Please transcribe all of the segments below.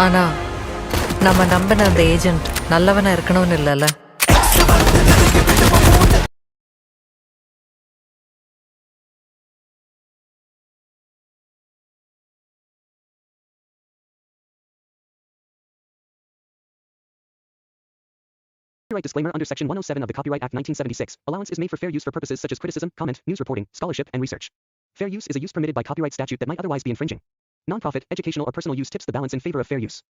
ஆனா நம்ம நம்பின அந்த ஏஜென்ட் நல்லவனா இருக்கணும்னு இல்லைல்ல. Copyright disclaimer under Section 107 of the Copyright Act 1976. Allowance is made for fair use for purposes such as criticism, comment, news reporting, scholarship, and research. Fair use is a use permitted by copyright statute that might otherwise be infringing. Nonprofit, educational, or personal use tips the balance in favor of fair use.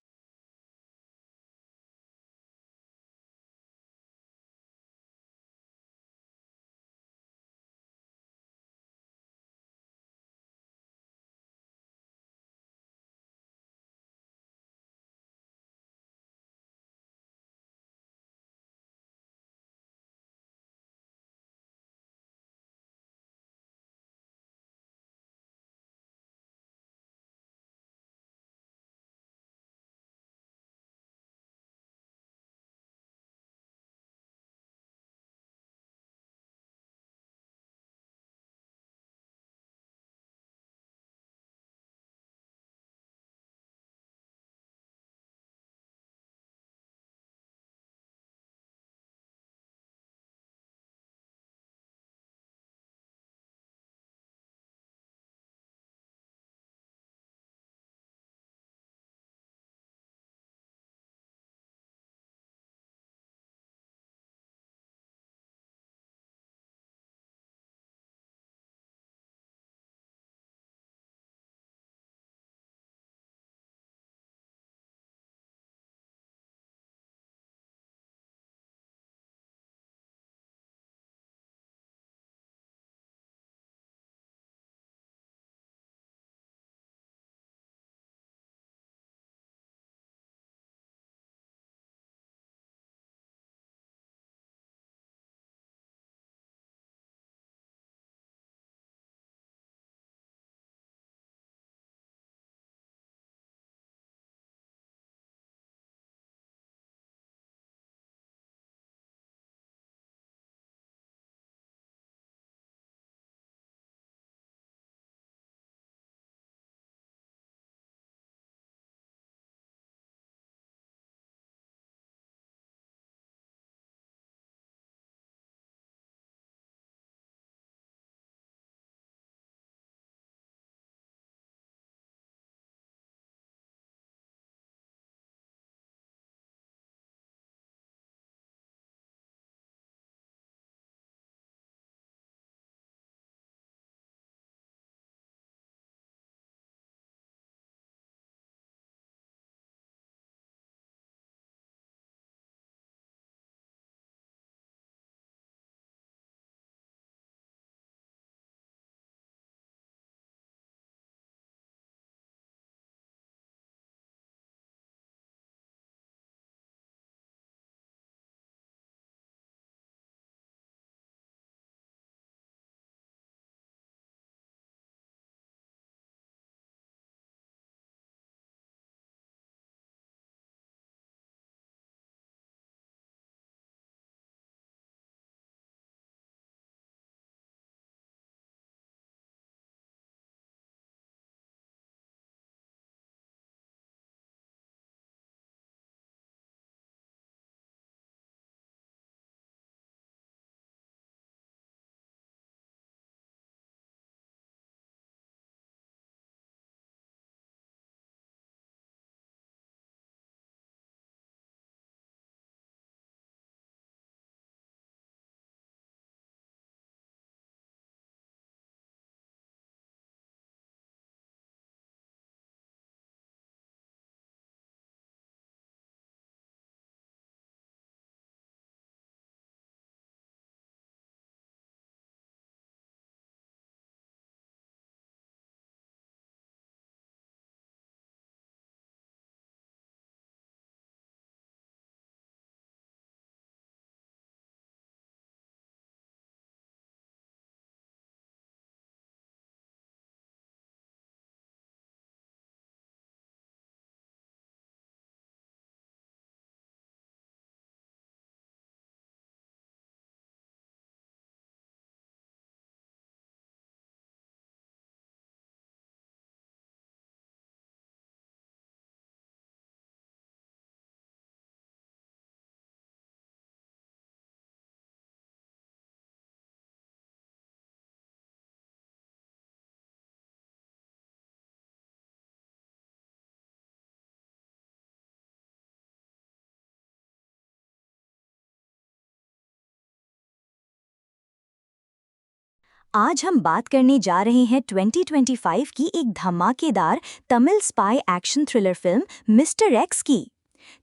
आज हम बात करने जा रहे हैं 2025 की एक धमाकेदार Tamil spy action thriller film mister x की।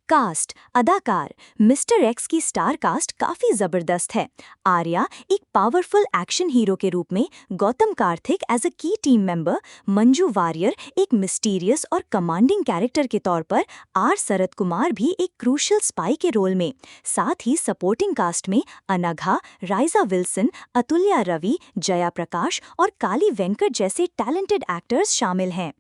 कास्ट अदाकार मिस्टर एक्स की स्टार कास्ट काफी जबरदस्त है। आर्या एक पावरफुल एक्शन हीरो के रूप में, गौतम कार्तिक एज अ की टीम मेंबर, मंजू वारियर एक मिस्टीरियस और कमांडिंग कैरेक्टर के तौर पर, आर शरद कुमार भी एक क्रूशियल स्पाई के रोल में। साथ ही सपोर्टिंग कास्ट में अनघा, राइजा विल्सन, अतुल्या रवि, जया प्रकाश और काली वेंकट जैसे टैलेंटेड एक्टर्स शामिल हैं।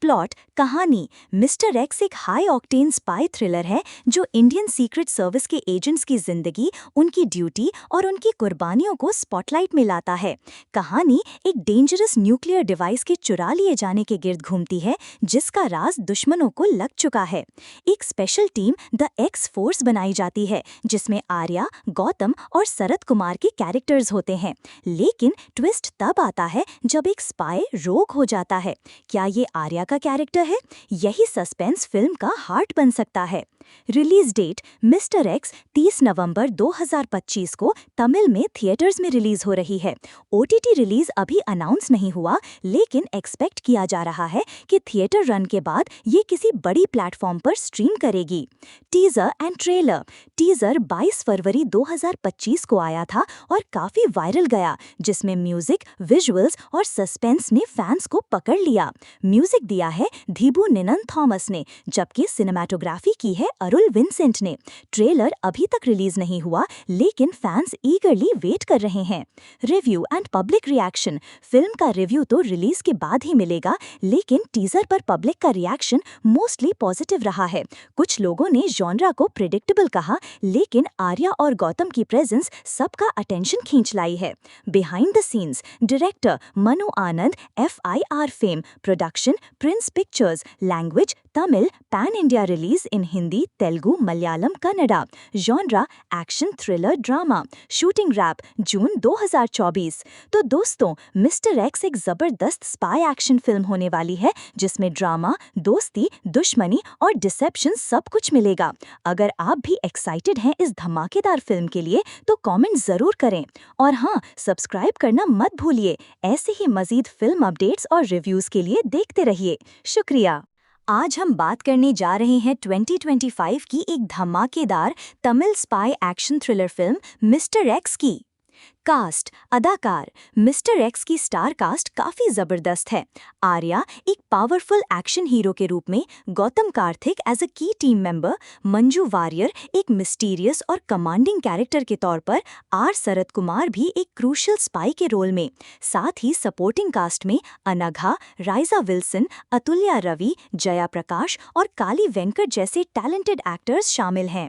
प्लॉट कहानी मिस्टर एक्स एक हाई ऑक्टेन स्पाई थ्रिलर है जो इंडियन सीक्रेट सर्विस के एजेंट्स की जिंदगी, उनकी ड्यूटी और उनकी कुर्बानियों को स्पॉटलाइट में लाता है। कहानी एक डेंजरस न्यूक्लियर डिवाइस के चुरा लिए जाने के गिर्द घूमती है जिसका राज दुश्मनों को लग चुका है। एक special team the x force बनाई जाती है जिसमें आर्या, गौतम और शरद कुमार के कैरेक्टर्स होते हैं। लेकिन ट्विस्ट तब आता है जब एक स्पाई रोग हो जाता है। क्या ये आर्या का कैरेक्टर है? यही सस्पेंस फिल्म का हार्ट बन सकता है। रिलीज डेट मिस्टर एक्स 30 नवंबर 2025 को तमिल में थिएटर्स में रिलीज हो रही है। ओटीटी रिलीज अभी अनाउंस नहीं हुआ, लेकिन एक्सपेक्ट किया जा रहा है कि थिएटर रन के बाद ये किसी बड़ी प्लेटफॉर्म पर स्ट्रीम करेगी। Teaser and trailer. टीजर 22 फरवरी 2025 को आया था और काफी वायरल गया, जिसमें म्यूजिक, विजुअल्स और सस्पेंस ने फैंस को पकड़ लिया। म्यूजिक दिया है धीबू निनन थॉमस ने, जबकि सिनेमाटोग्राफी की है अरुल विंसेंट ने। ट्रेलर अभी तक रिलीज नहीं हुआ, लेकिन फैंस ईगरली वेट कर रहे हैं। Review and public reaction. Film का रिव्यू तो रिलीज के बाद ही मिलेगा, लेकिन टीजर पर पब्लिक का रिएक्शन मोस्टली पॉजिटिव रहा है। कुछ लोगों ने जॉनरा को प्रिडिक्टेबल कहा, लेकिन आर्या और गौतम की प्रेजेंस सबका अटेंशन खींच लाई है। Behind the scenes. Director Manu Anand, FIR fame, production Prince Pictures, language Tamil, pan India release in Hindi, Telugu, Malayalam, Kannada. Genre action thriller drama. Shooting wrap June 2024। तो दोस्तों, मिस्टर एक्स एक जबरदस्त स्पाई एक्शन फिल्म होने वाली है जिसमें ड्रामा, दोस्ती, दुश्मनी और डिसेप्शन सब कुछ मिलेगा। अगर आप भी एक्साइटेड हैं इस धमाकेदार फिल्म के लिए तो कमेंट जरूर करें, और हाँ, सब्सक्राइब करना मत भूलिए। ऐसे ही मजीद फिल्म अपडेट्स और रिव्यूज के लिए देखते रहिए। शुक्रिया। आज हम बात करने जा रहे हैं 2025 की एक धमाकेदार Tamil spy action thriller film mister x की। कास्ट अदाकार मिस्टर एक्स की स्टार कास्ट काफी जबरदस्त है। आर्या एक पावरफुल एक्शन हीरो के रूप में, गौतम कार्तिक एज अ की टीम मेंबर, मंजू वारियर एक मिस्टीरियस और कमांडिंग कैरेक्टर के तौर पर, आर शरद कुमार भी एक क्रूशियल स्पाई के रोल में। साथ ही सपोर्टिंग कास्ट में अनघा, राइजा विल्सन, अतुल्या रवि, जया प्रकाश और काली वेंकट जैसे टैलेंटेड एक्टर्स शामिल हैं।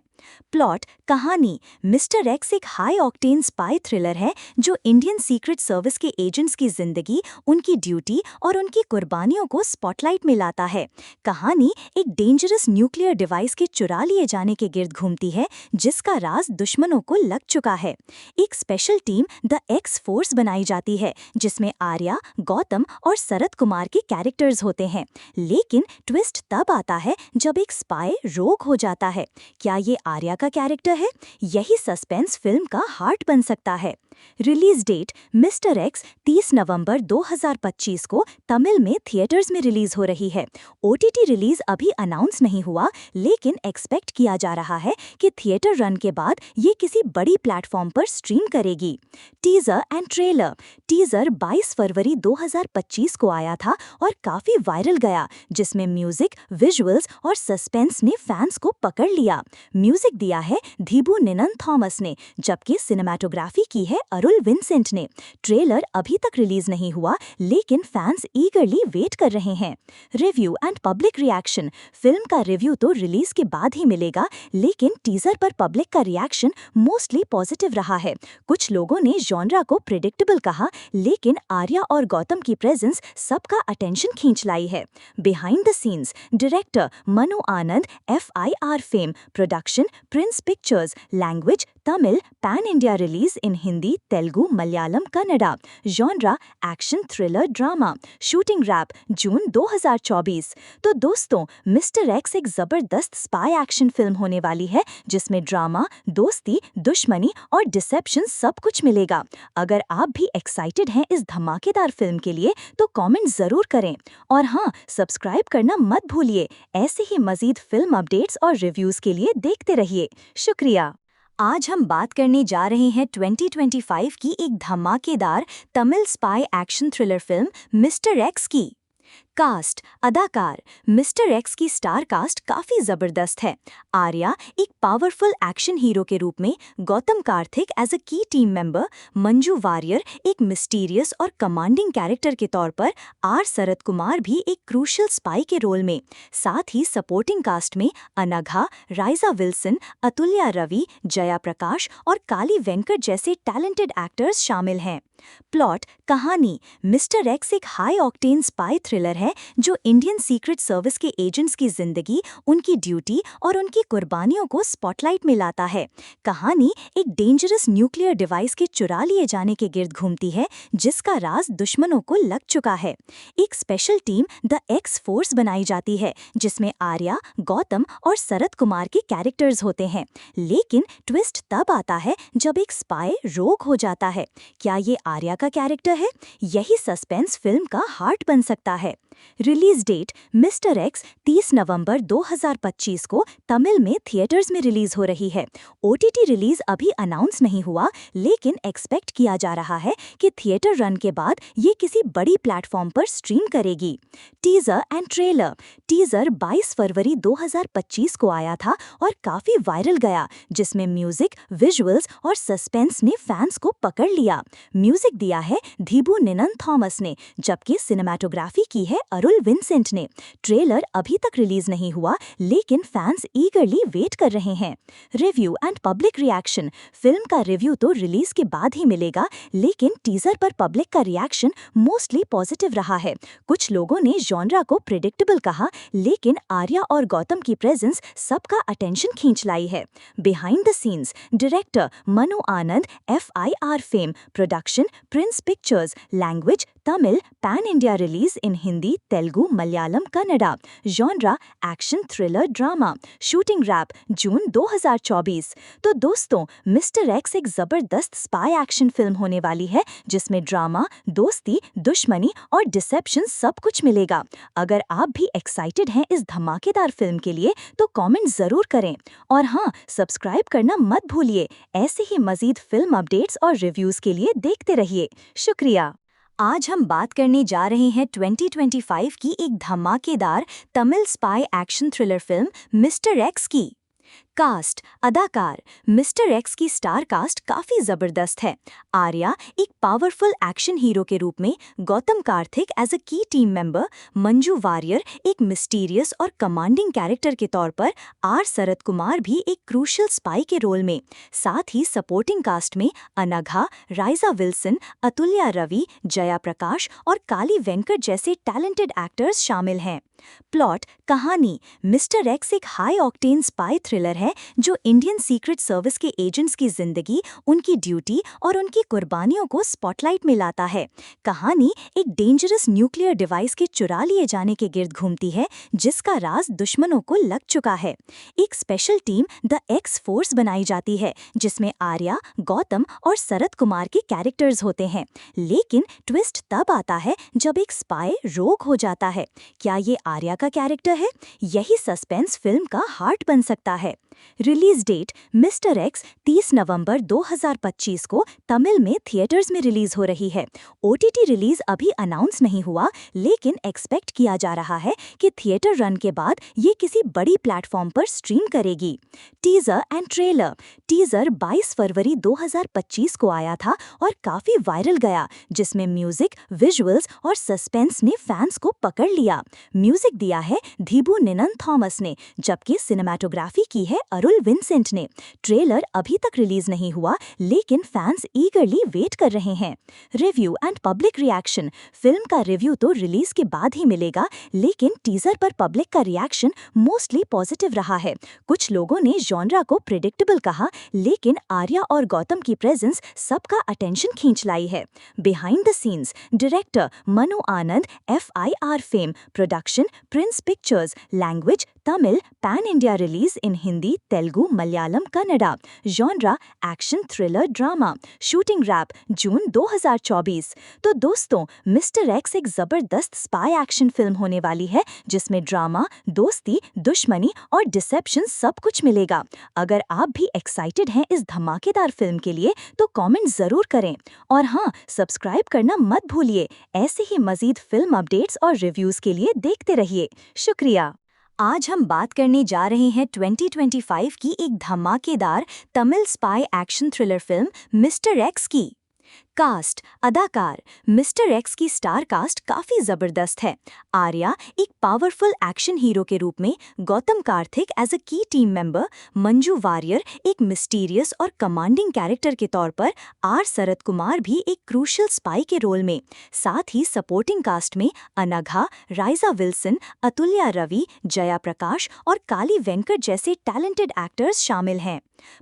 प्लॉट कहानी मिस्टर एक्स एक हाई ऑक्टेन स्पाई थ्रिलर है जो इंडियन सीक्रेट सर्विस के एजेंट्स की जिंदगी, उनकी ड्यूटी और उनकी कुर्बानियों को स्पॉटलाइट में लाता है। कहानी एक डेंजरस न्यूक्लियर डिवाइस के चुरा लिए जाने के गिर्द घूमती है जिसका राज दुश्मनों को लग चुका है। एक special team the x force बनाई जाती है जिसमें आर्या, गौतम और शरद कुमार के कैरेक्टर्स होते हैं। लेकिन ट्विस्ट तब आता है जब एक स्पाई रोग हो जाता है। क्या ये आर्या का कैरेक्टर है? यही सस्पेंस फिल्म का हार्ट बन सकता है। रिलीज डेट मिस्टर एक्स 30 नवंबर 2025 को तमिल में थिएटर्स में रिलीज हो रही है। ओटीटी रिलीज अभी अनाउंस नहीं हुआ, लेकिन एक्सपेक्ट किया जा रहा है कि थिएटर रन के बाद ये किसी बड़ी प्लेटफॉर्म पर स्ट्रीम करेगी। Teaser and trailer. टीजर 22 फरवरी 2025 को आया था और काफी वायरल गया, जिसमें म्यूजिक, विजुअल्स और सस्पेंस ने फैंस को पकड़ लिया। म्यूजिक दिया है धीबू निनन थॉमस ने, जबकि सिनेमाटोग्राफी की है अरुल विंसेंट ने। ट्रेलर अभी तक रिलीज नहीं हुआ, लेकिन फैंस ईगरली वेट कर रहे हैं। Review and public reaction. Film का रिव्यू तो रिलीज के बाद ही मिलेगा, लेकिन टीजर पर पब्लिक का रिएक्शन मोस्टली पॉजिटिव रहा है। कुछ लोगों ने जॉनरा को प्रिडिक्टेबल कहा, लेकिन आर्या और गौतम की प्रेजेंस सबका अटेंशन खींच लाई है। Behind the scenes. Director Manu Anand, FIR fame, production Prince Pictures, language Tamil pan India release in Hindi, Telugu, Malayalam, Kannada. Genre action thriller drama. Shooting wrap June 2024। तो दोस्तों, मिस्टर एक्स एक जबरदस्त स्पाई एक्शन फिल्म होने वाली है जिसमें ड्रामा, दोस्ती, दुश्मनी और डिसेप्शन सब कुछ मिलेगा। अगर आप भी एक्साइटेड हैं इस धमाकेदार फिल्म के लिए तो कमेंट जरूर करें और हाँ, सब्सक्राइब करना मत भूलिए। ऐसे ही मजीद फिल्म अपडेट्स और रिव्यूज के लिए देखते रहिए। शुक्रिया। आज हम बात करने जा रहे हैं 2025 की एक धमाकेदार Tamil spy action thriller film mister x की। कास्ट, अदाकार। मिस्टर एक्स की स्टार कास्ट काफी जबरदस्त है। आर्या एक पावरफुल एक्शन हीरो के रूप में, गौतम कार्तिक एज अ की टीम मेंबर, मंजू वारियर एक मिस्टीरियस और कमांडिंग कैरेक्टर के तौर पर, आर शरद कुमार भी एक क्रूशियल स्पाई के रोल में। साथ ही सपोर्टिंग कास्ट में अनघा, राइजा विल्सन, अतुल्या रवि, जया प्रकाश और काली वेंकट जैसे टैलेंटेड एक्टर्स शामिल हैं। प्लॉट, कहानी। मिस्टर एक्स एक हाई ऑक्टेन स्पाई थ्रिलर है जो इंडियन सीक्रेट सर्विस के एजेंट्स की जिंदगी, उनकी ड्यूटी और उनकी कुर्बानियों को स्पॉटलाइट में लाता है। कहानी एक डेंजरस न्यूक्लियर डिवाइस के चुरा लिए जाने के गिर्द घूमती है जिसका राज दुश्मनों को लग चुका है। एक special team the x force बनाई जाती है जिसमें आर्या, गौतम और शरद कुमार के कैरेक्टर्स होते हैं। लेकिन ट्विस्ट तब आता है जब एक स्पाई रोग हो जाता है। क्या ये आर्या का कैरेक्टर है? यही सस्पेंस फिल्म का हार्ट बन सकता है। रिलीज डेट, मिस्टर एक्स 30 नवंबर 2025 को तमिल में थिएटर्स में रिलीज हो रही है। ओटीटी रिलीज अभी अनाउंस नहीं हुआ, लेकिन एक्सपेक्ट किया जा रहा है कि थिएटर रन के बाद ये किसी बड़ी प्लेटफॉर्म पर स्ट्रीम करेगी। Teaser and trailer. टीजर 22 फरवरी 2025 को आया था और काफी वायरल गया, जिसमें म्यूजिक, विजुअल्स और सस्पेंस ने फैंस को पकड़ लिया। म्यूजिक दिया है धीबू निनन थॉमस ने, जबकि सिनेमाटोग्राफी की है अरुल विंसेंट ने। ट्रेलर अभी तक रिलीज नहीं हुआ, लेकिन फैंस ईगरली वेट कर रहे हैं। Review and public reaction. Film का रिव्यू तो रिलीज के बाद ही मिलेगा, लेकिन टीजर पर पब्लिक का रिएक्शन मोस्टली पॉजिटिव रहा है। कुछ लोगों ने जॉनरा को प्रिडिक्टेबल कहा, लेकिन आर्या और गौतम की प्रेजेंस सबका अटेंशन खींच लाई है। Behind the scenes. Director Manu Anand, FIR fame. Production Prince Pictures. Language Tamil, pan India release in Hindi, Telugu, Malayalam, Kannada. Genre action thriller drama. Shooting wrap June 2024। तो दोस्तों, मिस्टर एक्स एक जबरदस्त स्पाई एक्शन फिल्म होने वाली है जिसमें ड्रामा, दोस्ती, दुश्मनी और डिसेप्शन सब कुछ मिलेगा। अगर आप भी एक्साइटेड हैं इस धमाकेदार फिल्म के लिए तो कमेंट जरूर करें और हाँ, सब्सक्राइब करना मत भूलिए। ऐसे ही मजीद फिल्म अपडेट्स और रिव्यूज के लिए देखते रहिए। शुक्रिया। आज हम बात करने जा रहे हैं 2025 की एक धमाकेदार Tamil spy action thriller film mister x की। कास्ट, अदाकार। मिस्टर एक्स की स्टार कास्ट काफी जबरदस्त है। आर्या एक पावरफुल एक्शन हीरो के रूप में, गौतम कार्तिक एज अ की टीम मेंबर, मंजू वारियर एक मिस्टीरियस और कमांडिंग कैरेक्टर के तौर पर, आर शरद कुमार भी एक क्रूशियल स्पाई के रोल में। साथ ही सपोर्टिंग कास्ट में अनघा, राइजा विल्सन, अतुल्या रवि, जया प्रकाश और काली वेंकट जैसे टैलेंटेड एक्टर्स शामिल हैं। प्लॉट, कहानी। मिस्टर एक्स एक हाई ऑक्टेन स्पाई थ्रिलर है जो इंडियन सीक्रेट सर्विस के एजेंट्स की जिंदगी, उनकी ड्यूटी और उनकी कुर्बानियों को स्पॉटलाइट में लाता है। कहानी एक डेंजरस न्यूक्लियर डिवाइस के चुरा लिए जाने के गिर्द घूमती है जिसका राज दुश्मनों को लग चुका है। एक special team the x force बनाई जाती है जिसमें आर्या, गौतम और शरद कुमार के कैरेक्टर्स होते हैं। लेकिन ट्विस्ट तब आता है जब एक स्पाई रोग हो जाता है। क्या ये आर्या का कैरेक्टर है? यही सस्पेंस फिल्म का हार्ट बन सकता है। रिलीज डेट, मिस्टर एक्स 30 नवंबर 2025 को तमिल में थिएटर्स में रिलीज हो रही है। ओटीटी रिलीज अभी अनाउंस नहीं हुआ, लेकिन एक्सपेक्ट किया जा रहा है कि थिएटर रन के बाद ये किसी बड़ी प्लेटफॉर्म पर स्ट्रीम करेगी। Teaser and trailer. टीजर 22 फरवरी 2025 को आया था और काफी वायरल गया, जिसमें म्यूजिक, विजुअल्स और सस्पेंस ने फैंस को पकड़ लिया। म्यूजिक दिया है धीबू निनन थॉमस ने, जबकि सिनेमाटोग्राफी की है अरुल विंसेंट ने। ट्रेलर अभी तक रिलीज नहीं हुआ, लेकिन फैंस ईगरली वेट कर रहे हैं। Review and public reaction. Film का रिव्यू तो रिलीज के बाद ही मिलेगा, लेकिन टीजर पर पब्लिक का रिएक्शन मोस्टली पॉजिटिव रहा है। कुछ लोगों ने जॉनरा को प्रिडिक्टेबल कहा, लेकिन आर्या और गौतम की प्रेजेंस सबका अटेंशन खींच लाई है। Behind the scenes. Director Manu Anand, FIR fame, production Prince Pictures, language Tamil, pan India release in Hindi, Telugu, Malayalam, Kannada. Genre action thriller drama. Shooting wrap June 2024। तो दोस्तों, मिस्टर एक्स एक जबरदस्त स्पाई एक्शन फिल्म होने वाली है, जिसमें ड्रामा, दोस्ती, दुश्मनी और डिसेप्शन सब कुछ मिलेगा। अगर आप भी एक्साइटेड हैं इस धमाकेदार फिल्म के लिए, तो कमेंट जरूर करें। और हाँ, सब्सक्राइब करना मत भूलिए। ऐसे ही मजीद फिल्म अपडेट्स और रिव्यूज के लिए देखते रहिए। शुक्रिया। आज हम बात करने जा रहे हैं 2025 की एक धमाकेदार Tamil spy action thriller film mister x की। कास्ट, अदाकार। मिस्टर एक्स की स्टार कास्ट काफी जबरदस्त है। आर्या एक पावरफुल एक्शन हीरो के रूप में, गौतम कार्तिक एज अ की टीम मेंबर, मंजू वारियर एक मिस्टीरियस और कमांडिंग कैरेक्टर के तौर पर, आर शरद कुमार भी एक क्रूशियल स्पाई के रोल में। साथ ही सपोर्टिंग कास्ट में अनघा, राइजा विल्सन, अतुल्या रवि, जया प्रकाश और काली वेंकट जैसे टैलेंटेड एक्टर्स शामिल हैं।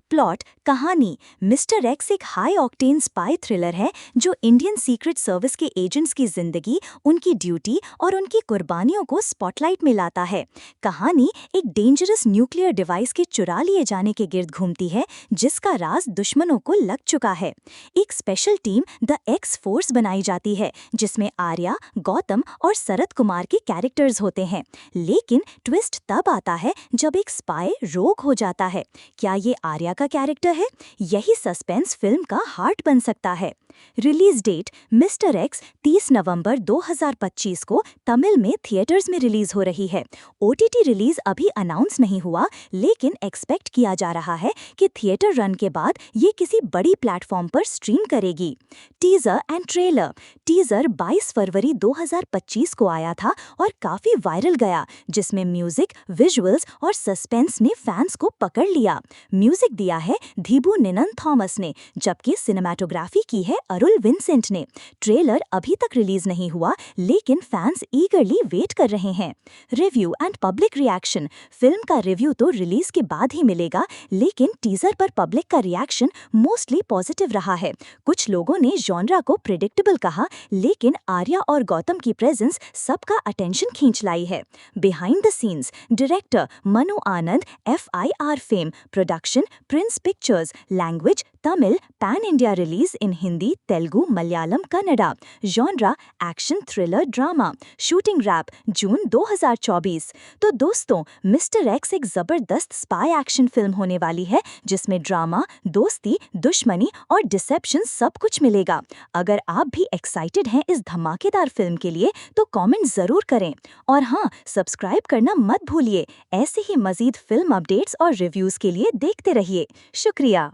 प्लॉट, कहानी। मिस्टर एक्स एक हाई ऑक्टेन स्पाई थ्रिलर है जो इंडियन सीक्रेट सर्विस के एजेंट्स की जिंदगी, उनकी ड्यूटी और उनकी कुर्बानियों को स्पॉटलाइट में लाता है। कहानी एक डेंजरस न्यूक्लियर डिवाइस के चुरा लिए जाने के गिर्द घूमती है, जिसका राज दुश्मनों को लग चुका है। एक special team the x force बनाई जाती है, जिसमें आर्या, गौतम और शरद कुमार के कैरेक्टर्स होते हैं। लेकिन ट्विस्ट तब आता है जब एक स्पाई रोग हो जाता है। क्या ये आर्या का कैरेक्टर है? यही सस्पेंस फिल्म का हार्ट बन सकता है। रिलीज डेट, मिस्टर एक्स 30 नवंबर 2025 को तमिल में थिएटर्स में रिलीज हो रही है। OTT रिलीज अभी अनाउंस नहीं हुआ, लेकिन एक्सपेक्ट किया जा रहा है कि थिएटर रन के बाद ये किसी बड़ी प्लेटफॉर्म पर स्ट्रीम करेगी। Teaser and trailer. टीजर 22 फरवरी 2025 को आया था और काफी वायरल गया, जिसमें म्यूजिक, विजुअल्स और सस्पेंस ने फैंस को पकड़ लिया। म्यूजिक दिया है धीबू निनन थॉमस ने, जबकि सिनेमाटोग्राफी की है अरुल विंसेंट ने। ट्रेलर अभी तक रिलीज नहीं हुआ, लेकिन फैंस ईगरली वेट कर रहे हैं। Review and public reaction. Film का रिव्यू तो रिलीज के बाद ही मिलेगा, लेकिन टीजर पर पब्लिक का रिएक्शन मोस्टली पॉजिटिव रहा है। कुछ लोगों ने जॉनरा को प्रिडिक्टेबल कहा, लेकिन आर्या और गौतम की प्रेजेंस सबका अटेंशन खींच लाई है। Behind the scenes. Director Manu Anand, FIR fame, production Prince Pictures, language Tamil, pan India release in Hindi, Telugu, Malayalam, Kannada. Genre action thriller drama. Shooting wrap June 2024। तो दोस्तों, मिस्टर एक्स एक जबरदस्त स्पाई एक्शन फिल्म होने वाली है, जिसमें ड्रामा, दोस्ती, दुश्मनी और डिसेप्शन सब कुछ मिलेगा। अगर आप भी एक्साइटेड हैं इस धमाकेदार फिल्म के लिए, तो कमेंट जरूर करें। और हाँ, सब्सक्राइब करना मत भूलिए। ऐसे ही मजीद फिल्म अपडेट्स और रिव्यूज के लिए देखते रहिए। शुक्रिया।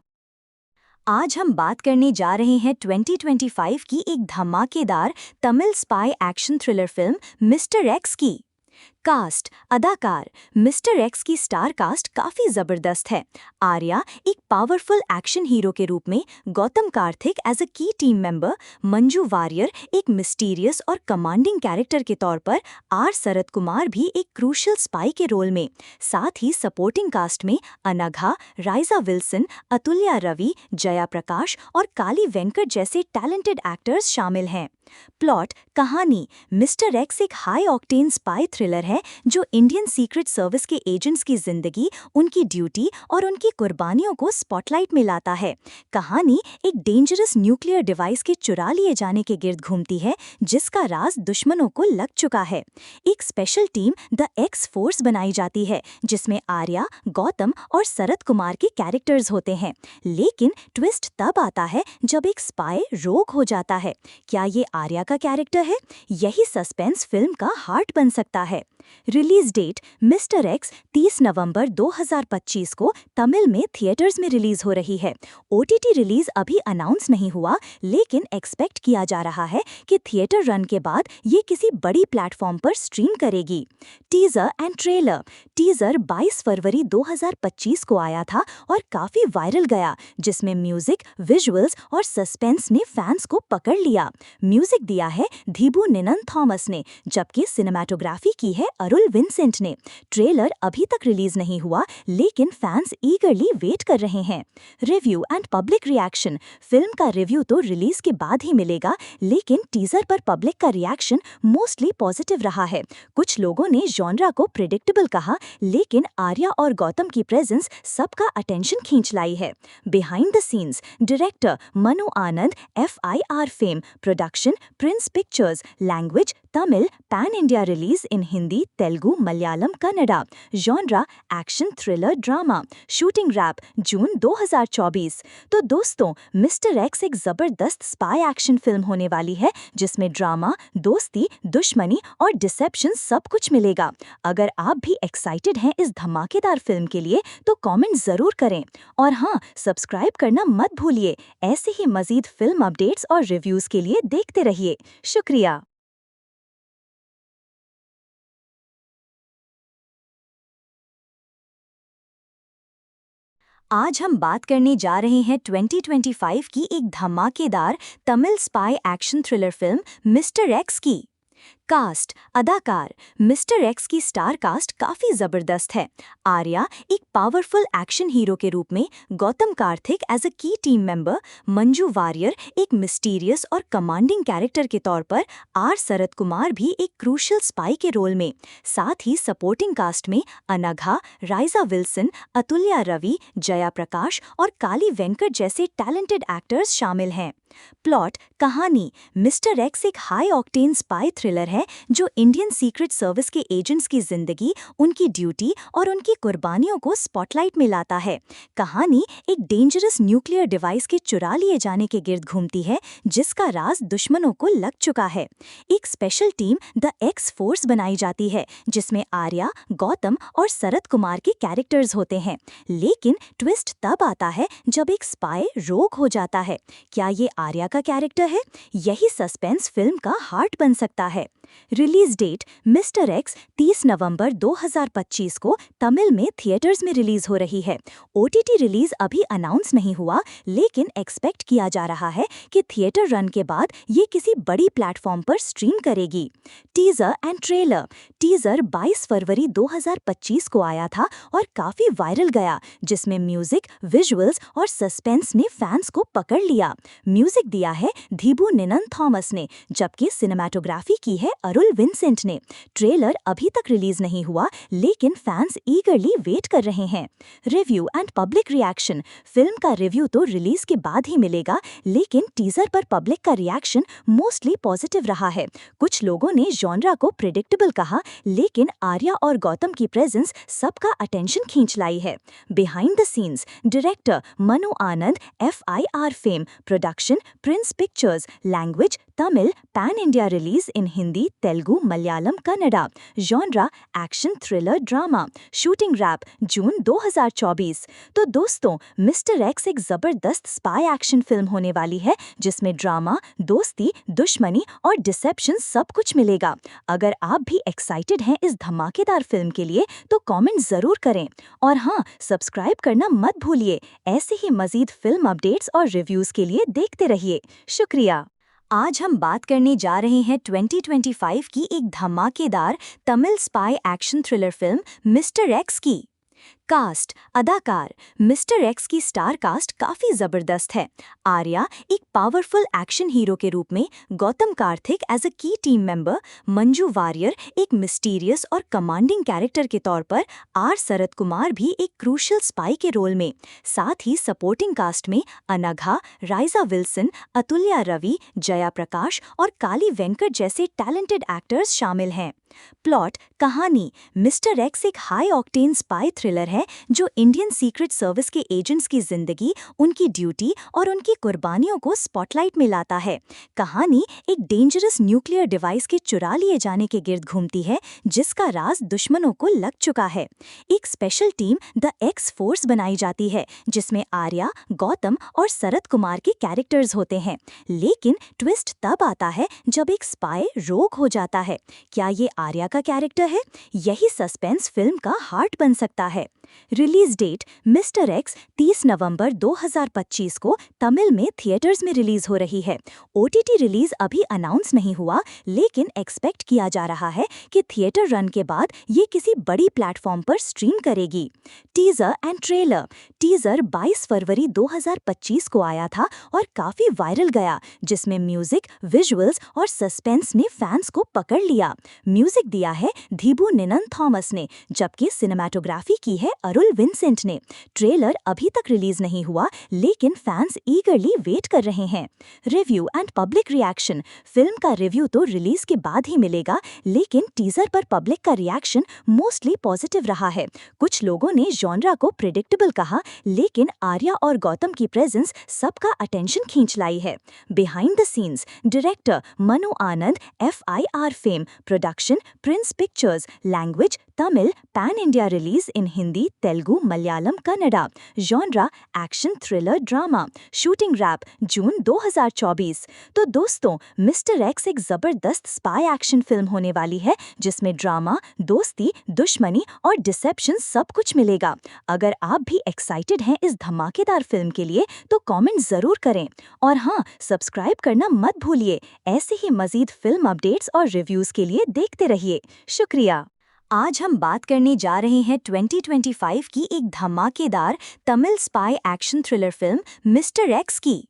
आज हम बात करने जा रहे हैं 2025 की एक धमाकेदार Tamil spy action thriller film mister x की। कास्ट, अदाकार। मिस्टर एक्स की स्टार कास्ट काफी जबरदस्त है। आर्या एक पावरफुल एक्शन हीरो के रूप में, गौतम कार्तिक एज अ की टीम मेंबर, मंजू वारियर एक मिस्टीरियस और कमांडिंग कैरेक्टर के तौर पर, आर शरद कुमार भी एक क्रूशियल स्पाई के रोल में। साथ ही सपोर्टिंग कास्ट में अनघा, राइजा विल्सन, अतुल्या रवि, जया प्रकाश और काली वेंकट जैसे टैलेंटेड एक्टर्स शामिल हैं। प्लॉट, कहानी। मिस्टर एक्स एक हाई ऑक्टेन स्पाई थ्रिलर है जो इंडियन सीक्रेट सर्विस के एजेंट्स की जिंदगी, उनकी ड्यूटी और उनकी कुर्बानियों को स्पॉटलाइट में लाता है। कहानी एक डेंजरस न्यूक्लियर डिवाइस के चुरा लिए जाने के गिर्द घूमती है, जिसका राज दुश्मनों को लग चुका है। एक special team the x force बनाई जाती है, जिसमें आर्या, गौतम और शरद कुमार के कैरेक्टर्स होते हैं। लेकिन ट्विस्ट तब आता है जब एक स्पाई रोग हो जाता है। क्या ये आर्या का कैरेक्टर है? यही सस्पेंस फिल्म का हार्ट बन सकता है। रिलीज डेट मिस्टर एक्स 30 नवंबर 2025 को तमिल में थिएटर्स में रिलीज हो रही है। ओटीटी रिलीज अभी अनाउंस नहीं हुआ, लेकिन एक्सपेक्ट किया जा रहा है कि थिएटर रन के बाद ये किसी बड़ी प्लेटफॉर्म पर स्ट्रीम करेगी। Teaser and trailer. टीजर 22 फरवरी 2025 को आया था और काफी वायरल गया, जिसमें म्यूजिक, विजुअल्स और सस्पेंस ने फैंस को पकड़ लिया। म्यूजिक दिया है धीबू निनन थॉमस ने, जबकि सिनेमैटोग्राफी की है अरुल विंसेंट ने। ट्रेलर अभी तक रिलीज नहीं हुआ, लेकिन फैंस ईगरली वेट कर रहे हैं। Review and public reaction. Film का रिव्यू तो रिलीज के बाद ही मिलेगा, लेकिन टीजर पर पब्लिक का रिएक्शन मोस्टली पॉजिटिव रहा है। कुछ लोगों ने जॉनरा को प्रिडिक्टेबल कहा, लेकिन आर्या और गौतम की प्रेजेंस सबका अटेंशन खींच लाई है। Behind the scenes. Director Manu Anand, FIR fame. Production Prince Pictures. Language Tamil. Pan India release in Hindi, Telugu, Malayalam, Kannada. Genre action, thriller, drama. Shooting wrap June 2024। तो दोस्तों, मिस्टर एक्स एक जबरदस्त स्पाई एक्शन फिल्म होने वाली है, जिसमें ड्रामा, दोस्ती, दुश्मनी और डिसेप्शन सब कुछ मिलेगा। अगर आप भी एक्साइटेड हैं इस धमाकेदार फिल्म के लिए, तो कमेंट जरूर करें। और हाँ, सब्सक्राइब करना मत भूलिए। ऐसे ही मजीद फिल्म अपडेट्स और रिव्यूज के लिए देखते रहिए। शुक्रिया। आज हम बात करने जा रहे हैं 2025 की एक धमाकेदार Tamil spy action thriller film mister x की। कास्ट, अदाकार। मिस्टर एक्स की स्टार कास्ट काफी जबरदस्त है। आर्या एक पावरफुल एक्शन हीरो के रूप में, गौतम कार्तिक एज अ की टीम मेंबर, मंजू वारियर एक मिस्टीरियस और कमांडिंग कैरेक्टर के तौर पर, आर शरद कुमार भी एक क्रूशियल स्पाई के रोल में। साथ ही सपोर्टिंग कास्ट में अनघा, राइजा विल्सन, अतुल्या रवि, जया प्रकाश और काली वेंकट जैसे टैलेंटेड एक्टर्स शामिल हैं। प्लॉट, कहानी। मिस्टर एक्स एक हाई ऑक्टेन स्पाई थ्रिलर है जो इंडियन सीक्रेट सर्विस के एजेंट्स की जिंदगी, उनकी ड्यूटी और उनकी कुर्बानियों को स्पॉटलाइट में लाता है। कहानी एक डेंजरस न्यूक्लियर डिवाइस के चुरा लिए जाने के गिर्द घूमती है, जिसका राज दुश्मनों को लग चुका है। एक special team the x force बनाई जाती है, जिसमें आर्या, गौतम और शरद कुमार के कैरेक्टर्स होते हैं। लेकिन ट्विस्ट तब आता है जब एक स्पाई रोग हो जाता है। क्या ये आर्या का कैरेक्टर है? यही सस्पेंस फिल्म का हार्ट बन सकता है। रिलीज डेट मिस्टर एक्स 30 नवंबर 2025 को तमिल में थिएटर्स में रिलीज हो रही है। ओटीटी रिलीज अभी अनाउंस नहीं हुआ, लेकिन एक्सपेक्ट किया जा रहा है कि थिएटर रन के बाद ये किसी बड़ी प्लेटफॉर्म पर स्ट्रीम करेगी। Teaser and trailer. टीजर 22 फरवरी 2025 को आया था और काफी वायरल गया, जिसमें म्यूजिक, विजुअल्स और सस्पेंस ने फैंस को पकड़ लिया। म्यूजिक दिया है धीबू निनन थॉमस ने, जबकि सिनेमैटोग्राफी की है अरुल विंसेंट ने। ट्रेलर अभी तक रिलीज नहीं हुआ, लेकिन फैंस ईगरली वेट कर रहे हैं। Review and public reaction. Film का रिव्यू तो रिलीज के बाद ही मिलेगा, लेकिन टीजर पर पब्लिक का रिएक्शन मोस्टली पॉजिटिव रहा है। कुछ लोगों ने जॉनरा को प्रिडिक्टेबल कहा, लेकिन आर्या और गौतम की प्रेजेंस सबका अटेंशन खींच लाई है। Behind the scenes. Director Manu Anand, FIR fame. Production Prince Pictures. Language Tamil. Pan India release in Hindi, Telugu, Malayalam, Kannada. Genre action, thriller, drama. Shooting wrap June 2024। तो दोस्तों, मिस्टर एक्स एक जबरदस्त स्पाई एक्शन फिल्म होने वाली है, जिसमें ड्रामा, दोस्ती, दुश्मनी और डिसेप्शन सब कुछ मिलेगा। अगर आप भी एक्साइटेड हैं इस धमाकेदार फिल्म के लिए, तो कमेंट जरूर करें। और हाँ, सब्सक्राइब करना मत भूलिए। ऐसे ही मजीद फिल्म अपडेट्स और रिव्यूज के लिए देखते रहिए। शुक्रिया। आज हम बात करने जा रहे हैं 2025 की एक धमाकेदार Tamil spy action thriller film mister x की। कास्ट, अदाकार। मिस्टर एक्स की स्टार कास्ट काफी जबरदस्त है। आर्या एक पावरफुल एक्शन हीरो के रूप में, गौतम कार्तिक एज अ की टीम मेंबर, मंजू वारियर एक मिस्टीरियस और कमांडिंग कैरेक्टर के तौर पर, आर शरद कुमार भी एक क्रूशियल स्पाई के रोल में। साथ ही सपोर्टिंग कास्ट में अनघा, राइजा विल्सन, अतुल्या रवि, जया प्रकाश और काली वेंकट जैसे टैलेंटेड एक्टर्स शामिल हैं। प्लॉट, कहानी। मिस्टर एक्स एक हाई ऑक्टेन स्पाई थ्रिलर है है जो इंडियन सीक्रेट सर्विस के एजेंट्स की जिंदगी, उनकी ड्यूटी और उनकी कुर्बानियों को स्पॉटलाइट में लाता है। कहानी एक डेंजरस न्यूक्लियर डिवाइस के चुरा लिए जाने के गिर्द घूमती है जिसका राज दुश्मनों को लग चुका है। एक special team the x force बनाई जाती है जिसमें आर्या, गौतम और शरद कुमार के कैरेक्टर्स होते हैं। लेकिन ट्विस्ट तब आता है जब एक स्पाई रोग हो जाता है। क्या ये आर्या का कैरेक्टर है? यही सस्पेंस फिल्म का हार्ट बन सकता है। रिलीज डेट मिस्टर एक्स 30 नवंबर 2025 को तमिल में थिएटर्स में रिलीज हो रही है। ओटीटी रिलीज अभी अनाउंस नहीं हुआ, लेकिन एक्सपेक्ट किया जा रहा है कि थिएटर रन के बाद ये किसी बड़ी प्लेटफॉर्म पर स्ट्रीम करेगी। Teaser and trailer. टीजर 22 फरवरी 2025 को आया था और काफी वायरल गया, जिसमें म्यूजिक, विजुअल्स और सस्पेंस ने फैंस को पकड़ लिया। म्यूजिक दिया है धीबू निनन थॉमस ने, जबकि सिनेमाटोग्राफी की है अरुल विंसेंट ने। ट्रेलर अभी तक रिलीज नहीं हुआ, लेकिन फैंस ईगरली वेट कर रहे हैं। Review and public reaction. Film का रिव्यू तो रिलीज के बाद ही मिलेगा, लेकिन टीजर पर पब्लिक का रिएक्शन मोस्टली पॉजिटिव रहा है। कुछ लोगों ने जॉनरा को प्रेडिक्टेबल कहा, लेकिन आर्या और गौतम की प्रेजेंस सबका अटेंशन खींच लाई है। Behind the scenes. Director Manu Anand, FIR fame. Production Prince Pictures. Language Tamil. Pan India release in Hindi, Telugu, Malayalam, Kannada. Genre action, thriller, drama. Shooting wrap June 2024। तो दोस्तों, मिस्टर एक्स एक जबरदस्त स्पाई एक्शन फिल्म होने वाली है जिसमें ड्रामा, दोस्ती, दुश्मनी और डिसेप्शन सब कुछ मिलेगा। अगर आप भी एक्साइटेड हैं इस धमाकेदार फिल्म के लिए तो कमेंट जरूर करें, और हाँ, सब्सक्राइब करना मत भूलिए। ऐसे ही मजीद फिल्म अपडेट्स और रिव्यूज के लिए देखते रहिए। शुक्रिया। आज हम बात करने जा रहे हैं 2025 की एक धमाकेदार Tamil spy action thriller film mister x की।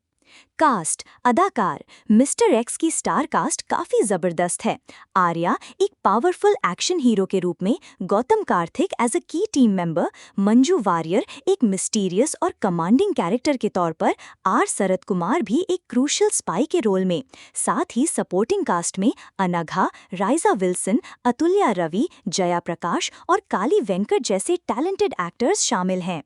कास्ट, अदाकार। मिस्टर एक्स की स्टार कास्ट काफी जबरदस्त है। आर्या एक पावरफुल एक्शन हीरो के रूप में, गौतम कार्तिक एज अ की टीम मेंबर, मंजू वारियर एक मिस्टीरियस और कमांडिंग कैरेक्टर के तौर पर, शरद कुमार भी एक क्रूशियल स्पाई के रोल में। साथ ही सपोर्टिंग कास्ट में अनघा, राइजा विल्सन, अतुल्या रवि, जया प्रकाश और काली वेंकट जैसे टैलेंटेड एक्टर्स शामिल हैं।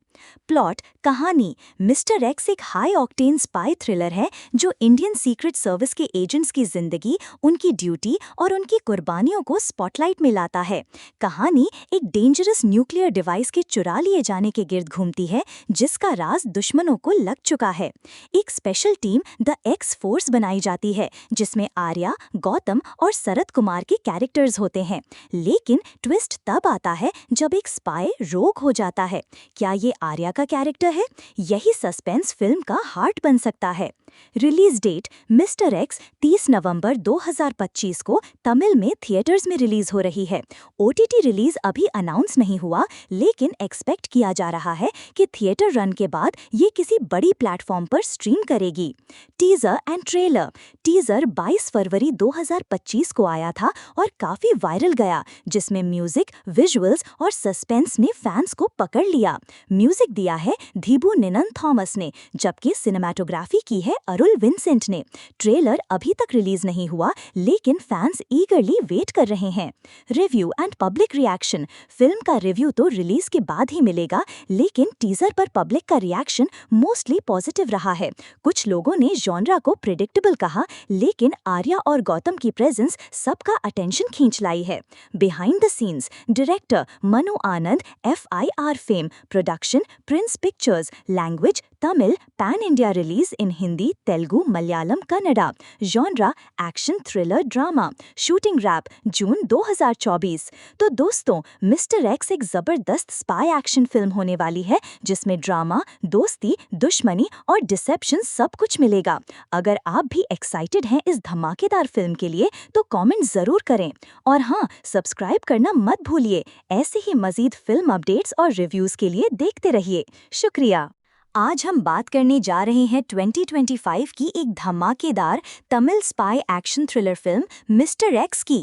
प्लॉट, कहानी। मिस्टर एक्स एक हाई ऑक्टेन स्पाई थ्रिलर है जो इंडियन सीक्रेट सर्विस के एजेंट्स की जिंदगी, उनकी ड्यूटी और उनकी कुर्बानियों को स्पॉटलाइट में लाता है। कहानी एक डेंजरस न्यूक्लियर डिवाइस के चुरा लिए जाने के गिर्द घूमती है जिसका राज दुश्मनों को लग चुका है। एक special team the x force बनाई जाती है जिसमें आर्या, गौतम और शरद कुमार के कैरेक्टर्स होते हैं। लेकिन ट्विस्ट तब आता है जब एक स्पाई रोग हो जाता है। क्या ये आर्या का कैरेक्टर है? यही सस्पेंस फिल्म का हार्ट बन सकता है। रिलीज डेट मिस्टर एक्स 30 नवंबर 2025 को तमिल में थिएटर्स में रिलीज हो रही है। ओटीटी रिलीज अभी अनाउंस नहीं हुआ, लेकिन एक्सपेक्ट किया जा रहा है कि थिएटर रन के बाद ये किसी बड़ी प्लेटफॉर्म पर स्ट्रीम करेगी। Teaser and trailer. टीजर 22 फरवरी 2025 को आया था और काफी वायरल गया, जिसमें म्यूजिक, विजुअल्स और सस्पेंस ने फैंस को पकड़ लिया। म्यूजिक दिया है धीबू निनन थॉमस ने, जबकि सिनेमाटोग्राफी की है अरुल विंसेंट ने। ट्रेलर अभी तक रिलीज नहीं हुआ, लेकिन फैंस ईगरली वेट कर रहे हैं। Review and public reaction. Film का रिव्यू तो रिलीज के बाद ही मिलेगा, लेकिन टीजर पर पब्लिक का रिएक्शन मोस्टली पॉजिटिव रहा है। कुछ लोगों ने जॉनरा को प्रेडिक्टेबल कहा, लेकिन आर्या और गौतम की प्रेजेंस सबका अटेंशन खींच लाई है। Behind the scenes. Director Manu Anand, FIR fame. Production Prince Pictures. Language Tamil. Pan India release in Hindi, Telugu, Malayalam, Kannada. Genre action, thriller, drama. Shooting wrap June 2024। तो दोस्तों, मिस्टर एक्स एक जबरदस्त स्पाई एक्शन फिल्म होने वाली है जिसमें ड्रामा, दोस्ती, दुश्मनी और डिसेप्शन सब कुछ मिलेगा। अगर आप भी एक्साइटेड हैं इस धमाकेदार फिल्म के लिए तो कमेंट जरूर करें, और हाँ, सब्सक्राइब करना मत भूलिए। ऐसे ही मजीद फिल्म अपडेट्स और रिव्यूज के लिए देखते रहिए। शुक्रिया। आज हम बात करने जा रहे हैं 2025 की एक धमाकेदार Tamil spy action thriller film mister x की।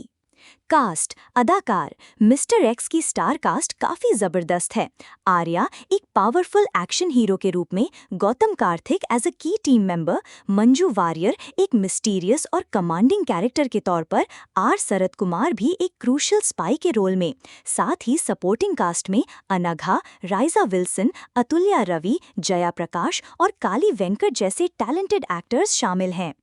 कास्ट अदाकार मिस्टर एक्स की स्टार कास्ट काफी जबरदस्त है। आर्या एक पावरफुल एक्शन हीरो के रूप में, गौतम कार्तिक एज अ की टीम मेंबर, मंजू वारियर एक मिस्टीरियस और कमांडिंग कैरेक्टर के तौर पर, आर शरद कुमार भी एक क्रूशियल स्पाई के रोल में। साथ ही सपोर्टिंग कास्ट में अनघा, राइजा विल्सन, अतुल्या रवि, जया प्रकाश और काली वेंकट जैसे टैलेंटेड एक्टर्स शामिल हैं।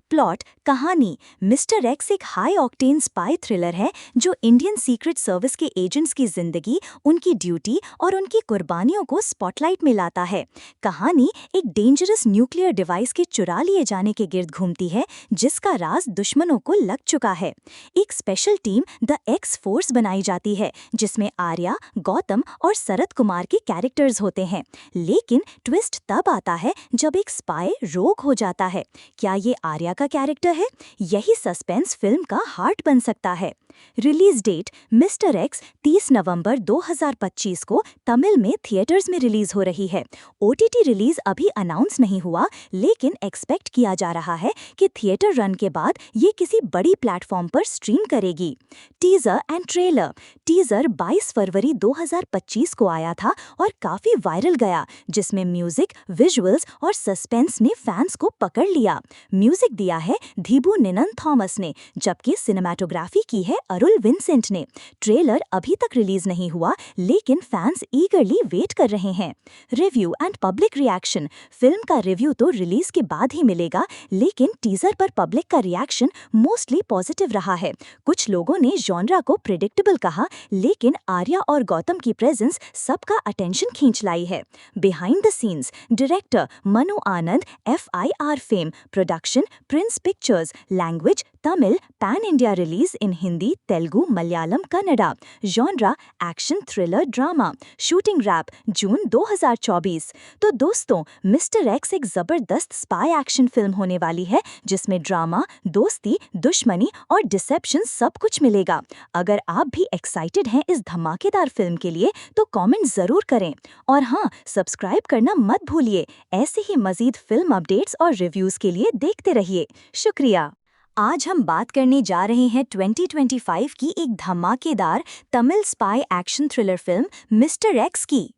प्लॉट कहानी मिस्टर एक्स एक हाई ऑक्टेन स्पाई थ्रिलर है जो इंडियन सीक्रेट सर्विस के एजेंट्स की जिंदगी, उनकी ड्यूटी और उनकी कुर्बानियों को स्पॉटलाइट में लाता है। कहानी एक डेंजरस न्यूक्लियर डिवाइस के चुरा लिए जाने के गिर्द घूमती है जिसका राज दुश्मनों को लग चुका है। एक special team the x force बनाई जाती है जिसमें आर्या, गौतम और शरद कुमार के कैरेक्टर्स होते हैं। लेकिन ट्विस्ट तब आता है जब एक स्पाई रोग हो जाता है। क्या ये आर्या का कैरेक्टर है? यही सस्पेंस फिल्म का हार्ट बन सकता है। रिलीज डेट मिस्टर एक्स 30 नवंबर 2025 को तमिल में थिएटर्स में रिलीज हो रही है। ओटीटी रिलीज अभी अनाउंस नहीं हुआ, लेकिन एक्सपेक्ट किया जा रहा है कि थिएटर रन के बाद ये किसी बड़ी प्लेटफॉर्म पर स्ट्रीम करेगी। Teaser and trailer. टीजर 22 फरवरी 2025 को आया था और काफी वायरल गया, जिसमें म्यूजिक, विजुअल्स और सस्पेंस ने फैंस को पकड़ लिया। म्यूजिक दिया है धीबू निनन थॉमस ने, जबकि सिनेमाटोग्राफी की है अरुल विंसेंट ने। ट्रेलर अभी तक रिलीज नहीं हुआ, लेकिन फैंस ईगरली वेट कर रहे हैं। Review and public reaction. Film का रिव्यू तो रिलीज के बाद ही मिलेगा, लेकिन टीजर पर पब्लिक का रिएक्शन मोस्टली पॉजिटिव रहा है। कुछ लोगों ने जॉनरा को प्रेडिक्टेबल कहा, लेकिन आर्या और गौतम की प्रेजेंस सबका अटेंशन खींच लाई है। Behind the scenes. Director Manu Anand, FIR fame, production Prince Pictures, language Tamil, pan India release in Hindi, Telugu, Malayalam, Kannada. Genre action thriller drama. Shooting wrap June 2024। तो दोस्तों, मिस्टर एक्स एक जबरदस्त स्पाई एक्शन फिल्म होने वाली है जिसमें ड्रामा, दोस्ती, दुश्मनी और डिसेप्शन सब कुछ मिलेगा। अगर आप भी एक्साइटेड हैं इस धमाकेदार फिल्म के लिए तो कमेंट जरूर करें, और हाँ, सब्सक्राइब करना मत भूलिए। ऐसे ही मजीद फिल्म अपडेट्स और रिव्यूज के लिए देखते रहिए। शुक्रिया। आज हम बात करने जा रहे हैं 2025 की एक धमाकेदार Tamil spy action thriller film mister x की।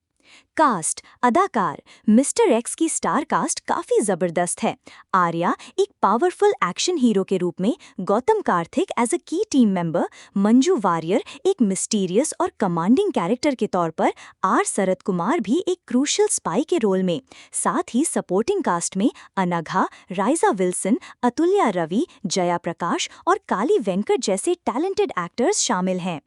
कास्ट अदाकार मिस्टर एक्स की स्टार कास्ट काफी जबरदस्त है। आर्या एक पावरफुल एक्शन हीरो के रूप में, गौतम कार्तिक एज अ की टीम मेंबर, मंजू वारियर एक मिस्टीरियस और कमांडिंग कैरेक्टर के तौर पर, आर शरद कुमार भी एक क्रूशियल स्पाई के रोल में। साथ ही सपोर्टिंग कास्ट में अनघा, राइजा विल्सन, अतुल्या रवि, जया प्रकाश और काली वेंकट जैसे टैलेंटेड एक्टर्स शामिल हैं।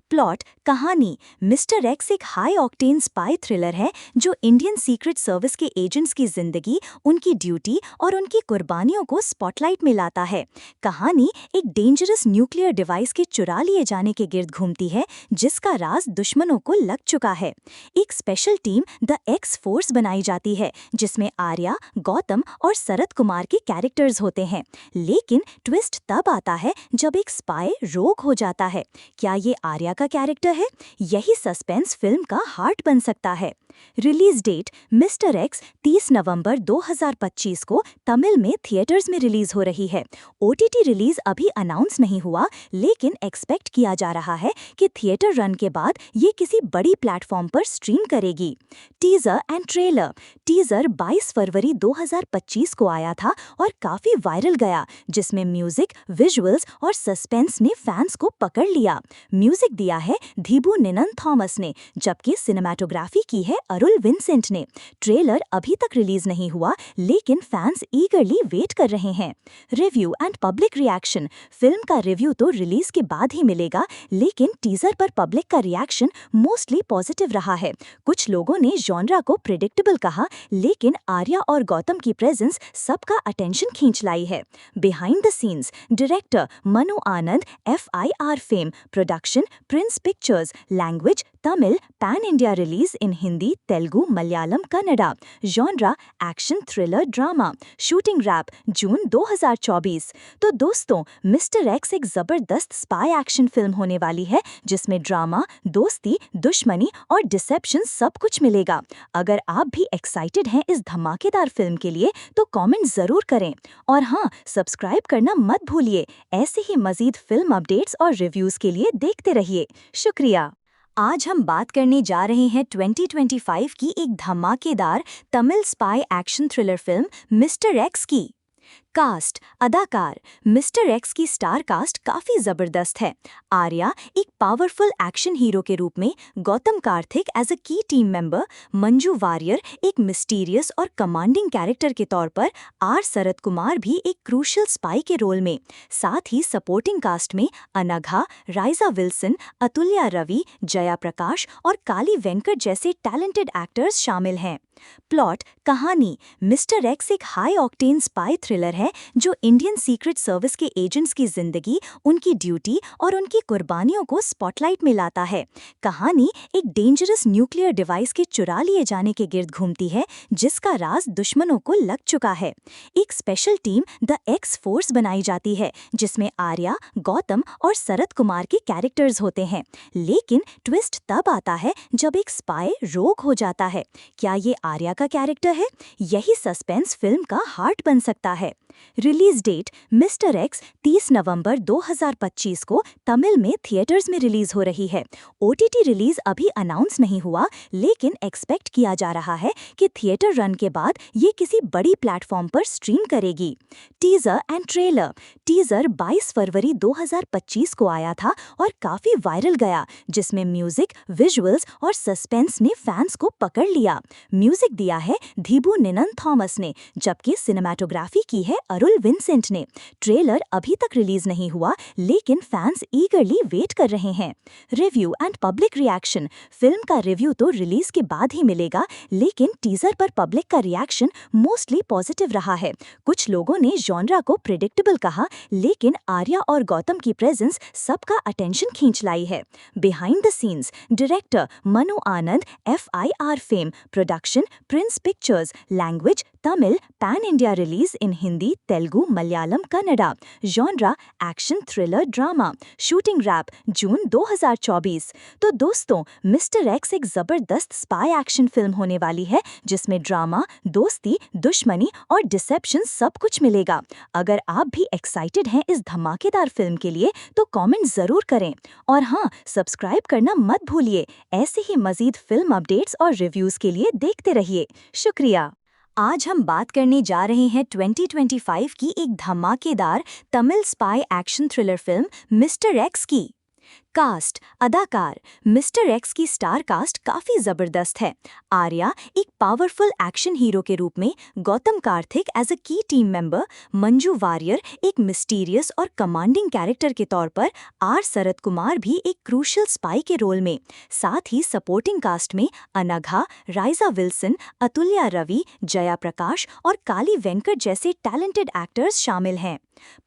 प्लॉट कहानी मिस्टर एक्स एक हाई ऑक्टेन स्पाई थ्रिलर है जो इंडियन सीक्रेट सर्विस के एजेंट्स की जिंदगी, उनकी ड्यूटी और उनकी कुर्बानियों को स्पॉटलाइट में लाता है। कहानी एक डेंजरस न्यूक्लियर डिवाइस के चुरा लिए जाने के गिर्द घूमती है जिसका राज दुश्मनों को लग चुका है। एक special team the x force बनाई जाती है जिसमें आर्या, गौतम और शरद कुमार के कैरेक्टर्स होते हैं। लेकिन ट्विस्ट तब आता है जब एक स्पाई रोग हो जाता है। क्या ये आर्या का कैरेक्टर है? यही सस्पेंस फिल्म का हार्ट बन सकता है। रिलीज डेट मिस्टर एक्स 30 नवंबर 2025 को तमिल में थिएटर्स में रिलीज हो रही है। ओटीटी रिलीज अभी अनाउंस नहीं हुआ, लेकिन एक्सपेक्ट किया जा रहा है कि थिएटर रन के बाद ये किसी बड़ी प्लेटफॉर्म पर स्ट्रीम करेगी। Teaser and trailer. टीजर 22 फरवरी 2025 को आया था और काफी वायरल गया, जिसमें म्यूजिक, विजुअल्स और सस्पेंस ने फैंस को पकड़ लिया। म्यूजिक दिया है धीबू निनन थॉमस ने, जबकि सिनेमाटोग्राफी की है अरुल विंसेंट ने। ट्रेलर अभी तक रिलीज नहीं हुआ, लेकिन फैंस ईगरली वेट कर रहे हैं। Review and public reaction. Film का रिव्यू तो रिलीज के बाद ही मिलेगा, लेकिन टीजर पर पब्लिक का रिएक्शन मोस्टली पॉजिटिव रहा है। कुछ लोगों ने जॉनरा को प्रेडिक्टेबल कहा, लेकिन आर्या और गौतम की प्रेजेंस सबका अटेंशन खींच लाई है। Behind the scenes. Director Manu Anand, FIR fame, production Prince Pictures, language Tamil, pan India release in Hindi, Hindi, Telugu, Malayalam, Kannada. Genre action, thriller, drama. Shooting wrap June 2024। तो दोस्तों, मिस्टर एक्स एक जबरदस्त स्पाई एक्शन फिल्म होने वाली है जिसमें ड्रामा, दोस्ती, दुश्मनी और डिसेप्शन सब कुछ मिलेगा। अगर आप भी एक्साइटेड हैं इस धमाकेदार फिल्म के लिए तो कमेंट जरूर करें और हाँ, सब्सक्राइब करना मत भूलिए। ऐसे ही मजीद फिल्म अपडेट्स और रिव्यूज के लिए देखते रहिए। शुक्रिया। आज हम बात करने जा रहे हैं 2025 की एक धमाकेदार Tamil spy action thriller film mister x की। कास्ट, अदाकार। मिस्टर एक्स की स्टार कास्ट काफी जबरदस्त है। आर्या एक पावरफुल एक्शन हीरो के रूप में, गौतम कार्तिक एज अ की टीम मेंबर, मंजू वारियर एक मिस्टीरियस और कमांडिंग कैरेक्टर के तौर पर, आर शरद कुमार भी एक क्रूशियल स्पाई के रोल में। साथ ही सपोर्टिंग कास्ट में अनघा, राइजा विल्सन, अतुल्या रवि, जया प्रकाश और काली वेंकट जैसे टैलेंटेड एक्टर्स शामिल हैं। प्लॉट, कहानी। मिस्टर एक्स एक हाई ऑक्टेन स्पाई थ्रिलर है जो इंडियन सीक्रेट सर्विस के एजेंट्स की जिंदगी, उनकी ड्यूटी और उनकी कुर्बानियों को स्पॉटलाइट में लाता है। कहानी एक डेंजरस न्यूक्लियर डिवाइस के चुरा लिए जाने के गिर्द घूमती है जिसका राज दुश्मनों को लग चुका है। एक special team the x force बनाई जाती है जिसमें आर्या, गौतम और शरद कुमार के कैरेक्टर्स होते हैं। लेकिन ट्विस्ट तब आता है जब एक स्पाई रोग हो जाता है। क्या ये आर्या का कैरेक्टर है? यही सस्पेंस फिल्म का हार्ट बन सकता है। रिलीज डेट, मिस्टर एक्स 30 नवंबर 2025 को तमिल में थिएटर्स में रिलीज हो रही है। ओटीटी रिलीज अभी अनाउंस नहीं हुआ, लेकिन एक्सपेक्ट किया जा रहा है कि थिएटर रन के बाद ये किसी बड़ी प्लेटफॉर्म पर स्ट्रीम करेगी। Teaser and trailer. टीजर 22 फरवरी 2025 को आया था और काफी वायरल गया, जिसमें म्यूजिक, विजुअल्स और सस्पेंस ने फैंस को पकड़ लिया। म्यूजिक दिया है धीबू निनन थॉमस ने, जबकि सिनेमाटोग्राफी की है अरुल विंसेंट ने। ट्रेलर अभी तक रिलीज नहीं हुआ, लेकिन फैंस ईगरली वेट कर रहे हैं। Review and public reaction. Film का रिव्यू तो रिलीज के बाद ही मिलेगा, लेकिन टीजर पर पब्लिक का रिएक्शन मोस्टली पॉजिटिव रहा है। कुछ लोगों ने जॉनरा को प्रेडिक्टेबल कहा, लेकिन आर्या और गौतम की प्रेजेंस सबका अटेंशन खींच लाई है। Behind the scenes. Director Manu Anand, FIR fame. Production Prince Pictures. Language Tamil. Pan India release in Hindi, Telugu, Malayalam, Kannada. Genre action, thriller, drama. Shooting wrap June 2024। तो दोस्तों, मिस्टर एक्स एक जबरदस्त स्पाई एक्शन फिल्म होने वाली है जिसमें ड्रामा, दोस्ती, दुश्मनी और डिसेप्शन सब कुछ मिलेगा। अगर आप भी एक्साइटेड हैं इस धमाकेदार फिल्म के लिए तो कमेंट जरूर करें और हाँ, सब्सक्राइब करना मत भूलिए। ऐसे ही मजीद फिल्म अपडेट्स और रिव्यूज के लिए देखते रहिए। शुक्रिया। आज हम बात करने जा रहे हैं 2025 की एक धमाकेदार Tamil spy action thriller film mister x की। कास्ट, अदाकार। मिस्टर एक्स की स्टार कास्ट काफी जबरदस्त है। आर्या एक पावरफुल एक्शन हीरो के रूप में, गौतम कार्तिक एज अ की टीम मेंबर, मंजू वारियर एक मिस्टीरियस और कमांडिंग कैरेक्टर के तौर पर, आर शरद कुमार भी एक क्रूशियल स्पाई के रोल में। साथ ही सपोर्टिंग कास्ट में अनघा, राइजा विल्सन, अतुल्या रवि, जया प्रकाश और काली वेंकट जैसे टैलेंटेड एक्टर्स शामिल हैं।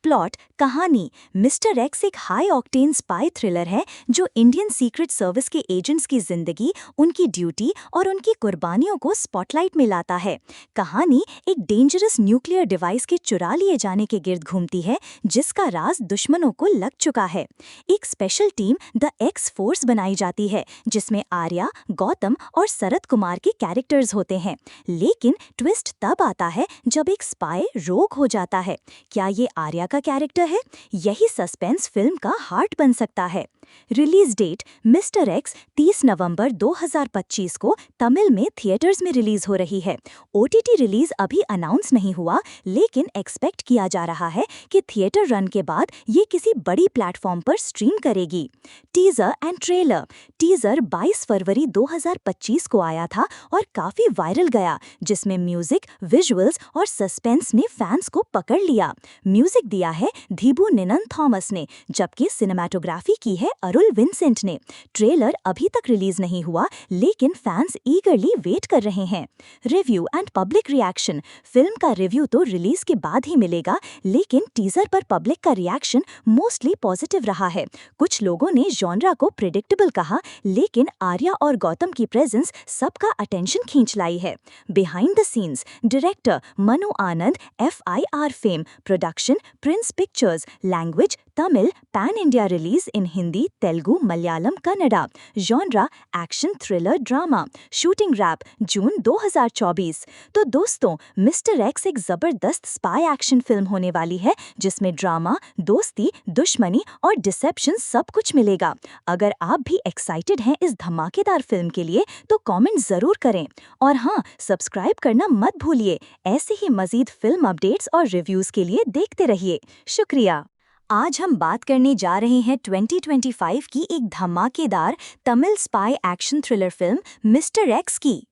प्लॉट, कहानी। मिस्टर एक्स एक हाई ऑक्टेन स्पाई थ्रिलर है जो इंडियन सीक्रेट सर्विस के एजेंट्स की जिंदगी, उनकी ड्यूटी और उनकी कुर्बानियों को स्पॉटलाइट में लाता है। कहानी एक डेंजरस न्यूक्लियर डिवाइस के चुरा लिए जाने के गिर्द घूमती है जिसका राज दुश्मनों को लग चुका है। एक special team the x force बनाई जाती है जिसमें आर्या, गौतम और शरद कुमार के कैरेक्टर्स होते हैं। लेकिन ट्विस्ट तब आता है जब एक स्पाई रोग हो जाता है। क्या ये आर्या का कैरेक्टर है? यही सस्पेंस फिल्म का हार्ट बन सकता है। रिलीज डेट, मिस्टर एक्स 30 नवंबर 2025 को तमिल में थिएटर्स में रिलीज हो रही है। ओटीटी रिलीज अभी अनाउंस नहीं हुआ, लेकिन एक्सपेक्ट किया जा रहा है कि थिएटर रन के बाद ये किसी बड़ी प्लेटफॉर्म पर स्ट्रीम करेगी। Teaser and trailer. टीजर 22 फरवरी 2025 को आया था और काफी वायरल गया, जिसमें म्यूजिक, विजुअल्स और सस्पेंस ने फैंस को पकड़ लिया। म्यूजिक दिया है धीबू निनन थॉमस ने, जबकि सिनेमाटोग्राफी की है अरुल विंसेंट ने। ट्रेलर अभी तक रिलीज नहीं हुआ, लेकिन फैंस ईगरली वेट कर रहे हैं। Review and public reaction. Film का रिव्यू तो रिलीज के बाद ही मिलेगा, लेकिन टीजर पर पब्लिक का रिएक्शन मोस्टली पॉजिटिव रहा है। कुछ लोगों ने जॉनरा को प्रिडिक्टेबल कहा, लेकिन आर्या और गौतम की प्रेजेंस सबका अटेंशन खींच लाई है। Behind the scenes. Director Manu Anand, FIR fame, production Prince Pictures, language Tamil, pan India release in Hindi, Telugu, Malayalam, Kannada. Genre action thriller drama. Shooting wrap June 2024। तो दोस्तों, मिस्टर एक्स एक जबरदस्त स्पाई एक्शन फिल्म होने वाली है, जिसमें ड्रामा, दोस्ती, दुश्मनी और डिसेप्शन सब कुछ मिलेगा। अगर आप भी एक्साइटेड हैं इस धमाकेदार फिल्म के लिए, तो कमेंट जरूर करें। और हाँ, सब्सक्राइब करना मत भूलिए। ऐसे ही मजीद फिल्म अपडेट्स और रिव्यूज के लिए देखते रहिए। शुक्रिया। आज हम बात करने जा रहे हैं 2025 की एक धमाकेदार Tamil spy action thriller film mister x की।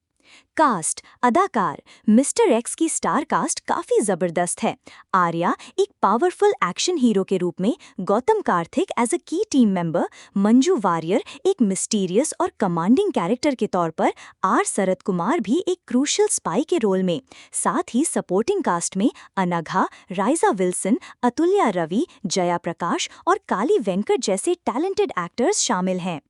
कास्ट, अदाकार। मिस्टर एक्स की स्टार कास्ट काफी जबरदस्त है। आर्या एक पावरफुल एक्शन हीरो के रूप में, गौतम कार्तिक एज अ की टीम मेंबर, मंजू वारियर एक मिस्टीरियस और कमांडिंग कैरेक्टर के तौर पर, आर शरद कुमार भी एक क्रूशियल स्पाई के रोल में। साथ ही सपोर्टिंग कास्ट में अनघा, राइजा विल्सन, अतुल्या रवि, जया प्रकाश और काली वेंकट जैसे टैलेंटेड एक्टर्स शामिल हैं।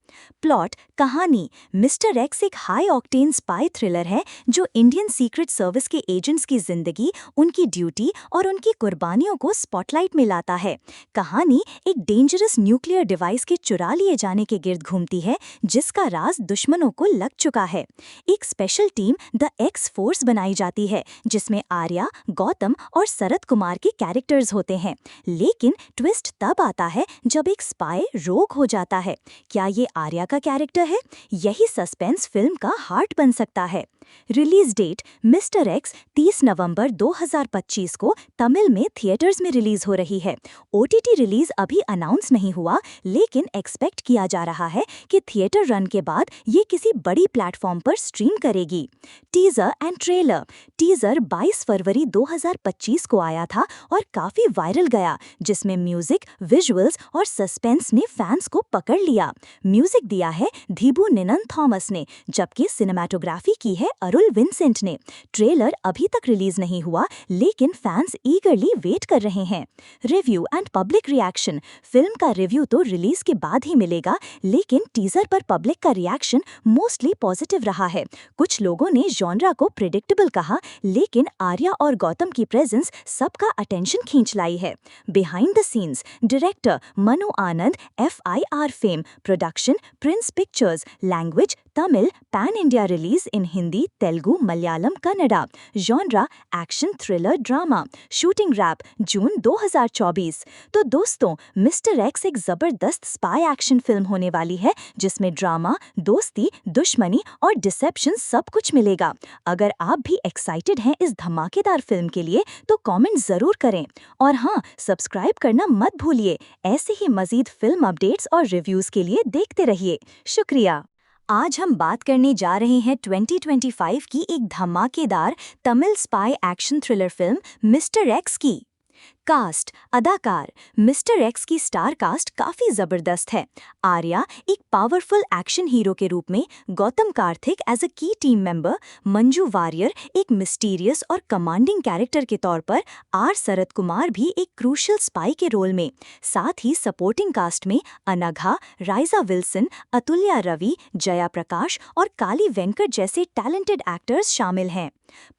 प्लॉट, कहानी। मिस्टर एक्स एक हाई ऑक्टेन स्पाई थ्रिलर है जो इंडियन सीक्रेट सर्विस के एजेंट्स की जिंदगी, उनकी ड्यूटी और उनकी कुर्बानियों को स्पॉटलाइट में लाता है। कहानी एक डेंजरस न्यूक्लियर डिवाइस के चुरा लिए जाने के गिर्द घूमती है, जिसका राज दुश्मनों को लग चुका है। एक special team the x force बनाई जाती है, जिसमें आर्या, गौतम और शरद कुमार के कैरेक्टर्स होते हैं। लेकिन ट्विस्ट तब आता है जब एक स्पाई रोग हो जाता है। क्या ये आर्या का कैरेक्टर है? यही सस्पेंस फिल्म का हार्ट बन सकता है। रिलीज डेट, मिस्टर एक्स 30 नवंबर 2025 को तमिल में थिएटर्स में रिलीज हो रही है। OTT रिलीज अभी अनाउंस नहीं हुआ, लेकिन एक्सपेक्ट किया जा रहा है कि थिएटर रन के बाद ये किसी बड़ी प्लेटफॉर्म पर स्ट्रीम करेगी। Teaser and trailer. टीजर 22 फरवरी 2025 को आया था और काफी वायरल गया, जिसमें म्यूजिक, विजुअल्स और सस्पेंस ने फैंस को पकड़ लिया। म्यूजिक दिया है धीबू निनन थॉमस ने, जबकि सिनेमाटोग्राफी की है अरुल विंसेंट ने। ट्रेलर अभी तक रिलीज नहीं हुआ, लेकिन फैंस ईगरली वेट कर रहे हैं। Review and public reaction. Film का रिव्यू तो रिलीज के बाद ही मिलेगा, लेकिन टीजर पर पब्लिक का रिएक्शन मोस्टली पॉजिटिव रहा है। कुछ लोगों ने जॉनरा को प्रिडिक्टेबल कहा, लेकिन आर्या और गौतम की प्रेजेंस सबका अटेंशन खींच लाई है। Behind the scenes. Director Manu Anand, FIR fame, production Prince Pictures, language Tamil, pan India release in Hindi, Telugu, Malayalam, Kannada. Genre action thriller drama. Shooting wrap June 2024। तो दोस्तों, मिस्टर एक्स एक जबरदस्त स्पाई एक्शन फिल्म होने वाली है, जिसमें ड्रामा, दोस्ती, दुश्मनी और डिसेप्शन सब कुछ मिलेगा। अगर आप भी एक्साइटेड हैं इस धमाकेदार फिल्म के लिए, तो कमेंट जरूर करें। और हाँ, सब्सक्राइब करना मत भूलिए। ऐसे ही मजीद फिल्म अपडेट्स और रिव्यूज के लिए देखते रहिए। शुक्रिया। आज हम बात करने जा रहे हैं 2025 की एक धमाकेदार Tamil spy action thriller film mister x की। कास्ट, अदाकार। मिस्टर एक्स की स्टार कास्ट काफी जबरदस्त है। आर्या एक पावरफुल एक्शन हीरो के रूप में, गौतम कार्तिक एज अ की टीम मेंबर, मंजू वारियर एक मिस्टीरियस और कमांडिंग कैरेक्टर के तौर पर, आर शरद कुमार भी एक क्रूशियल स्पाई के रोल में। साथ ही सपोर्टिंग कास्ट में अनघा, राइजा विल्सन, अतुल्या रवि, जया प्रकाश और काली वेंकट जैसे टैलेंटेड एक्टर्स शामिल हैं।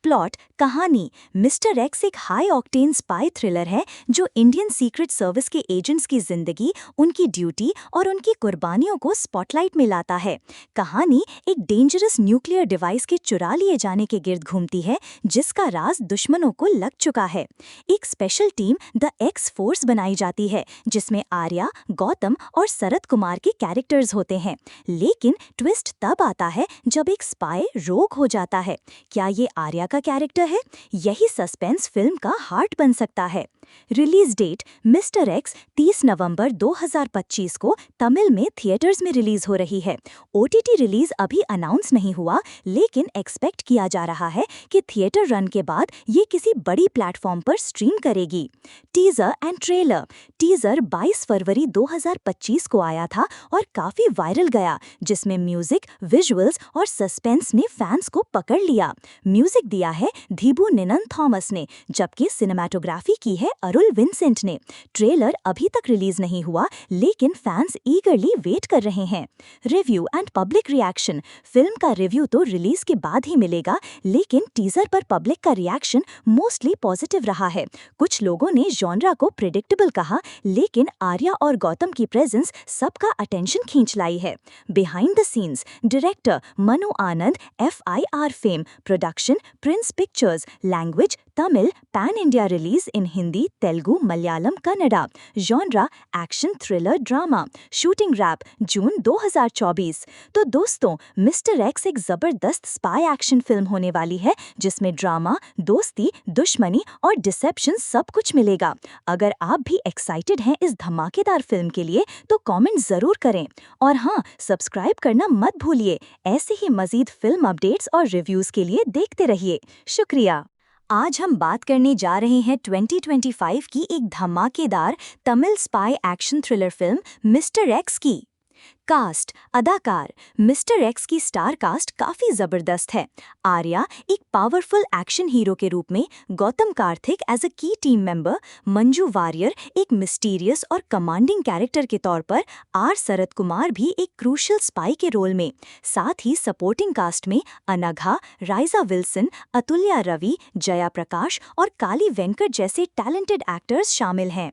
प्लॉट, कहानी। मिस्टर एक्स एक हाई ऑक्टेन स्पाई थ्रिलर है जो इंडियन सीक्रेट सर्विस के एजेंट्स की जिंदगी, उनकी ड्यूटी और उनकी कुर्बानियों को स्पॉटलाइट में लाता है। कहानी एक डेंजरस न्यूक्लियर डिवाइस के चुरा लिए जाने के गिर्द घूमती है, जिसका राज दुश्मनों को लग चुका है। एक special team the x force बनाई जाती है, जिसमें आर्या, गौतम और शरद कुमार के कैरेक्टर्स होते हैं। लेकिन ट्विस्ट तब आता है जब एक स्पाई रोग हो जाता है। क्या ये आर्या का कैरेक्टर है? यही सस्पेंस फिल्म का हार्ट बन सकता है। रिलीज डेट मिस्टर एक्स 30 नवंबर 2025 को तमिल में थिएटर्स में रिलीज हो रही है। ओटीटी रिलीज अभी अनाउंस नहीं हुआ, लेकिन एक्सपेक्ट किया जा रहा है कि थिएटर रन के बाद ये किसी बड़ी प्लेटफॉर्म पर स्ट्रीम करेगी। Teaser and trailer. टीजर 22 फरवरी 2025 को आया था और काफी वायरल गया, जिसमें म्यूजिक, विजुअल्स और सस्पेंस ने फैंस को पकड़ लिया। म्यूजिक दिया है धीबू निनन थॉमस ने, जबकि सिनेमैटोग्राफी की है अरुल विंसेंट ने। ट्रेलर अभी तक रिलीज नहीं हुआ, लेकिन फैंस ईगरली वेट कर रहे हैं। Review and public reaction. Film का रिव्यू तो रिलीज के बाद ही मिलेगा, लेकिन टीजर पर पब्लिक का रिएक्शन मोस्टली पॉजिटिव रहा है। कुछ लोगों ने जॉनरा को प्रेडिक्टेबल कहा, लेकिन आर्या और गौतम की प्रेजेंस सबका अटेंशन खींच लाई है। Behind the scenes. Director Manu Anand, FIR fame. Production Prince Pictures. Language Tamil. Pan India release in Hindi, Telugu, Malayalam, Kannada. Genre action, thriller, drama. Shooting wrap June 2024। तो दोस्तों, मिस्टर एक्स एक जबरदस्त स्पाई एक्शन फिल्म होने वाली है, जिसमें ड्रामा, दोस्ती, दुश्मनी और डिसेप्शन सब कुछ मिलेगा। अगर आप भी एक्साइटेड हैं इस धमाकेदार फिल्म के लिए, तो कमेंट जरूर करें। और हाँ, सब्सक्राइब करना मत भूलिए। ऐसे ही मजीद फिल्म अपडेट्स और रिव्यूज के लिए देखते रहिए। शुक्रिया। आज हम बात करने जा रहे हैं 2025 की एक धमाकेदार Tamil spy action thriller film mister x की। कास्ट, अदाकार। मिस्टर एक्स की स्टार कास्ट काफी जबरदस्त है। आर्या एक पावरफुल एक्शन हीरो के रूप में, गौतम कार्तिक एज अ की टीम मेंबर, मंजू वारियर एक मिस्टीरियस और कमांडिंग कैरेक्टर के तौर पर, आर शरद कुमार भी एक क्रूशियल स्पाई के रोल में। साथ ही सपोर्टिंग कास्ट में अनघा, राइजा विल्सन, अतुल्या रवि, जया प्रकाश और काली वेंकट जैसे टैलेंटेड एक्टर्स शामिल हैं।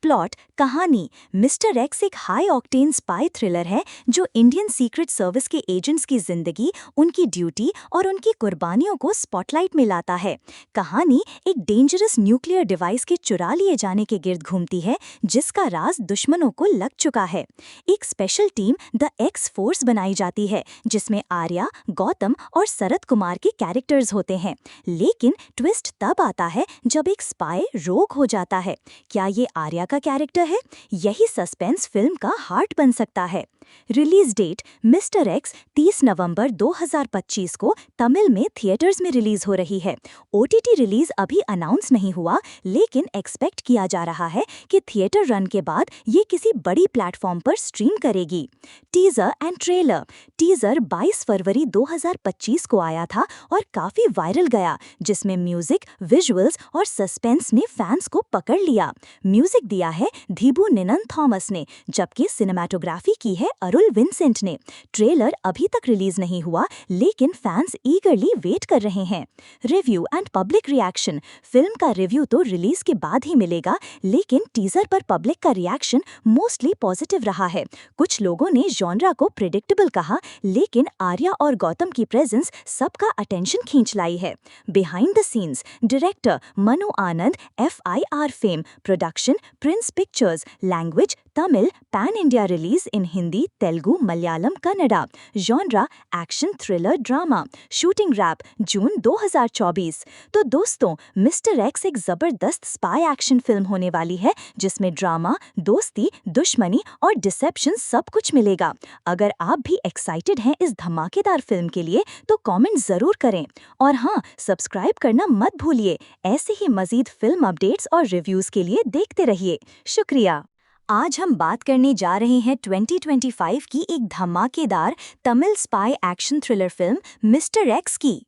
प्लॉट, कहानी। मिस्टर एक्स एक हाई ऑक्टेन स्पाई थ्रिलर है जो इंडियन सीक्रेट सर्विस के एजेंट्स की जिंदगी, उनकी ड्यूटी और उनकी कुर्बानियों को स्पॉटलाइट में लाता है। कहानी एक डेंजरस न्यूक्लियर डिवाइस के चुरा लिए जाने के गिर्द घूमती है, जिसका राज दुश्मनों को लग चुका है। एक special team the x force बनाई जाती है, जिसमें आर्या, गौतम और शरद कुमार के कैरेक्टर्स होते हैं। लेकिन ट्विस्ट तब आता है जब एक स्पाई रोग हो जाता है। क्या ये आर्या का कैरेक्टर है? यही सस्पेंस फिल्म का हार्ट बन सकता है। रिलीज डेट मिस्टर एक्स 30 नवंबर 2025 को तमिल में थिएटर्स में रिलीज हो रही है। ओटीटी रिलीज अभी अनाउंस नहीं हुआ, लेकिन एक्सपेक्ट किया जा रहा है कि थिएटर रन के बाद ये किसी बड़ी प्लेटफॉर्म पर स्ट्रीम करेगी। Teaser and trailer. टीजर 22 फरवरी 2025 को आया था और काफी वायरल गया, जिसमें म्यूजिक, विजुअल्स और सस्पेंस ने फैंस को पकड़ लिया। म्यूजिक दिया है धीबू निनन थॉमस ने, जबकि सिनेमैटोग्राफी की है अरुल विंसेंट ने। ट्रेलर अभी तक रिलीज नहीं हुआ, लेकिन फैंस ईगरली वेट कर रहे हैं। Review and public reaction. Film का रिव्यू तो रिलीज के बाद ही मिलेगा, लेकिन टीजर पर पब्लिक का रिएक्शन मोस्टली पॉजिटिव रहा है। कुछ लोगों ने जॉनरा को प्रेडिक्टेबल कहा, लेकिन आर्या और गौतम की प्रेजेंस सबका अटेंशन खींच लाई है। Behind the scenes. Director Manu Anand, FIR fame. Production Prince Pictures. Language Tamil. Pan India release in Hindi, Telugu, Malayalam, Kannada. Genre action, thriller, drama. Shooting wrap June 2024। तो दोस्तों, मिस्टर एक्स एक जबरदस्त स्पाई एक्शन फिल्म होने वाली है, जिसमें ड्रामा, दोस्ती, दुश्मनी और डिसेप्शन सब कुछ मिलेगा। अगर आप भी एक्साइटेड हैं इस धमाकेदार फिल्म के लिए, तो कमेंट जरूर करें। और हाँ, सब्सक्राइब करना मत भूलिए। ऐसे ही मजीद फिल्म अपडेट्स और रिव्यूज के लिए देखते रहिए। शुक्रिया। आज हम बात करने जा रहे हैं 2025 की एक धमाकेदार Tamil spy action thriller film mister x की।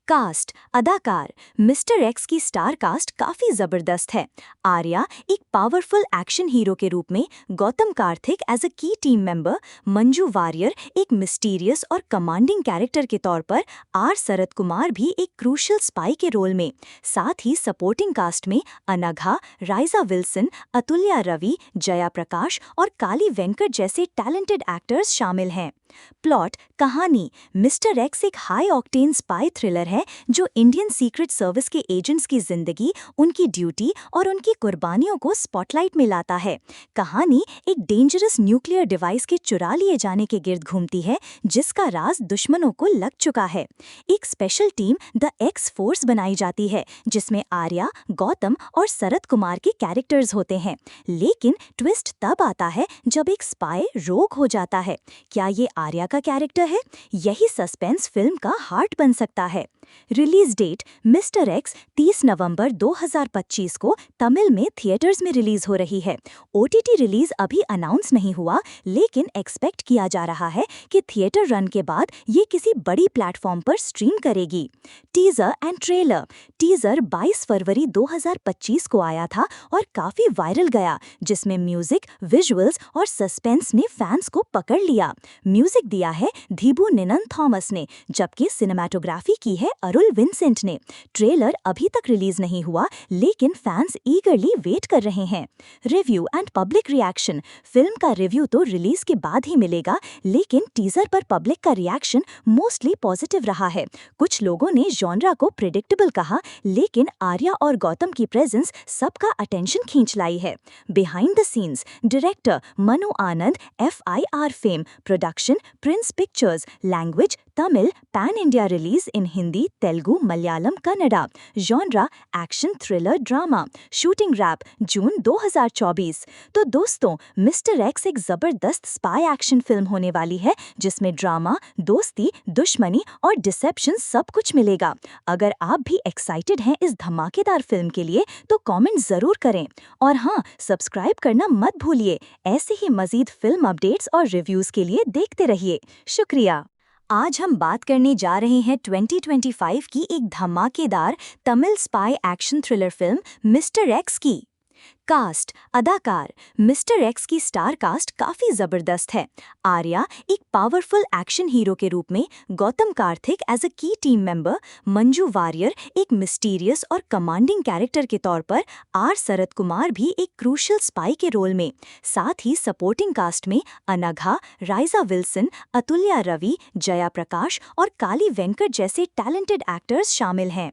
कास्ट, अदाकार। मिस्टर एक्स की स्टार कास्ट काफी जबरदस्त है। आर्या एक पावरफुल एक्शन हीरो के रूप में, गौतम कार्तिक एज अ की टीम मेंबर, मंजू वारियर एक मिस्टीरियस और कमांडिंग कैरेक्टर के तौर पर, आर शरद कुमार भी एक क्रूशियल स्पाई के रोल में। साथ ही सपोर्टिंग कास्ट में अनघा, राइजा विल्सन, अतुल्या रवि, जया प्रकाश और काली वेंकट जैसे टैलेंटेड एक्टर्स शामिल हैं। प्लॉट, कहानी। मिस्टर एक्स एक हाई ऑक्टेन स्पाई थ्रिलर है है जो इंडियन सीक्रेट सर्विस के एजेंट्स की जिंदगी, उनकी ड्यूटी और उनकी कुर्बानियों को स्पॉटलाइट में लाता है। कहानी एक डेंजरस न्यूक्लियर डिवाइस के चुरा लिए जाने के गिर्द घूमती है जिसका राज दुश्मनों को लग चुका है। एक special team the x force बनाई जाती है जिसमें आर्या, गौतम और शरद कुमार के कैरेक्टर्स होते हैं। लेकिन ट्विस्ट तब आता है जब एक स्पाई रोग हो जाता है। क्या ये आर्या का कैरेक्टर है? यही सस्पेंस फिल्म का हार्ट बन सकता है। रिलीज डेट मिस्टर एक्स 30 नवंबर 2025 को तमिल में थिएटर्स में रिलीज हो रही है। ओटीटी रिलीज अभी अनाउंस नहीं हुआ, लेकिन एक्सपेक्ट किया जा रहा है कि थिएटर रन के बाद ये किसी बड़ी प्लेटफॉर्म पर स्ट्रीम करेगी। Teaser and trailer. टीजर 22 फरवरी 2025 को आया था और काफी वायरल गया, जिसमें म्यूजिक, विजुअल्स और सस्पेंस ने फैंस को पकड़ लिया। म्यूजिक दिया है धीबू निनन थॉमस ने, जबकि सिनेमाटोग्राफी की है अरुल विंसेंट ने। ट्रेलर अभी तक रिलीज नहीं हुआ, लेकिन फैंस ईगरली वेट कर रहे हैं। Review and public reaction. Film का रिव्यू तो रिलीज के बाद ही मिलेगा, लेकिन टीजर पर पब्लिक का रिएक्शन मोस्टली पॉजिटिव रहा है। कुछ लोगों ने जॉनरा को प्रेडिक्टेबल कहा, लेकिन आर्या और गौतम की प्रेजेंस सबका अटेंशन खींच लाई है। Behind the scenes. Director Manu Anand, FIR fame. Production Prince Pictures. Language Tamil. Pan India release in Hindi, Telugu, Malayalam, Kannada. Genre action, thriller, drama. Shooting wrap June 2024। तो दोस्तों, मिस्टर एक्स एक जबरदस्त स्पाई एक्शन फिल्म होने वाली है जिसमें ड्रामा, दोस्ती, दुश्मनी और डिसेप्शन सब कुछ मिलेगा। अगर आप भी एक्साइटेड हैं इस धमाकेदार फिल्म के लिए तो कमेंट जरूर करें, और हाँ, सब्सक्राइब करना मत भूलिए। ऐसे ही मजीद फिल्म अपडेट्स और रिव्यूज के लिए देखते रहिए। शुक्रिया। आज हम बात करने जा रहे हैं 2025 की एक धमाकेदार Tamil spy action thriller film mister x की। कास्ट, अदाकार। मिस्टर एक्स की स्टार कास्ट काफी जबरदस्त है। आर्या एक पावरफुल एक्शन हीरो के रूप में, गौतम कार्तिक एज अ की टीम मेंबर, मंजू वारियर एक मिस्टीरियस और कमांडिंग कैरेक्टर के तौर पर, शरद कुमार भी एक क्रूशियल स्पाई के रोल में। साथ ही सपोर्टिंग कास्ट में अनघा, राइजा विल्सन, अतुल्या रवि, जया प्रकाश और काली वेंकट जैसे टैलेंटेड एक्टर्स शामिल हैं।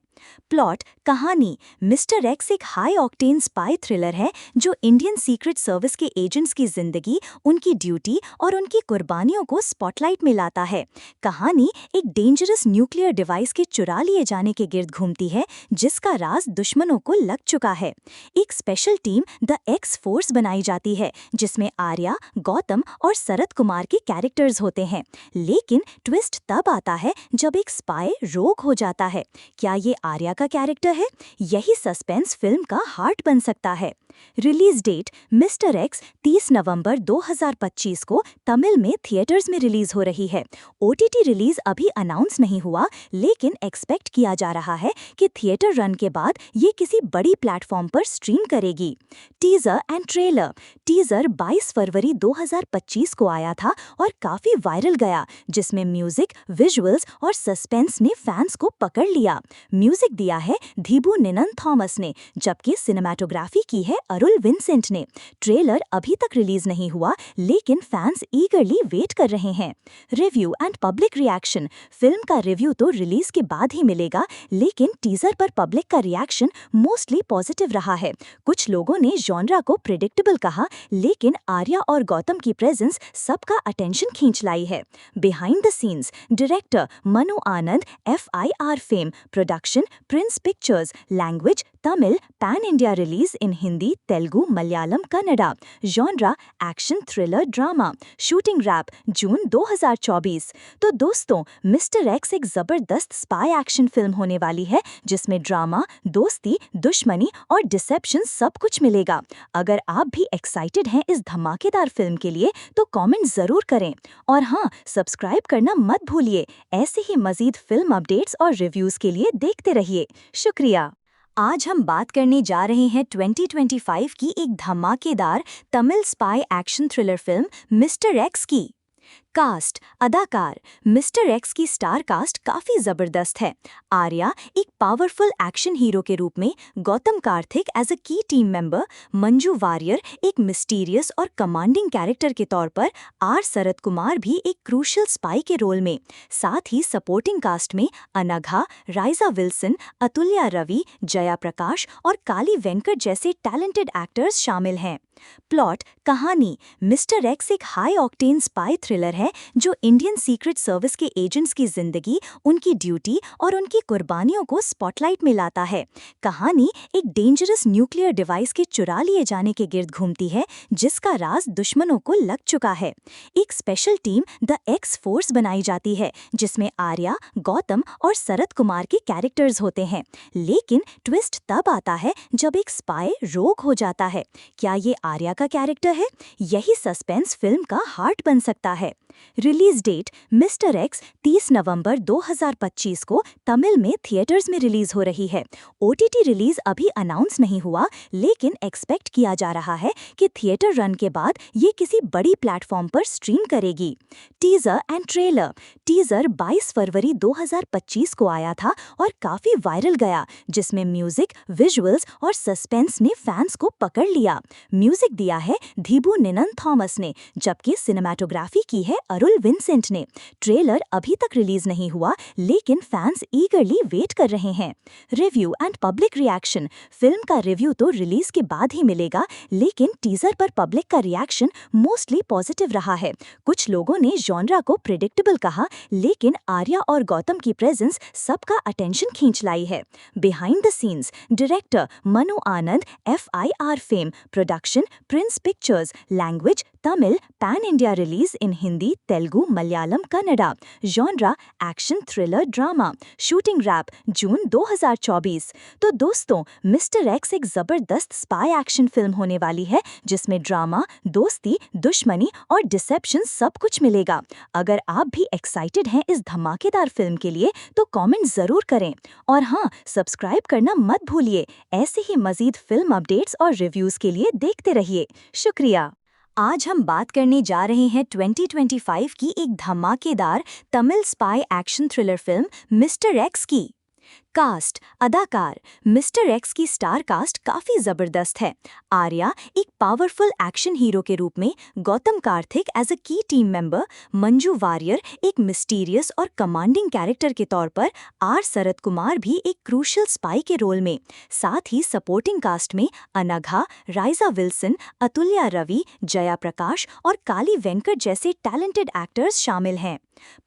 प्लॉट, कहानी। मिस्टर एक्स एक हाई ऑक्टेन स्पाई थ्रिलर है जो इंडियन सीक्रेट सर्विस के एजेंट्स की जिंदगी, उनकी ड्यूटी और उनकी कुर्बानियों को स्पॉटलाइट में लाता है। कहानी एक डेंजरस न्यूक्लियर डिवाइस के चुरा लिए जाने के गिर्द घूमती है जिसका राज दुश्मनों को लग चुका है। एक special team the x force बनाई जाती है जिसमें आर्या, गौतम और शरद कुमार के कैरेक्टर्स होते हैं। लेकिन ट्विस्ट तब आता है जब एक स्पाई रोग हो जाता है। क्या ये आर्या का कैरेक्टर है? यही सस्पेंस फिल्म का हार्ट बन सकता है। रिलीज डेट मिस्टर एक्स 30 नवंबर 2025 को तमिल में थिएटर्स में रिलीज हो रही है। ओटीटी रिलीज अभी अनाउंस नहीं हुआ, लेकिन एक्सपेक्ट किया जा रहा है कि थिएटर रन के बाद ये किसी बड़ी प्लेटफॉर्म पर स्ट्रीम करेगी। Teaser and trailer. टीजर 22 फरवरी 2025 को आया था और काफी वायरल गया, जिसमें म्यूजिक, विजुअल्स और सस्पेंस ने फैंस को पकड़ लिया। म्यूजिक दिया है धीबू निनन थॉमस ने, जबकि सिनेमाटोग्राफी की है अरुल विंसेंट ने। ट्रेलर अभी तक रिलीज नहीं हुआ, लेकिन फैंस ईगरली वेट कर रहे हैं। Review and public reaction. Film का रिव्यू तो रिलीज के बाद ही मिलेगा, लेकिन टीजर पर पब्लिक का रिएक्शन मोस्टली पॉजिटिव रहा है। कुछ लोगों ने जॉनरा को प्रेडिक्टेबल कहा, लेकिन आर्या और गौतम की प्रेजेंस सबका अटेंशन खींच लाई है। Behind the scenes. Director Manu Anand, FIR fame. Production Prince Pictures. Language Tamil. Pan India release in Hindi, Telugu, Malayalam, Kannada. Genre action, thriller, drama. Shooting wrap June 2024। तो दोस्तों, मिस्टर एक्स एक जबरदस्त स्पाई एक्शन फिल्म होने वाली है जिसमें ड्रामा, दोस्ती, दुश्मनी और डिसेप्शन सब कुछ मिलेगा। अगर आप भी एक्साइटेड हैं इस धमाकेदार फिल्म के लिए तो कमेंट जरूर करें, और हाँ, सब्सक्राइब करना मत भूलिए। ऐसे ही मजीद फिल्म अपडेट्स और रिव्यूज के लिए देखते रहिए। शुक्रिया। आज हम बात करने जा रहे हैं 2025 की एक धमाकेदार Tamil spy action thriller film mister x की। कास्ट अदाकार मिस्टर एक्स की स्टार कास्ट काफी जबरदस्त है। आर्या एक पावरफुल एक्शन हीरो के रूप में, गौतम कार्तिक एज अ की टीम मेंबर, मंजू वारियर एक मिस्टीरियस और कमांडिंग कैरेक्टर के तौर पर, आर शरद कुमार भी एक क्रूशियल स्पाई के रोल में। साथ ही सपोर्टिंग कास्ट में अनघा, राइजा विल्सन, अतुल्या रवि, जया प्रकाश और काली वेंकट जैसे टैलेंटेड एक्टर्स शामिल हैं। प्लॉट कहानी मिस्टर एक्स एक हाई ऑक्टेन स्पाई थ्रिलर है जो इंडियन सीक्रेट सर्विस के एजेंट्स की जिंदगी, उनकी ड्यूटी और उनकी कुर्बानियों को स्पॉटलाइट में लाता है। कहानी एक डेंजरस न्यूक्लियर डिवाइस के चुरा लिए जाने के गिर्द घूमती है जिसका राज दुश्मनों को लग चुका है। एक special team the x force बनाई जाती है जिसमें आर्या, गौतम और शरद कुमार के कैरेक्टर्स होते हैं। लेकिन ट्विस्ट तब आता है जब एक स्पाई रोग हो जाता है। क्या ये आर्या का कैरेक्टर है? यही सस्पेंस फिल्म का हार्ट बन सकता है। रिलीज डेट मिस्टर एक्स 30 नवंबर 2025 को तमिल में थिएटर्स में रिलीज हो रही है। ओटीटी रिलीज अभी अनाउंस नहीं हुआ, लेकिन एक्सपेक्ट किया जा रहा है कि थिएटर रन के बाद ये किसी बड़ी प्लेटफॉर्म पर स्ट्रीम करेगी। Teaser and trailer. टीजर 22 फरवरी 2025 को आया था और काफी वायरल गया, जिसमें म्यूजिक, विजुअल्स और सस्पेंस ने फैंस को पकड़ लिया। म्यूजिक दिया है धीबू निनन थॉमस ने, जबकि सिनेमाटोग्राफी की है अरुल विंसेंट ने। ट्रेलर अभी तक रिलीज नहीं हुआ, लेकिन फैंस ईगरली वेट कर रहे हैं। Review and public reaction. Film का रिव्यू तो रिलीज के बाद ही मिलेगा, लेकिन टीजर पर पब्लिक का रिएक्शन मोस्टली पॉजिटिव रहा है। कुछ लोगों ने जॉनरा को प्रेडिक्टेबल कहा, लेकिन आर्या और गौतम की प्रेजेंस सबका अटेंशन खींच लाई है। Behind the scenes. Director Manu Anand, FIR fame, production Prince Pictures, language Tamil, pan India release in Hindi, Telugu, Malayalam, Kannada. Genre action thriller drama. Shooting wrap June 2024। तो दोस्तों, मिस्टर एक्स एक जबरदस्त स्पाई एक्शन फिल्म होने वाली है जिसमें ड्रामा, दोस्ती, दुश्मनी और डिसेप्शन सब कुछ मिलेगा। अगर आप भी एक्साइटेड हैं इस धमाकेदार फिल्म के लिए तो कमेंट जरूर करें, और हाँ, सब्सक्राइब करना मत भूलिए। ऐसे ही मजीद फिल्म अपडेट्स और रिव्यूज के लिए देखते रहिए। शुक्रिया। आज हम बात करने जा रहे हैं 2025 की एक धमाकेदार Tamil spy action thriller film mister x की। कास्ट अदाकार मिस्टर एक्स की स्टार कास्ट काफी जबरदस्त है। आर्या एक पावरफुल एक्शन हीरो के रूप में, गौतम कार्तिक एज अ की टीम मेंबर, मंजू वारियर एक मिस्टीरियस और कमांडिंग कैरेक्टर के तौर पर, आर शरद कुमार भी एक क्रूशियल स्पाई के रोल में। साथ ही सपोर्टिंग कास्ट में अनघा, राइजा विल्सन, अतुल्या रवि, जया प्रकाश और काली वेंकट जैसे टैलेंटेड एक्टर्स शामिल हैं।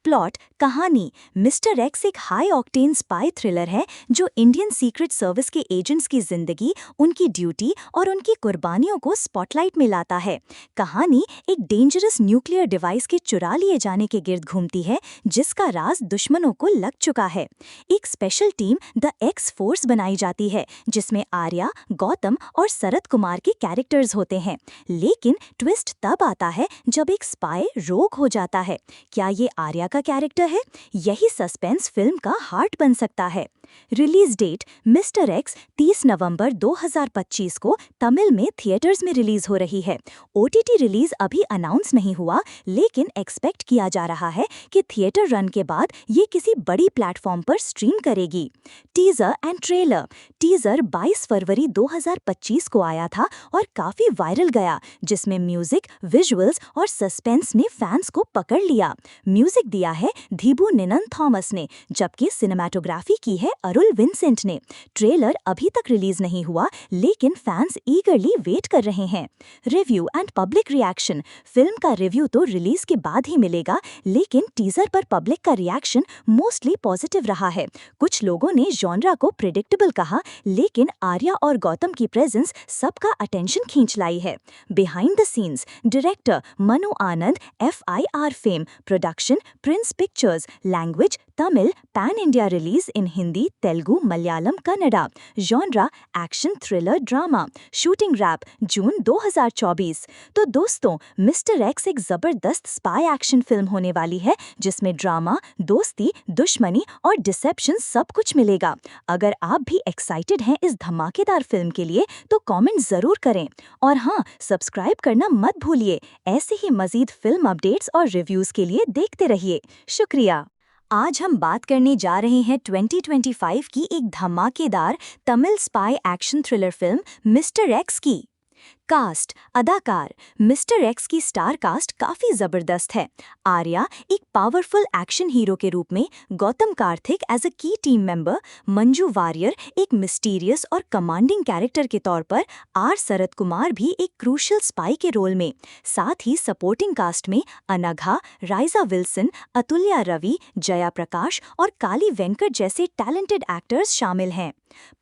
प्लॉट कहानी मिस्टर एक्स एक हाई ऑक्टेन स्पाई थ्रिलर है जो इंडियन सीक्रेट सर्विस के एजेंट्स की जिंदगी, उनकी ड्यूटी और उनकी कुर्बानियों को स्पॉटलाइट में लाता है। कहानी एक डेंजरस न्यूक्लियर डिवाइस के चुरा लिए जाने के गिर्द घूमती है जिसका राज दुश्मनों को लग चुका है। एक special team the x force बनाई जाती है जिसमें आर्या, गौतम और शरद कुमार के कैरेक्टर्स होते हैं। लेकिन ट्विस्ट तब आता है जब एक स्पाई रोग हो जाता है। क्या ये आर्या का कैरेक्टर है? यही सस्पेंस फिल्म का हार्ट बन सकता है। रिलीज डेट मिस्टर एक्स 30 नवंबर 2025 को तमिल में थिएटर्स में रिलीज हो रही है। ओटीटी रिलीज अभी अनाउंस नहीं हुआ, लेकिन एक्सपेक्ट किया जा रहा है कि थिएटर रन के बाद ये किसी बड़ी प्लेटफॉर्म पर स्ट्रीम करेगी। Teaser and trailer. टीजर 22 फरवरी 2025 को आया था और काफी वायरल गया, जिसमें म्यूजिक, विजुअल्स और सस्पेंस ने फैंस को पकड़ लिया। म्यूजिक दिया है धीबू निनन थॉमस ने, जबकि सिनेमाटोग्राफी की है अरुल विंसेंट ने। ट्रेलर अभी तक रिलीज नहीं हुआ, लेकिन फैंस ईगरली वेट कर रहे हैं। Review and public reaction. Film का रिव्यू तो रिलीज के बाद ही मिलेगा, लेकिन टीजर पर पब्लिक का रिएक्शन मोस्टली पॉजिटिव रहा है। कुछ लोगों ने जॉनरा को प्रेडिक्टेबल कहा, लेकिन आर्या और गौतम की प्रेजेंस सबका अटेंशन खींच लाई है। Behind the scenes. Director Manu Anand, FIR fame, production Prince Pictures, language Tamil pan India release in Hindi, Telugu, Malayalam, Kannada. Genre action, thriller, drama. Shooting wrap June 2024। तो दोस्तों, मिस्टर एक्स एक जबरदस्त स्पाई एक्शन फिल्म होने वाली है जिसमें ड्रामा, दोस्ती, दुश्मनी और डिसेप्शन सब कुछ मिलेगा। अगर आप भी एक्साइटेड हैं इस धमाकेदार फिल्म के लिए तो कमेंट जरूर करें और हाँ, सब्सक्राइब करना मत भूलिए। ऐसे ही मजीद फिल्म अपडेट्स और रिव्यूज के लिए देखते रहिए। शुक्रिया। आज हम बात करने जा रहे हैं 2025 की एक धमाकेदार Tamil spy action thriller film mister x की। कास्ट, अदाकार। मिस्टर एक्स की स्टार कास्ट काफी जबरदस्त है। आर्या एक पावरफुल एक्शन हीरो के रूप में, गौतम कार्तिक एज अ की टीम मेंबर, मंजू वारियर एक मिस्टीरियस और कमांडिंग कैरेक्टर के तौर पर, आर शरद कुमार भी एक क्रूशियल स्पाई के रोल में। साथ ही सपोर्टिंग कास्ट में अनघा, राइजा विल्सन, अतुल्या रवि, जया प्रकाश और काली वेंकट जैसे टैलेंटेड एक्टर्स शामिल हैं।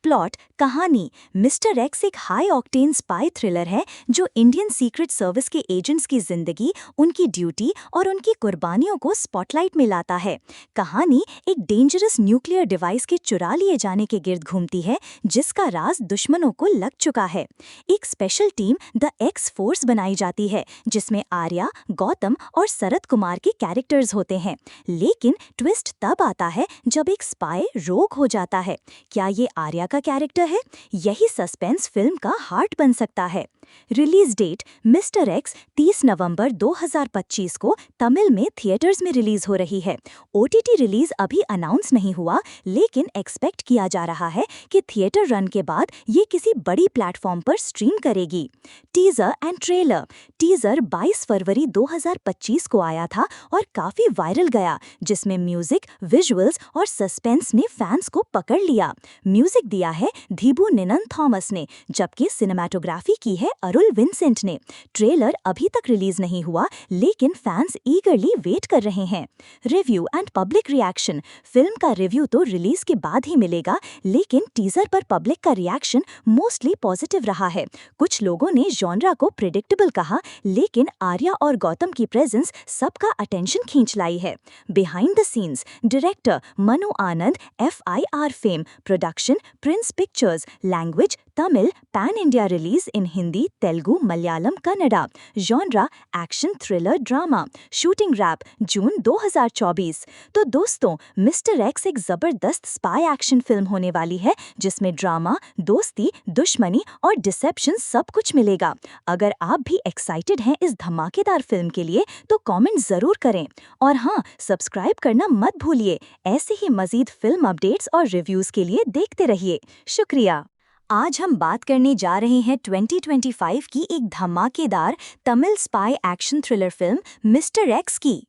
प्लॉट, कहानी। मिस्टर एक्स एक हाई ऑक्टेन स्पाई थ्रिलर है जो इंडियन सीक्रेट सर्विस के एजेंट्स की जिंदगी, उनकी ड्यूटी और उनकी कुर्बानियों को स्पॉटलाइट में लाता है। कहानी एक डेंजरस न्यूक्लियर डिवाइस के चुरा लिए जाने के गिर्द घूमती है जिसका राज दुश्मनों को लग चुका है। एक special team the x force बनाई जाती है जिसमें आर्या, गौतम और शरद कुमार के कैरेक्टर्स होते हैं। लेकिन ट्विस्ट तब आता है जब एक स्पाई रोग हो जाता है। क्या ये आर्या का कैरेक्टर है? यही सस्पेंस फिल्म का हार्ट बन सकता है। रिलीज डेट, मिस्टर एक्स 30 नवंबर 2025 को तमिल में थिएटर्स में रिलीज हो रही है। ओटीटी रिलीज अभी अनाउंस नहीं हुआ, लेकिन एक्सपेक्ट किया जा रहा है कि थिएटर रन के बाद ये किसी बड़ी प्लेटफॉर्म पर स्ट्रीम करेगी। Teaser and trailer. टीजर 22 फरवरी 2025 को आया था और काफी वायरल गया, जिसमें म्यूजिक, विजुअल्स और सस्पेंस ने फैंस को पकड़ लिया। म्यूजिक दिया है धीबू निनन थॉमस ने, जबकि सिनेमाटोग्राफी की है अरुल विंसेंट ने। ट्रेलर अभी तक रिलीज नहीं हुआ, लेकिन फैंस ईगरली वेट कर रहे हैं। Review and public reaction. Film का रिव्यू तो रिलीज के बाद ही मिलेगा, लेकिन टीजर पर पब्लिक का रिएक्शन मोस्टली पॉजिटिव रहा है। कुछ लोगों ने जॉनरा को प्रिडिक्टेबल कहा, लेकिन आर्या और गौतम की प्रेजेंस सबका अटेंशन खींच लाई है। Behind the scenes. Director Manu Anand, FIR fame. Production Prince Pictures. Language Tamil, pan India release in Hindi, Telugu, Malayalam, Kannada. Genre action, thriller, drama. Shooting wrap June 2024। तो दोस्तों, मिस्टर एक्स एक जबरदस्त स्पाई एक्शन फिल्म होने वाली है जिसमें ड्रामा, दोस्ती, दुश्मनी और डिसेप्शन सब कुछ मिलेगा। अगर आप भी एक्साइटेड हैं इस धमाकेदार फिल्म के लिए तो कमेंट जरूर करें और हाँ, सब्सक्राइब करना मत भूलिए। ऐसे ही मजीद फिल्म अपडेट्स और रिव्यूज के लिए देखते रहिए। शुक्रिया। आज हम बात करने जा रहे हैं 2025 की एक धमाकेदार Tamil spy action thriller film mister x की।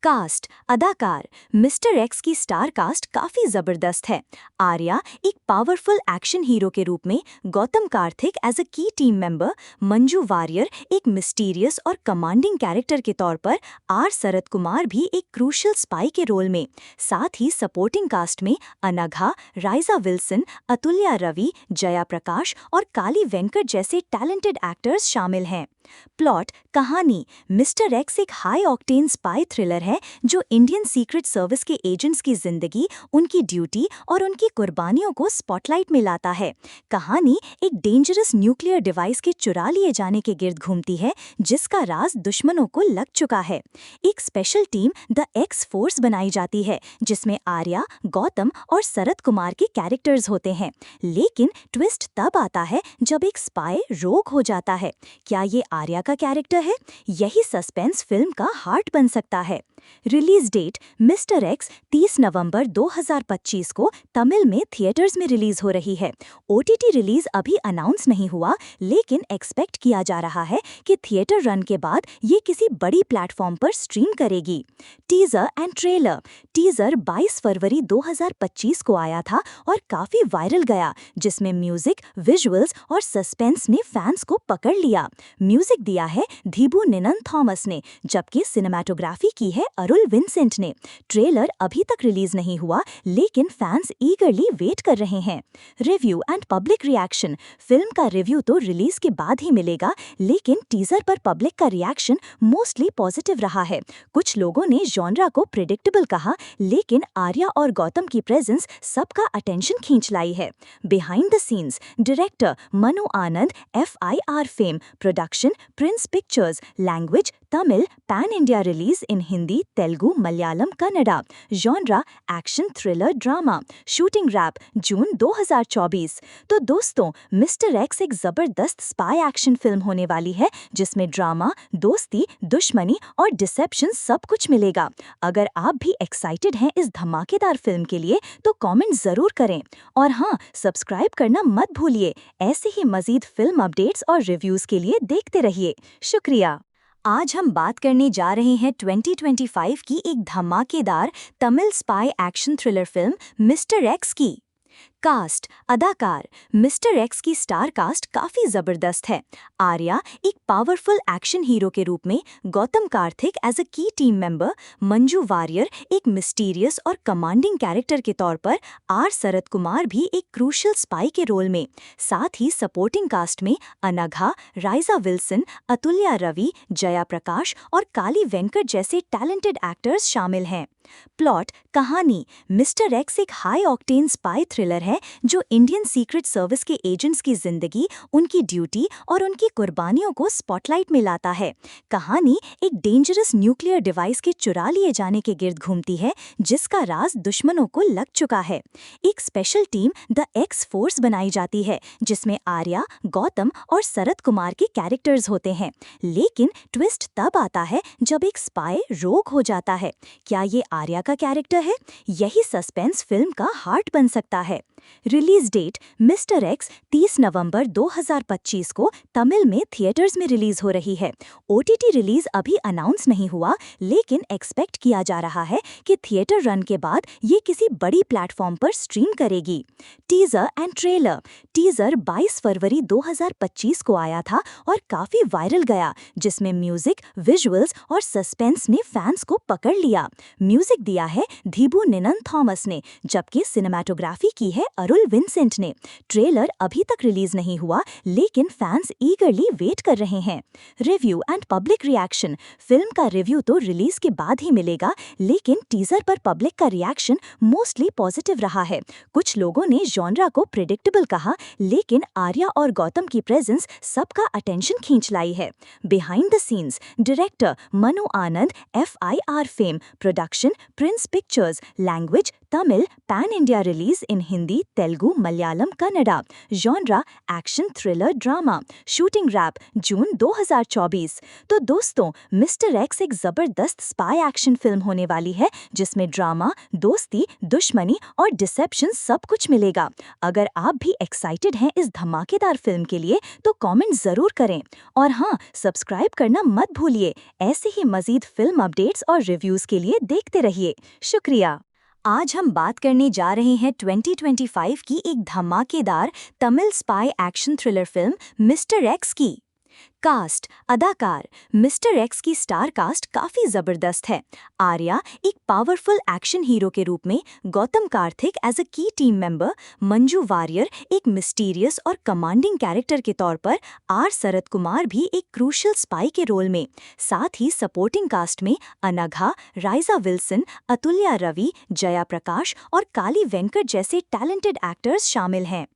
कास्ट, अदाकार। मिस्टर एक्स की स्टार कास्ट काफी जबरदस्त है। आर्या एक पावरफुल एक्शन हीरो के रूप में, गौतम कार्तिक एज अ की टीम मेंबर, मंजू वारियर एक मिस्टीरियस और कमांडिंग कैरेक्टर के तौर पर, आर शरद कुमार भी एक क्रूशियल स्पाई के रोल में। साथ ही सपोर्टिंग कास्ट में अनघा, राइजा विल्सन, अतुल्या रवि, जया प्रकाश और काली वेंकट जैसे टैलेंटेड एक्टर्स शामिल हैं। प्लॉट, कहानी। मिस्टर एक्स एक हाई ऑक्टेन स्पाई थ्रिलर है जो इंडियन सीक्रेट सर्विस के एजेंट्स की जिंदगी, उनकी ड्यूटी और उनकी कुर्बानियों को स्पॉटलाइट में लाता है। कहानी एक डेंजरस न्यूक्लियर डिवाइस के चुरा लिए जाने के गिर्द घूमती है जिसका राज दुश्मनों को लग चुका है। एक special team the x force बनाई जाती है जिसमें आर्या, गौतम और शरद कुमार के कैरेक्टर्स होते हैं। लेकिन ट्विस्ट तब आता है जब एक स्पाई रोग हो जाता है। क्या ये आर्या का कैरेक्टर है? यही सस्पेंस फिल्म का हार्ट बन सकता है। रिलीज डेट, मिस्टर एक्स 30 नवंबर 2025 को तमिल में थिएटर्स में रिलीज हो रही है। ओटीटी रिलीज अभी अनाउंस नहीं हुआ, लेकिन एक्सपेक्ट किया जा रहा है कि थिएटर रन के बाद ये किसी बड़ी प्लेटफॉर्म पर स्ट्रीम करेगी। Teaser and trailer. टीजर 22 फरवरी 2025 को आया था और काफी वायरल गया, जिसमें म्यूजिक, विजुअल्स और सस्पेंस ने फैंस को पकड़ लिया। म्यूजिक दिया है धीबू निनन थॉमस ने, जबकि सिनेमाटोग्राफी की है अरुल विंसेंट ने। ट्रेलर अभी तक रिलीज नहीं हुआ, लेकिन फैंस ईगरली वेट कर रहे हैं। Review and public reaction. Film का रिव्यू तो रिलीज के बाद ही मिलेगा, लेकिन टीजर पर पब्लिक का रिएक्शन मोस्टली पॉजिटिव रहा है। कुछ लोगों ने जॉनरा को प्रिडिक्टेबल कहा, लेकिन आर्या और गौतम की प्रेजेंस सबका अटेंशन खींच लाई है। Behind the scenes. Director Manu Anand, FIR fame, production Prince Pictures, language Tamil, pan India release in Hindi, Telugu, Malayalam, Kannada. Genre action thriller drama. Shooting wrap June 2024। तो दोस्तों, मिस्टर एक्स एक जबरदस्त स्पाई एक्शन फिल्म होने वाली है, जिसमें ड्रामा, दोस्ती, दुश्मनी और डिसेप्शन सब कुछ मिलेगा। अगर आप भी एक्साइटेड हैं इस धमाकेदार फिल्म के लिए, तो कमेंट जरूर करें। और हाँ, सब्सक्राइब करना मत भूलिए। ऐसे ही मजीद फिल्म अपडेट्स और रिव्यूज के लिए देखते रहिए। शुक्रिया। आज हम बात करने जा रहे हैं 2025 की एक धमाकेदार Tamil spy action thriller film mister x की। कास्ट, अदाकार। मिस्टर एक्स की स्टार कास्ट काफी जबरदस्त है। आर्या एक पावरफुल एक्शन हीरो के रूप में, गौतम कार्तिक एज अ की टीम मेंबर, मंजू वारियर एक मिस्टीरियस और कमांडिंग कैरेक्टर के तौर पर, आर शरद कुमार भी एक क्रूशियल स्पाई के रोल में। साथ ही सपोर्टिंग कास्ट में अनघा, राइजा विल्सन, अतुल्या रवि, जया प्रकाश और काली वेंकट जैसे टैलेंटेड एक्टर्स शामिल हैं। प्लॉट, कहानी। मिस्टर एक्स एक हाई ऑक्टेन स्पाई थ्रिलर है जो इंडियन सीक्रेट सर्विस के एजेंट्स की जिंदगी, उनकी ड्यूटी और उनकी कुर्बानियों को स्पॉटलाइट में लाता है। कहानी एक डेंजरस न्यूक्लियर डिवाइस के चुरा लिए जाने के गिर्द घूमती है, जिसका राज दुश्मनों को लग चुका है। एक special team the x force बनाई जाती है, जिसमें आर्या, गौतम और शरद कुमार के कैरेक्टर्स होते हैं। लेकिन ट्विस्ट तब आता है जब एक स्पाई रोग हो जाता है। क्या ये आर्या का कैरेक्टर है? यही सस्पेंस फिल्म का हार्ट बन सकता है। रिलीज डेट, मिस्टर एक्स 30 नवंबर 2025 को तमिल में थिएटर्स में रिलीज हो रही है। OTT रिलीज अभी अनाउंस नहीं हुआ, लेकिन एक्सपेक्ट किया जा रहा है कि थिएटर रन के बाद ये किसी बड़ी प्लेटफॉर्म पर स्ट्रीम करेगी। Teaser and trailer. टीजर 22 फरवरी 2025 को आया था और काफी वायरल गया, जिसमें म्यूजिक, विजुअल्स और सस्पेंस ने फैंस को पकड़ लिया। म्यूजिक दिया है धीबू निनन थॉमस ने, जबकि सिनेमाटोग्राफी की है अरुल विंसेंट ने। ट्रेलर अभी तक रिलीज नहीं हुआ, लेकिन फैंस ईगरली वेट कर रहे हैं। Review and public reaction. Film का रिव्यू तो रिलीज के बाद ही मिलेगा, लेकिन टीजर पर पब्लिक का रिएक्शन मोस्टली पॉजिटिव रहा है। कुछ लोगों ने जॉनरा को प्रिडिक्टेबल कहा, लेकिन आर्या और गौतम की प्रेजेंस सबका अटेंशन खींच लाई है। Behind the scenes. Director Manu Anand, FIR fame, production Prince Pictures, language Tamil, pan India release in Hindi, Telugu, Malayalam, Kannada. Genre action thriller drama. Shooting wrap June 2024। तो दोस्तों, मिस्टर एक्स एक जबरदस्त स्पाई एक्शन फिल्म होने वाली है, जिसमें ड्रामा, दोस्ती, दुश्मनी और डिसेप्शन सब कुछ मिलेगा। अगर आप भी एक्साइटेड हैं इस धमाकेदार फिल्म के लिए, तो कमेंट जरूर करें। और हाँ, सब्सक्राइब करना मत भूलिए। ऐसे ही मजीद फिल्म अपडेट्स और रिव्यूज के लिए देखते रहिए। शुक्रिया। आज हम बात करने जा रहे हैं 2025 की एक धमाकेदार Tamil spy action thriller film mister x की। कास्ट, अदाकार। मिस्टर एक्स की स्टार कास्ट काफी जबरदस्त है। आर्या एक पावरफुल एक्शन हीरो के रूप में, गौतम कार्तिक एज अ की टीम मेंबर, मंजू वारियर एक मिस्टीरियस और कमांडिंग कैरेक्टर के तौर पर, आर शरद कुमार भी एक क्रूशियल स्पाई के रोल में। साथ ही सपोर्टिंग कास्ट में अनघा, राइजा विल्सन, अतुल्या रवि, जया प्रकाश और काली वेंकट जैसे टैलेंटेड एक्टर्स शामिल हैं।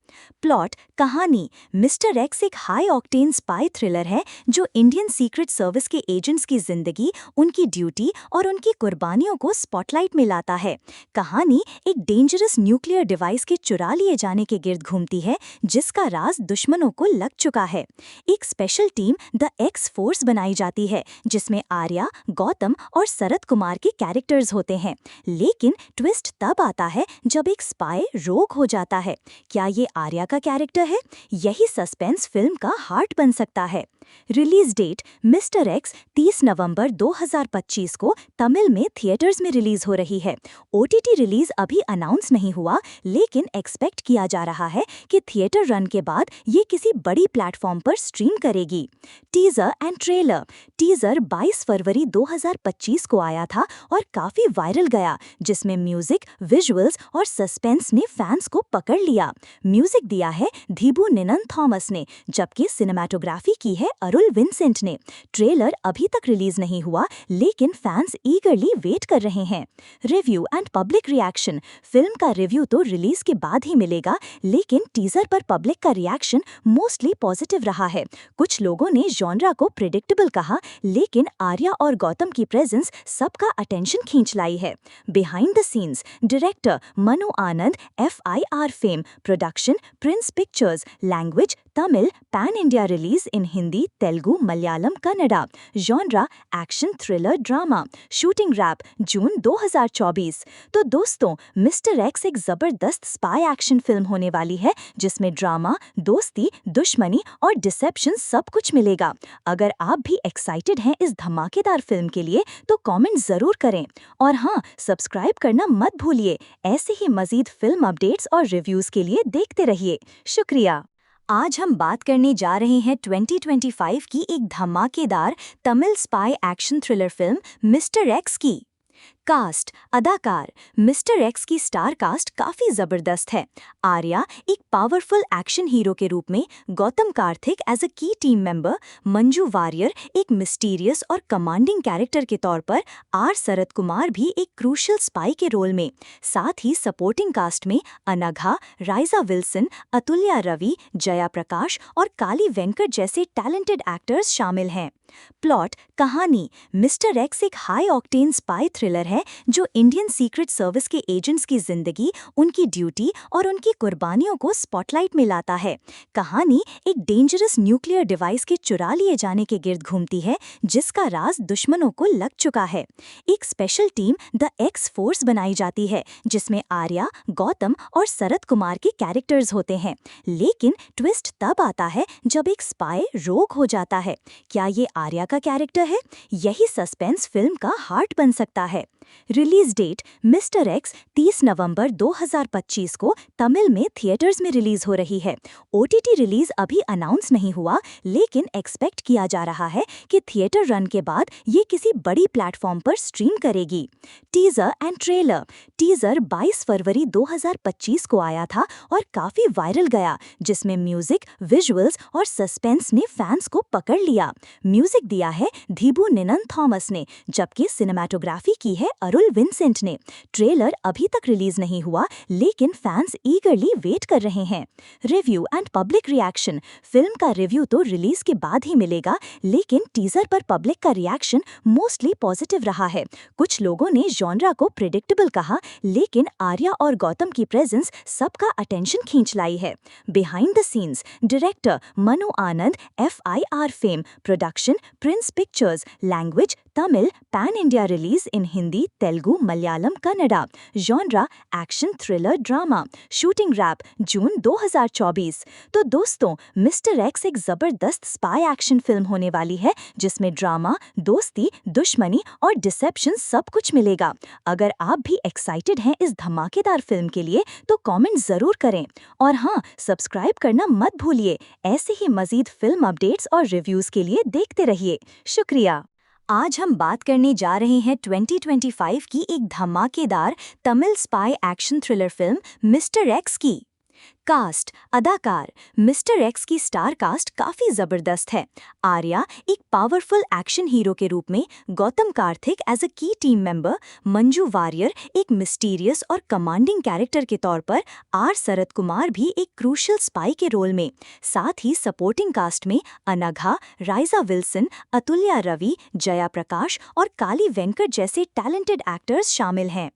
प्लॉट, कहानी। मिस्टर एक्स एक हाई ऑक्टेन स्पाई थ्रिलर है जो इंडियन सीक्रेट सर्विस के एजेंट्स की जिंदगी, उनकी ड्यूटी और उनकी कुर्बानियों को स्पॉटलाइट में लाता है। कहानी एक डेंजरस न्यूक्लियर डिवाइस के चुरा लिए जाने के गिर्द घूमती है, जिसका राज दुश्मनों को लग चुका है। एक special team the x force बनाई जाती है, जिसमें आर्या, गौतम और शरद कुमार के कैरेक्टर्स होते हैं। लेकिन ट्विस्ट तब आता है जब एक स्पाई रोग हो जाता है। क्या ये आर्या का कैरेक्टर है? यही सस्पेंस फिल्म का हार्ट बन सकता है। रिलीज डेट मिस्टर एक्स 30 नवंबर 2025 को तमिल में थिएटर्स में रिलीज हो रही है। ओटीटी रिलीज अभी अनाउंस नहीं हुआ, लेकिन एक्सपेक्ट किया जा रहा है कि थिएटर रन के बाद ये किसी बड़ी प्लेटफॉर्म पर स्ट्रीम करेगी। Teaser and trailer. टीजर 22 फरवरी 2025 को आया था और काफी वायरल गया, जिसमें म्यूजिक, विजुअल्स और सस्पेंस ने फैंस को पकड़ लिया। म्यूजिक दिया है धीबू निनन थॉमस ने, जबकि सिनेमाटोग्राफी की है अरुल विंसेंट ने। ट्रेलर अभी तक रिलीज नहीं हुआ, लेकिन फैंस ईगरली वेट कर रहे हैं। Review and public reaction. Film का रिव्यू तो रिलीज के बाद ही मिलेगा, लेकिन टीजर पर पब्लिक का रिएक्शन मोस्टली पॉजिटिव रहा है। कुछ लोगों ने जॉनरा को प्रेडिक्टेबल कहा, लेकिन आर्या और गौतम की प्रेजेंस सबका अटेंशन खींच लाई है। Behind the scenes. Director Manu Anand, FIR fame. Production Prince Pictures. Language Tamil. Pan India release in Hindi, Telugu, Malayalam, Kannada. Genre action, thriller, drama. Shooting wrap June 2024। तो दोस्तों, मिस्टर एक्स एक जबरदस्त स्पाई एक्शन फिल्म होने वाली है, जिसमें ड्रामा, दोस्ती, दुश्मनी और डिसेप्शन सब कुछ मिलेगा। अगर आप भी एक्साइटेड हैं इस धमाकेदार फिल्म के लिए, तो कमेंट जरूर करें। और हाँ, सब्सक्राइब करना मत भूलिए। ऐसे ही मजीद फिल्म अपडेट्स और रिव्यूज के लिए देखते रहिए। शुक्रिया। आज हम बात करने जा रहे हैं 2025 की एक धमाकेदार Tamil spy action thriller film mister x की। कास्ट, अदाकार। मिस्टर एक्स की स्टार कास्ट काफी जबरदस्त है। आर्या एक पावरफुल एक्शन हीरो के रूप में, गौतम कार्तिक एज अ की टीम मेंबर, मंजू वारियर एक मिस्टीरियस और कमांडिंग कैरेक्टर के तौर पर, आर शरद कुमार भी एक क्रूशियल स्पाई के रोल में। साथ ही सपोर्टिंग कास्ट में अनघा, राइजा विल्सन, अतुल्या रवि, जया प्रकाश और काली वेंकट जैसे टैलेंटेड एक्टर्स शामिल हैं। प्लॉट, कहानी। मिस्टर एक्स एक हाई ऑक्टेन स्पाई थ्रिलर है जो इंडियन सीक्रेट सर्विस के एजेंट्स की जिंदगी, उनकी ड्यूटी और उनकी कुर्बानियों को स्पॉटलाइट में लाता है। कहानी एक डेंजरस न्यूक्लियर डिवाइस के चुरा लिए जाने के गिर्द घूमती है, जिसका राज दुश्मनों को लग चुका है। एक special team the x force बनाई जाती है, जिसमें आर्या, गौतम और शरद कुमार के कैरेक्टर्स होते हैं। लेकिन ट्विस्ट तब आता है जब एक स्पाई रोग हो जाता है। क्या ये आर्या का कैरेक्टर है? यही सस्पेंस फिल्म का हार्ट बन सकता है। रिलीज डेट मिस्टर एक्स 30 नवंबर 2025 को तमिल में थिएटर्स में रिलीज हो रही है। ओटीटी रिलीज अभी अनाउंस नहीं हुआ, लेकिन एक्सपेक्ट किया जा रहा है कि थिएटर रन के बाद ये किसी बड़ी प्लेटफॉर्म पर स्ट्रीम करेगी। Teaser and trailer. टीजर 22 फरवरी 2025 को आया था और काफी वायरल गया, जिसमें म्यूजिक, विजुअल्स और सस्पेंस ने फैंस को पकड़ लिया। म्यूजिक दिया है धीबू निनन थॉमस ने, जबकि सिनेमाटोग्राफी की है अरुल विंसेंट ने। ट्रेलर अभी तक रिलीज नहीं हुआ, लेकिन फैंस ईगरली वेट कर रहे हैं। Review and public reaction. Film का रिव्यू तो रिलीज के बाद ही मिलेगा, लेकिन टीजर पर पब्लिक का रिएक्शन मोस्टली पॉजिटिव रहा है। कुछ लोगों ने जॉनरा को प्रेडिक्टेबल कहा, लेकिन आर्या और गौतम की प्रेजेंस सबका अटेंशन खींच लाई है। Behind the scenes. Director Manu Anand, FIR fame. Production Prince Pictures. Language Tamil. Pan India release in Hindi, Telugu, Malayalam, Kannada. Genre action, thriller, drama. Shooting wrap June 2024। तो दोस्तों, मिस्टर एक्स एक जबरदस्त स्पाई एक्शन फिल्म होने वाली है, जिसमें ड्रामा, दोस्ती, दुश्मनी और डिसेप्शन सब कुछ मिलेगा। अगर आप भी एक्साइटेड हैं इस धमाकेदार फिल्म के लिए, तो कमेंट जरूर करें। और हाँ, सब्सक्राइब करना मत भूलिए। ऐसे ही मजीद फिल्म अपडेट्स और रिव्यूज के लिए देखते रहिए। शुक्रिया। आज हम बात करने जा रहे हैं 2025 की एक धमाकेदार Tamil spy action thriller film mister x की। कास्ट, अदाकार। मिस्टर एक्स की स्टार कास्ट काफी जबरदस्त है। आर्या एक पावरफुल एक्शन हीरो के रूप में, गौतम कार्तिक एज अ की टीम मेंबर, मंजू वारियर एक मिस्टीरियस और कमांडिंग कैरेक्टर के तौर पर, आर शरद कुमार भी एक क्रूशियल स्पाई के रोल में। साथ ही सपोर्टिंग कास्ट में अनघा, राइजा विल्सन, अतुल्या रवि, जया प्रकाश और काली वेंकट जैसे टैलेंटेड एक्टर्स शामिल हैं।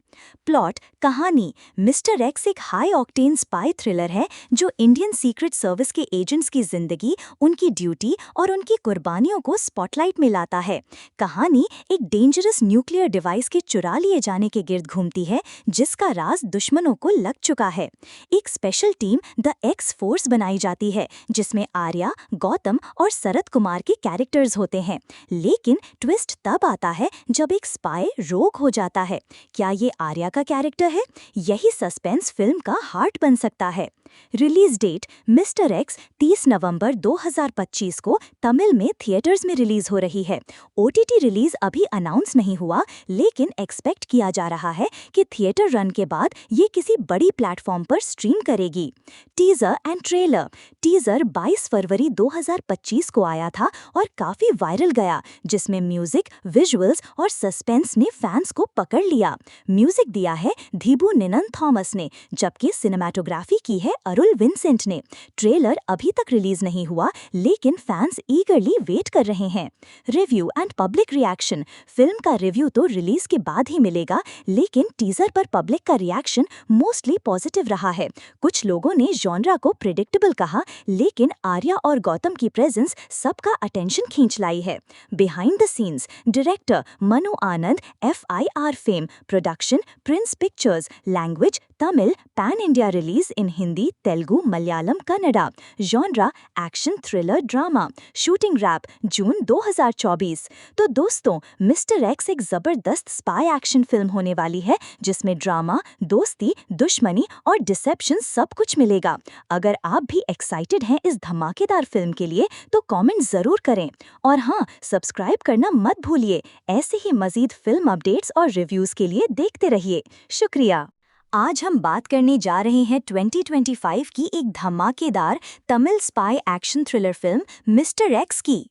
प्लॉट, कहानी। मिस्टर एक्स एक हाई ऑक्टेन स्पाई थ्रिलर है है जो इंडियन सीक्रेट सर्विस के एजेंट्स की जिंदगी, उनकी ड्यूटी और उनकी कुर्बानियों को स्पॉटलाइट में लाता है। कहानी एक डेंजरस न्यूक्लियर डिवाइस के चुरा लिए जाने के गिर्द घूमती है जिसका राज दुश्मनों को लग चुका है। एक special team the x force बनाई जाती है जिसमें आर्या, गौतम और शरद कुमार के कैरेक्टर्स होते हैं। लेकिन ट्विस्ट तब आता है जब एक स्पाई रोग हो जाता है। क्या ये आर्या का कैरेक्टर है? यही सस्पेंस फिल्म का हार्ट बन सकता है। रिलीज डेट मिस्टर एक्स 30 नवंबर 2025 को तमिल में थिएटर्स में रिलीज हो रही है। ओटीटी रिलीज अभी अनाउंस नहीं हुआ, लेकिन एक्सपेक्ट किया जा रहा है कि थिएटर रन के बाद ये किसी बड़ी प्लेटफॉर्म पर स्ट्रीम करेगी। Teaser and trailer. टीजर 22 फरवरी 2025 को आया था और काफी वायरल गया, जिसमें म्यूजिक, विजुअल्स और सस्पेंस ने फैंस को पकड़ लिया। म्यूजिक दिया है धीबू निनन थॉमस ने, जबकि सिनेमाटोग्राफी की है अरुल विंसेंट ने। ट्रेलर अभी तक रिलीज नहीं हुआ, लेकिन फैंस ईगरली वेट कर रहे हैं। Review and public reaction. Film का रिव्यू तो रिलीज के बाद ही मिलेगा, लेकिन टीजर पर पब्लिक का रिएक्शन मोस्टली पॉजिटिव रहा है। कुछ लोगों ने जॉनरा को प्रेडिक्टेबल कहा, लेकिन आर्या और गौतम की प्रेजेंस सबका अटेंशन खींच लाई है। Behind the scenes. Director Manu Anand, FIR fame. Production Prince Pictures. Language Tamil. Pan India release in Hindi, Telugu, Malayalam, Kannada. Genre action, thriller, drama. Shooting wrap June 2024। तो दोस्तों, मिस्टर एक्स एक जबरदस्त स्पाई एक्शन फिल्म होने वाली है जिसमें ड्रामा, दोस्ती, दुश्मनी और डिसेप्शन सब कुछ मिलेगा। अगर आप भी एक्साइटेड हैं इस धमाकेदार फिल्म के लिए तो कमेंट जरूर करें, और हाँ, सब्सक्राइब करना मत भूलिए। ऐसे ही मजीद फिल्म अपडेट्स और रिव्यूज के लिए देखते रहिए। शुक्रिया। आज हम बात करने जा रहे हैं 2025 की एक धमाकेदार Tamil spy action thriller film mister x की।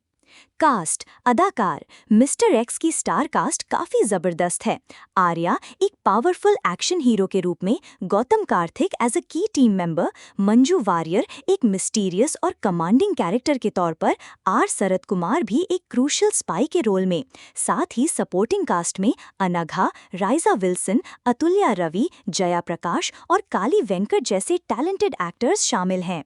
कास्ट, अदाकार। मिस्टर एक्स की स्टार कास्ट काफी जबरदस्त है। आर्या एक पावरफुल एक्शन हीरो के रूप में, गौतम कार्तिक एज अ की टीम मेंबर, मंजू वारियर एक मिस्टीरियस और कमांडिंग कैरेक्टर के तौर पर, शरद कुमार भी एक क्रूशियल स्पाई के रोल में। साथ ही सपोर्टिंग कास्ट में अनघा, राइजा विल्सन, अतुल्या रवि, जया प्रकाश और काली वेंकट जैसे टैलेंटेड एक्टर्स शामिल हैं।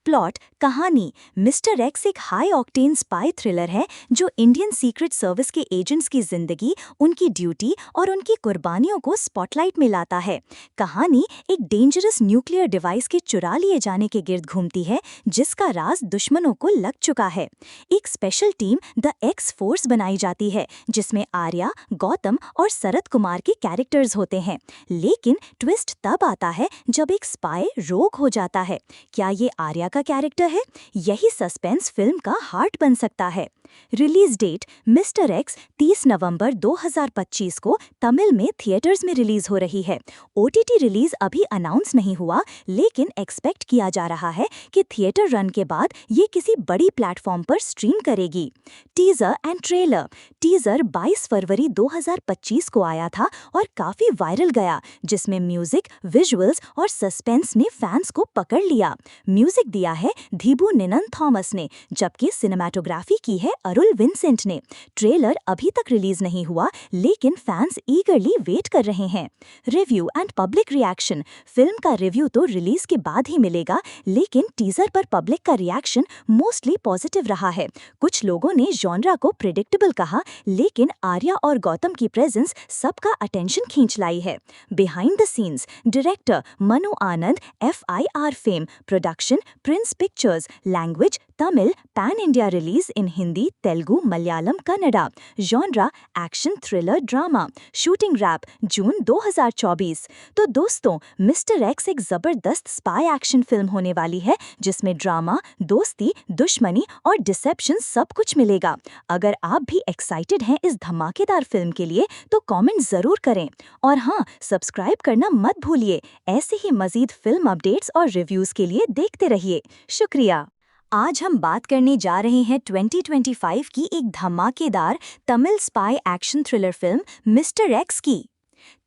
प्लॉट, कहानी। मिस्टर एक्स एक हाई ऑक्टेन स्पाई थ्रिलर है जो इंडियन सीक्रेट सर्विस के एजेंट्स की जिंदगी, उनकी ड्यूटी और उनकी कुर्बानियों को स्पॉटलाइट में लाता है। कहानी एक डेंजरस न्यूक्लियर डिवाइस के चुरा लिए जाने के गिर्द घूमती है जिसका राज दुश्मनों को लग चुका है। एक special team the x force बनाई जाती है जिसमें आर्या, गौतम और शरद कुमार के कैरेक्टर्स होते हैं। लेकिन ट्विस्ट तब आता है जब एक स्पाई रोग हो जाता है। क्या ये आर्या का कैरेक्टर है? यही सस्पेंस फिल्म का हार्ट बन सकता है। रिलीज डेट मिस्टर एक्स 30 नवंबर 2025 को तमिल में थिएटर्स में रिलीज हो रही है। ओटीटी रिलीज अभी अनाउंस नहीं हुआ, लेकिन एक्सपेक्ट किया जा रहा है कि थिएटर रन के बाद ये किसी बड़ी प्लेटफॉर्म पर स्ट्रीम करेगी। Teaser and trailer. टीजर 22 फरवरी 2025 को आया था और काफी वायरल गया, जिसमें म्यूजिक, विजुअल्स और सस्पेंस ने फैंस को पकड़ लिया। म्यूजिक दिया है धीबू निनन थॉमस ने, जबकि सिनेमाटोग्राफी की है अरुल विंसेंट ने। ट्रेलर अभी तक रिलीज नहीं हुआ, लेकिन फैंस ईगरली वेट कर रहे हैं। Review and public reaction. Film का रिव्यू तो रिलीज के बाद ही मिलेगा, लेकिन टीजर पर पब्लिक का रिएक्शन मोस्टली पॉजिटिव रहा है। कुछ लोगों ने जॉनरा को प्रेडिक्टेबल कहा, लेकिन आर्या और गौतम की प्रेजेंस सबका अटेंशन खींच लाई है। Behind the scenes. Director Manu Anand, FIR fame. Production Prince Pictures. Language Tamil. Pan India release in Hindi, Telugu, Malayalam, Kannada. Genre action, thriller, drama. Shooting wrap June 2024। तो दोस्तों, मिस्टर एक्स एक जबरदस्त स्पाई एक्शन फिल्म होने वाली है जिसमें ड्रामा, दोस्ती, दुश्मनी और डिसेप्शन सब कुछ मिलेगा। अगर आप भी एक्साइटेड हैं इस धमाकेदार फिल्म के लिए तो कमेंट जरूर करें, और हाँ, सब्सक्राइब करना मत भूलिए। ऐसे ही मजीद फिल्म अपडेट्स और रिव्यूज के लिए देखते रहिए। शुक्रिया। आज हम बात करने जा रहे हैं 2025 की एक धमाकेदार Tamil spy action thriller film mister x की।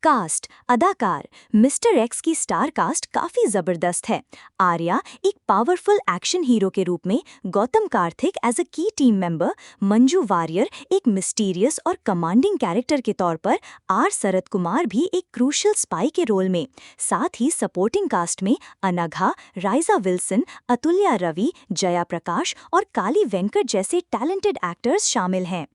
कास्ट अदाकार मिस्टर एक्स की स्टार कास्ट काफी जबरदस्त है। आर्या एक पावरफुल एक्शन हीरो के रूप में, गौतम कार्तिक एज अ की टीम मेंबर, मंजू वारियर एक मिस्टीरियस और कमांडिंग कैरेक्टर के तौर पर, आर शरद कुमार भी एक क्रूशियल स्पाई के रोल में। साथ ही सपोर्टिंग कास्ट में अनघा, राइजा विल्सन, अतुल्या रवि, जया प्रकाश और काली वेंकट जैसे टैलेंटेड एक्टर्स शामिल हैं।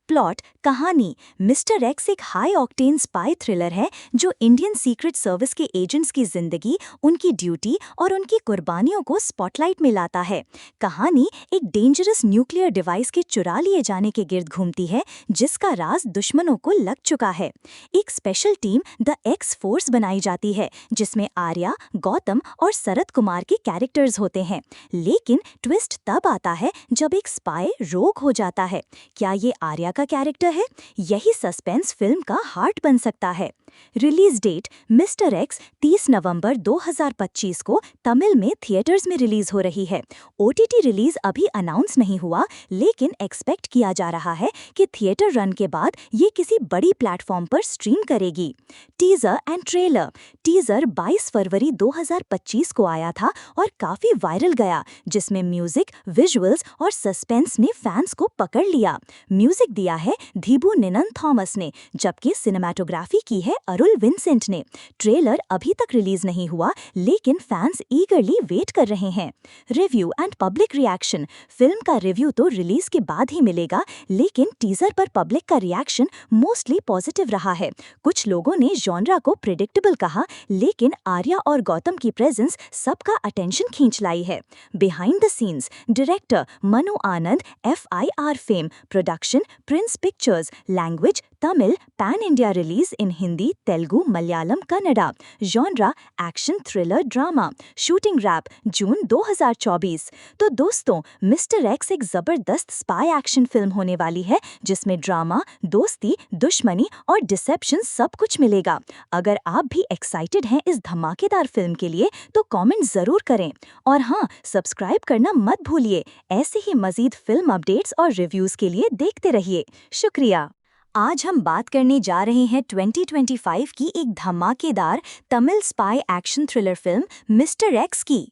प्लॉट कहानी मिस्टर एक्स एक हाई ऑक्टेन स्पाई थ्रिलर है जो इंडियन सीक्रेट सर्विस के एजेंट्स की जिंदगी, उनकी ड्यूटी और उनकी कुर्बानियों को स्पॉटलाइट में लाता है। कहानी एक डेंजरस न्यूक्लियर डिवाइस के चुरा लिए जाने के गिर्द घूमती है जिसका राज दुश्मनों को लग चुका है। एक special team the x force बनाई जाती है जिसमें आर्या, गौतम और शरद कुमार के कैरेक्टर्स होते हैं। लेकिन ट्विस्ट तब आता है जब एक स्पाई रोग हो जाता है। क्या ये आर्या का कैरेक्टर है? यही सस्पेंस फिल्म का हार्ट बन सकता है। रिलीज डेट मिस्टर एक्स 30 नवंबर 2025 को तमिल में थिएटर्स में रिलीज हो रही है। ओटीटी रिलीज अभी अनाउंस नहीं हुआ, लेकिन एक्सपेक्ट किया जा रहा है कि थिएटर रन के बाद ये किसी बड़ी प्लेटफॉर्म पर स्ट्रीम करेगी। Teaser and trailer. टीजर 22 फरवरी 2025 को आया था और काफी वायरल गया, जिसमें म्यूजिक, विजुअल्स और सस्पेंस ने फैंस को पकड़ लिया। म्यूजिक दिया है धीबू निनन थॉमस ने, जबकि सिनेमैटोग्राफी की है अरुल विंसेंट ने। ट्रेलर अभी तक रिलीज नहीं हुआ, लेकिन फैंस ईगरली वेट कर रहे हैं। Review and public reaction. Film का रिव्यू तो रिलीज के बाद ही मिलेगा, लेकिन टीजर पर पब्लिक का रिएक्शन मोस्टली पॉजिटिव रहा है। कुछ लोगों ने जॉनरा को प्रेडिक्टेबल कहा, लेकिन आर्या और गौतम की प्रेजेंस सबका अटेंशन खींच लाई है। Behind the scenes. Director Manu Anand, FIR fame, production Prince Pictures, language Tamil, pan India release in Hindi, Telugu, Malayalam, Kannada. Genre action thriller drama. Shooting wrap June 2024। तो दोस्तों, मिस्टर एक्स एक जबरदस्त स्पाई एक्शन फिल्म होने वाली है जिसमें ड्रामा, दोस्ती, दुश्मनी और डिसेप्शन सब कुछ मिलेगा। अगर आप भी एक्साइटेड हैं इस धमाकेदार फिल्म के लिए तो कमेंट जरूर करें, और हाँ, सब्सक्राइब करना मत भूलिए। ऐसे ही मजीद फिल्म अपडेट्स और रिव्यूज के लिए देखते रहिए। शुक्रिया। आज हम बात करने जा रहे हैं 2025 की एक धमाकेदार Tamil spy action thriller film mister x की।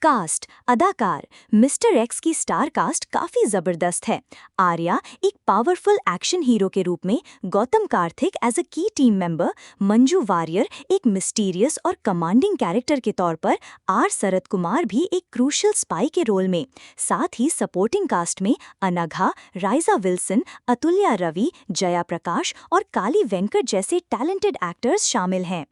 कास्ट अदाकार मिस्टर एक्स की स्टार कास्ट काफी जबरदस्त है। आर्या एक पावरफुल एक्शन हीरो के रूप में, गौतम कार्तिक एज अ की टीम मेंबर, मंजू वारियर एक मिस्टीरियस और कमांडिंग कैरेक्टर के तौर पर, आर शरद कुमार भी एक क्रूशियल स्पाई के रोल में। साथ ही सपोर्टिंग कास्ट में अनघा, राइजा विल्सन, अतुल्या रवि, जया प्रकाश और काली वेंकट जैसे टैलेंटेड एक्टर्स शामिल हैं।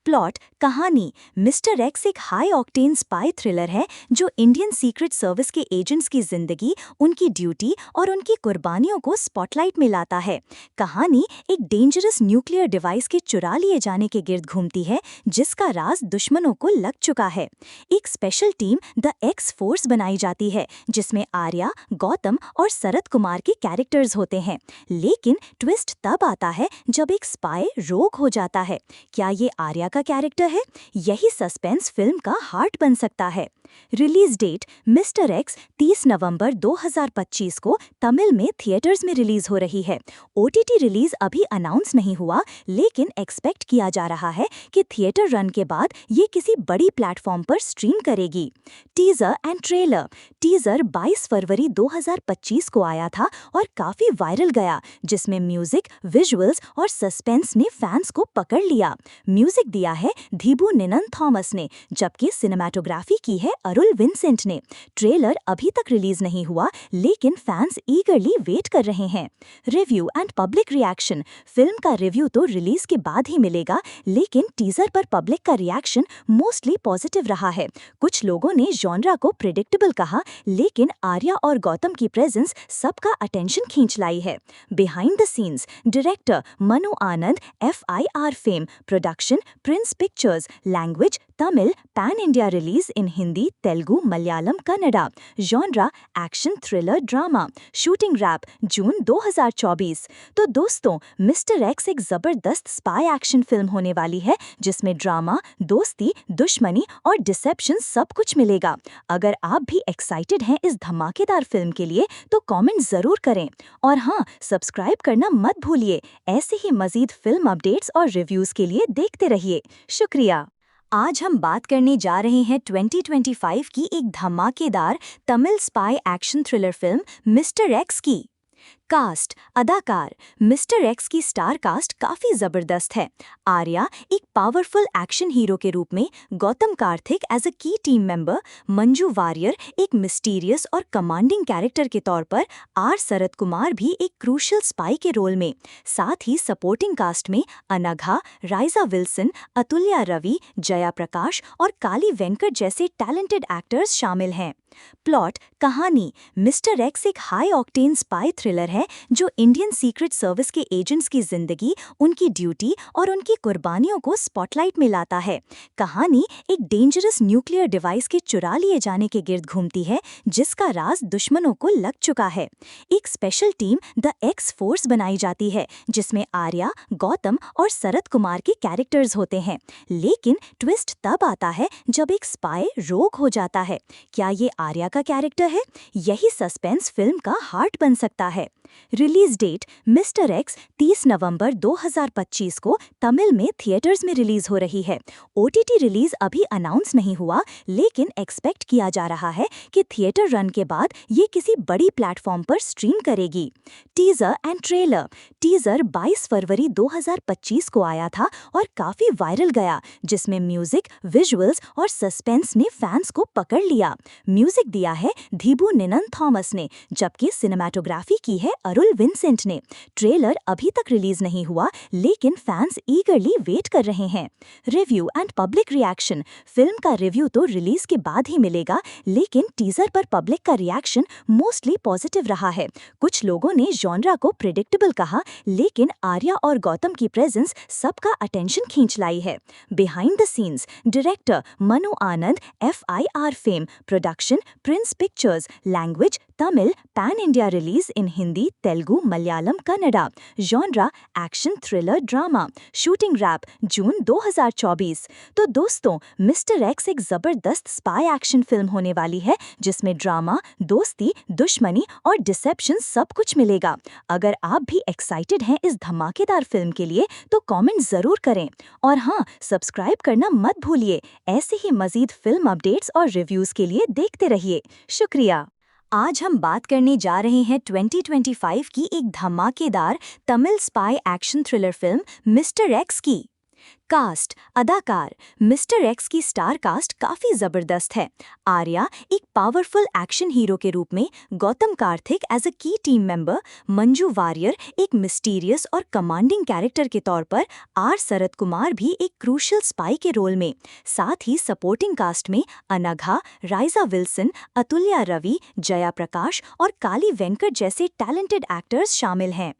प्लॉट कहानी मिस्टर एक्स एक हाई ऑक्टेन स्पाई थ्रिलर है जो इंडियन सीक्रेट सर्विस के एजेंट्स की जिंदगी, उनकी ड्यूटी और उनकी कुर्बानियों को स्पॉटलाइट में लाता है। कहानी एक डेंजरस न्यूक्लियर डिवाइस के चुरा लिए जाने के गिर्द घूमती है जिसका राज दुश्मनों को लग चुका है। एक special team the x force बनाई जाती है जिसमें आर्या, गौतम और शरद कुमार के कैरेक्टर्स होते हैं। लेकिन ट्विस्ट तब आता है जब एक स्पाई रोग हो जाता है। क्या ये आर्या का कैरेक्टर है? यही सस्पेंस फिल्म का हार्ट बन सकता है। रिलीज डेट मिस्टर एक्स 30 नवंबर 2025 को तमिल में थिएटर्स में रिलीज हो रही है। ओटीटी रिलीज अभी अनाउंस नहीं हुआ, लेकिन एक्सपेक्ट किया जा रहा है कि थिएटर रन के बाद ये किसी बड़ी प्लेटफॉर्म पर स्ट्रीम करेगी। Teaser and trailer. टीजर 22 फरवरी 2025 को आया था और काफी वायरल गया, जिसमें म्यूजिक, विजुअल्स और सस्पेंस ने फैंस को पकड़ लिया। म्यूजिक दिया है धीबू निनन थॉमस ने, जबकि सिनेमैटोग्राफी की है अरुल विंसेंट ने। ट्रेलर अभी तक रिलीज नहीं हुआ, लेकिन फैंस ईगरली वेट कर रहे हैं। Review and public reaction. Film का रिव्यू तो रिलीज के बाद ही मिलेगा, लेकिन टीजर पर पब्लिक का रिएक्शन मोस्टली पॉजिटिव रहा है। कुछ लोगों ने जॉनरा को प्रेडिक्टेबल कहा, लेकिन आर्या और गौतम की प्रेजेंस सबका अटेंशन खींच लाई है। Behind the scenes. Director Manu Anand, FIR fame, production Prince Pictures, language Tamil pan India release in Hindi, Telugu, Malayalam, Kannada. Genre action, thriller, drama. Shooting wrap June 2024। तो दोस्तों, मिस्टर एक्स एक जबरदस्त स्पाई एक्शन फिल्म होने वाली है जिसमें ड्रामा, दोस्ती, दुश्मनी और डिसेप्शन सब कुछ मिलेगा। अगर आप भी एक्साइटेड हैं इस धमाकेदार फिल्म के लिए तो कमेंट जरूर करें और हाँ, सब्सक्राइब करना मत भूलिए। ऐसे ही मजीद फिल्म अपडेट्स और रिव्यूज के लिए देखते रहिए। शुक्रिया। आज हम बात करने जा रहे हैं 2025 की एक धमाकेदार Tamil spy action thriller film mister x की। कास्ट, अदाकार। मिस्टर एक्स की स्टार कास्ट काफी जबरदस्त है। आर्या एक पावरफुल एक्शन हीरो के रूप में, गौतम कार्तिक एज अ की टीम मेंबर, मंजू वारियर एक मिस्टीरियस और कमांडिंग कैरेक्टर के तौर पर, आर शरद कुमार भी एक क्रूशियल स्पाई के रोल में। साथ ही सपोर्टिंग कास्ट में अनघा, राइजा विल्सन, अतुल्या रवि, जया प्रकाश और काली वेंकट जैसे टैलेंटेड एक्टर्स शामिल हैं। प्लॉट, कहानी। मिस्टर एक्स एक हाई ऑक्टेन स्पाई थ्रिलर है जो इंडियन सीक्रेट सर्विस के एजेंट्स की जिंदगी, उनकी ड्यूटी और उनकी कुर्बानियों को स्पॉटलाइट में लाता है। कहानी एक डेंजरस न्यूक्लियर डिवाइस के चुरा लिए जाने के गिर्द घूमती है जिसका राज दुश्मनों को लग चुका है। एक special team the x force बनाई जाती है जिसमें आर्या, गौतम और शरद कुमार के कैरेक्टर्स होते हैं। लेकिन ट्विस्ट तब आता है जब एक स्पाई रोग हो जाता है। क्या ये आर्या का कैरेक्टर है? यही सस्पेंस फिल्म का हार्ट बन सकता है। रिलीज डेट, मिस्टर एक्स 30 नवंबर 2025 को तमिल में थिएटर्स में रिलीज हो रही है। ओटीटी रिलीज अभी अनाउंस नहीं हुआ लेकिन एक्सपेक्ट किया जा रहा है कि थिएटर रन के बाद ये किसी बड़ी प्लेटफॉर्म पर स्ट्रीम करेगी। Teaser and trailer. टीजर 22 फरवरी 2025 को आया था और काफी वायरल गया, जिसमें म्यूजिक, विजुअल्स और सस्पेंस ने फैंस को पकड़ लिया। म्यूजिक दिया है धीबू निनन थॉमस ने, जबकि सिनेमाटोग्राफी की है अरुल विंसेंट ने। ट्रेलर अभी तक रिलीज नहीं हुआ लेकिन फैंस ईगरली वेट कर रहे हैं। Review and public reaction. Film का रिव्यू तो रिलीज के बाद ही मिलेगा लेकिन टीजर पर पब्लिक का रिएक्शन मोस्टली पॉजिटिव रहा है। कुछ लोगों ने जॉनरा को प्रेडिक्टेबल कहा लेकिन आर्या और गौतम की प्रेजेंस सबका अटेंशन खींच लाई है। Behind the scenes. Director Manu Anand, FIR fame. Production Prince Pictures. Language Tamil, pan India release in Hindi, Telugu, Malayalam, Kannada. Genre action, thriller, drama. Shooting wrap June 2024। तो दोस्तों, मिस्टर एक्स एक जबरदस्त स्पाई एक्शन फिल्म होने वाली है जिसमें ड्रामा, दोस्ती, दुश्मनी और डिसेप्शन सब कुछ मिलेगा। अगर आप भी एक्साइटेड हैं इस धमाकेदार फिल्म के लिए तो कमेंट जरूर करें और हाँ, सब्सक्राइब करना मत भूलिए। ऐसे ही मजीद फिल्म अपडेट्स और रिव्यूज के लिए देखते रहिए। शुक्रिया। आज हम बात करने जा रहे हैं 2025 की एक धमाकेदार Tamil spy action thriller film mister x की। कास्ट, अदाकार। मिस्टर एक्स की स्टार कास्ट काफी जबरदस्त है। आर्या एक पावरफुल एक्शन हीरो के रूप में, गौतम कार्तिक एज अ की टीम मेंबर, मंजू वारियर एक मिस्टीरियस और कमांडिंग कैरेक्टर के तौर पर, आर शरद कुमार भी एक क्रूशियल स्पाई के रोल में। साथ ही सपोर्टिंग कास्ट में अनघा, राइजा विल्सन, अतुल्या रवि, जया प्रकाश और काली वेंकट जैसे टैलेंटेड एक्टर्स शामिल हैं।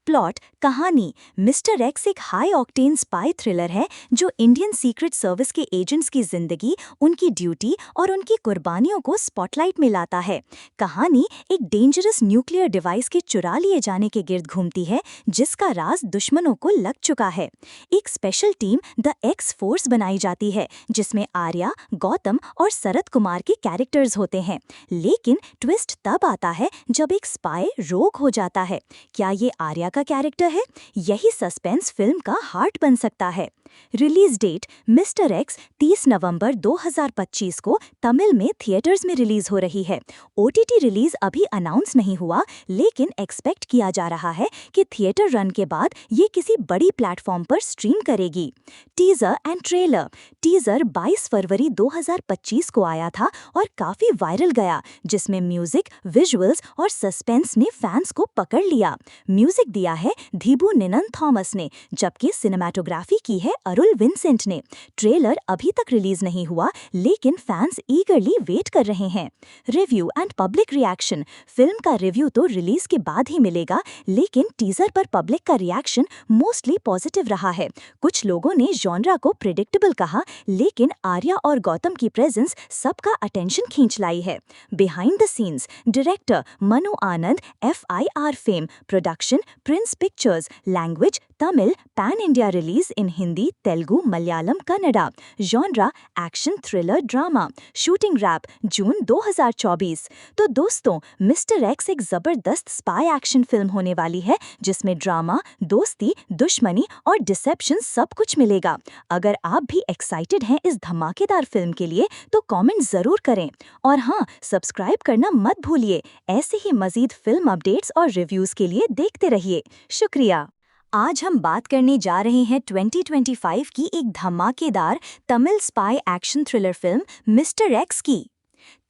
प्लॉट, कहानी। मिस्टर एक्स एक हाई ऑक्टेन स्पाई थ्रिलर है जो इंडियन सीक्रेट सर्विस के एजेंट्स की जिंदगी, उनकी ड्यूटी और उनकी कुर्बानियों को स्पॉटलाइट में लाता है। कहानी एक डेंजरस न्यूक्लियर डिवाइस के चुरा लिए जाने के गिर्द घूमती है जिसका राज दुश्मनों को लग चुका है। एक special team the x force बनाई जाती है जिसमें आर्या, गौतम और शरद कुमार के कैरेक्टर्स होते हैं। लेकिन ट्विस्ट तब आता है जब एक स्पाई रोग हो जाता है। क्या ये आर्या का कैरेक्टर है? यही सस्पेंस फिल्म का हार्ट बन सकता है। रिलीज डेट, मिस्टर एक्स 30 नवंबर 2025 को तमिल में थिएटर्स में रिलीज हो रही है। ओटीटी रिलीज अभी अनाउंस नहीं हुआ लेकिन एक्सपेक्ट किया जा रहा है कि थिएटर रन के बाद ये किसी बड़ी प्लेटफॉर्म पर स्ट्रीम करेगी। Teaser and trailer. टीजर 22 फरवरी 2025 को आया था और काफी वायरल गया, जिसमें म्यूजिक, विजुअल्स और सस्पेंस ने फैंस को पकड़ लिया। म्यूजिक दिया है धीबू निनन थॉमस ने, जबकि सिनेमाटोग्राफी की है अरुल विंसेंट ने। ट्रेलर अभी तक रिलीज नहीं हुआ, लेकिन फैंस ईगरली वेट कर रहे हैं। Review and public reaction. Film का रिव्यू तो रिलीज के बाद ही मिलेगा, लेकिन टीजर पर पब्लिक का रिएक्शन मोस्टली पॉजिटिव रहा है। कुछ लोगों ने जॉनरा को प्रिडिक्टेबल कहा, लेकिन आर्या और गौतम की प्रेजेंस सबका अटेंशन खींच लाई है। Behind the scenes. Director Manu Anand, FIR fame, production Prince Pictures, language Tamil, pan India release in Hindi, Telugu, Malayalam, Kannada. Genre action thriller drama. Shooting wrap June 2024। तो दोस्तों, मिस्टर एक्स एक जबरदस्त स्पाई एक्शन फिल्म होने वाली है, जिसमें ड्रामा, दोस्ती, दुश्मनी और डिसेप्शन सब कुछ मिलेगा। अगर आप भी एक्साइटेड हैं इस धमाकेदार फिल्म के लिए, तो कमेंट जरूर करें। और हाँ, सब्सक्राइब करना मत भूलिए। ऐसे ही मजीद फिल्म अपडेट्स और रिव्यूज के लिए देखते रहिए। शुक्रिया। आज हम बात करने जा रहे हैं 2025 की एक धमाकेदार Tamil spy action thriller film mister x की।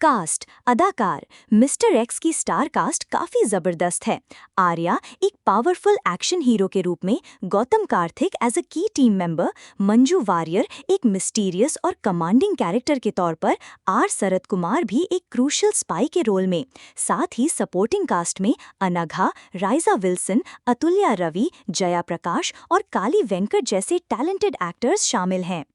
कास्ट, अदाकार। मिस्टर एक्स की स्टार कास्ट काफी जबरदस्त है। आर्या एक पावरफुल एक्शन हीरो के रूप में, गौतम कार्तिक एज अ की टीम मेंबर, मंजू वारियर एक मिस्टीरियस और कमांडिंग कैरेक्टर के तौर पर, आर शरद कुमार भी एक क्रूशियल स्पाई के रोल में। साथ ही सपोर्टिंग कास्ट में अनघा, राइजा विल्सन, अतुल्या रवि, जया प्रकाश और काली वेंकट जैसे टैलेंटेड एक्टर्स शामिल हैं।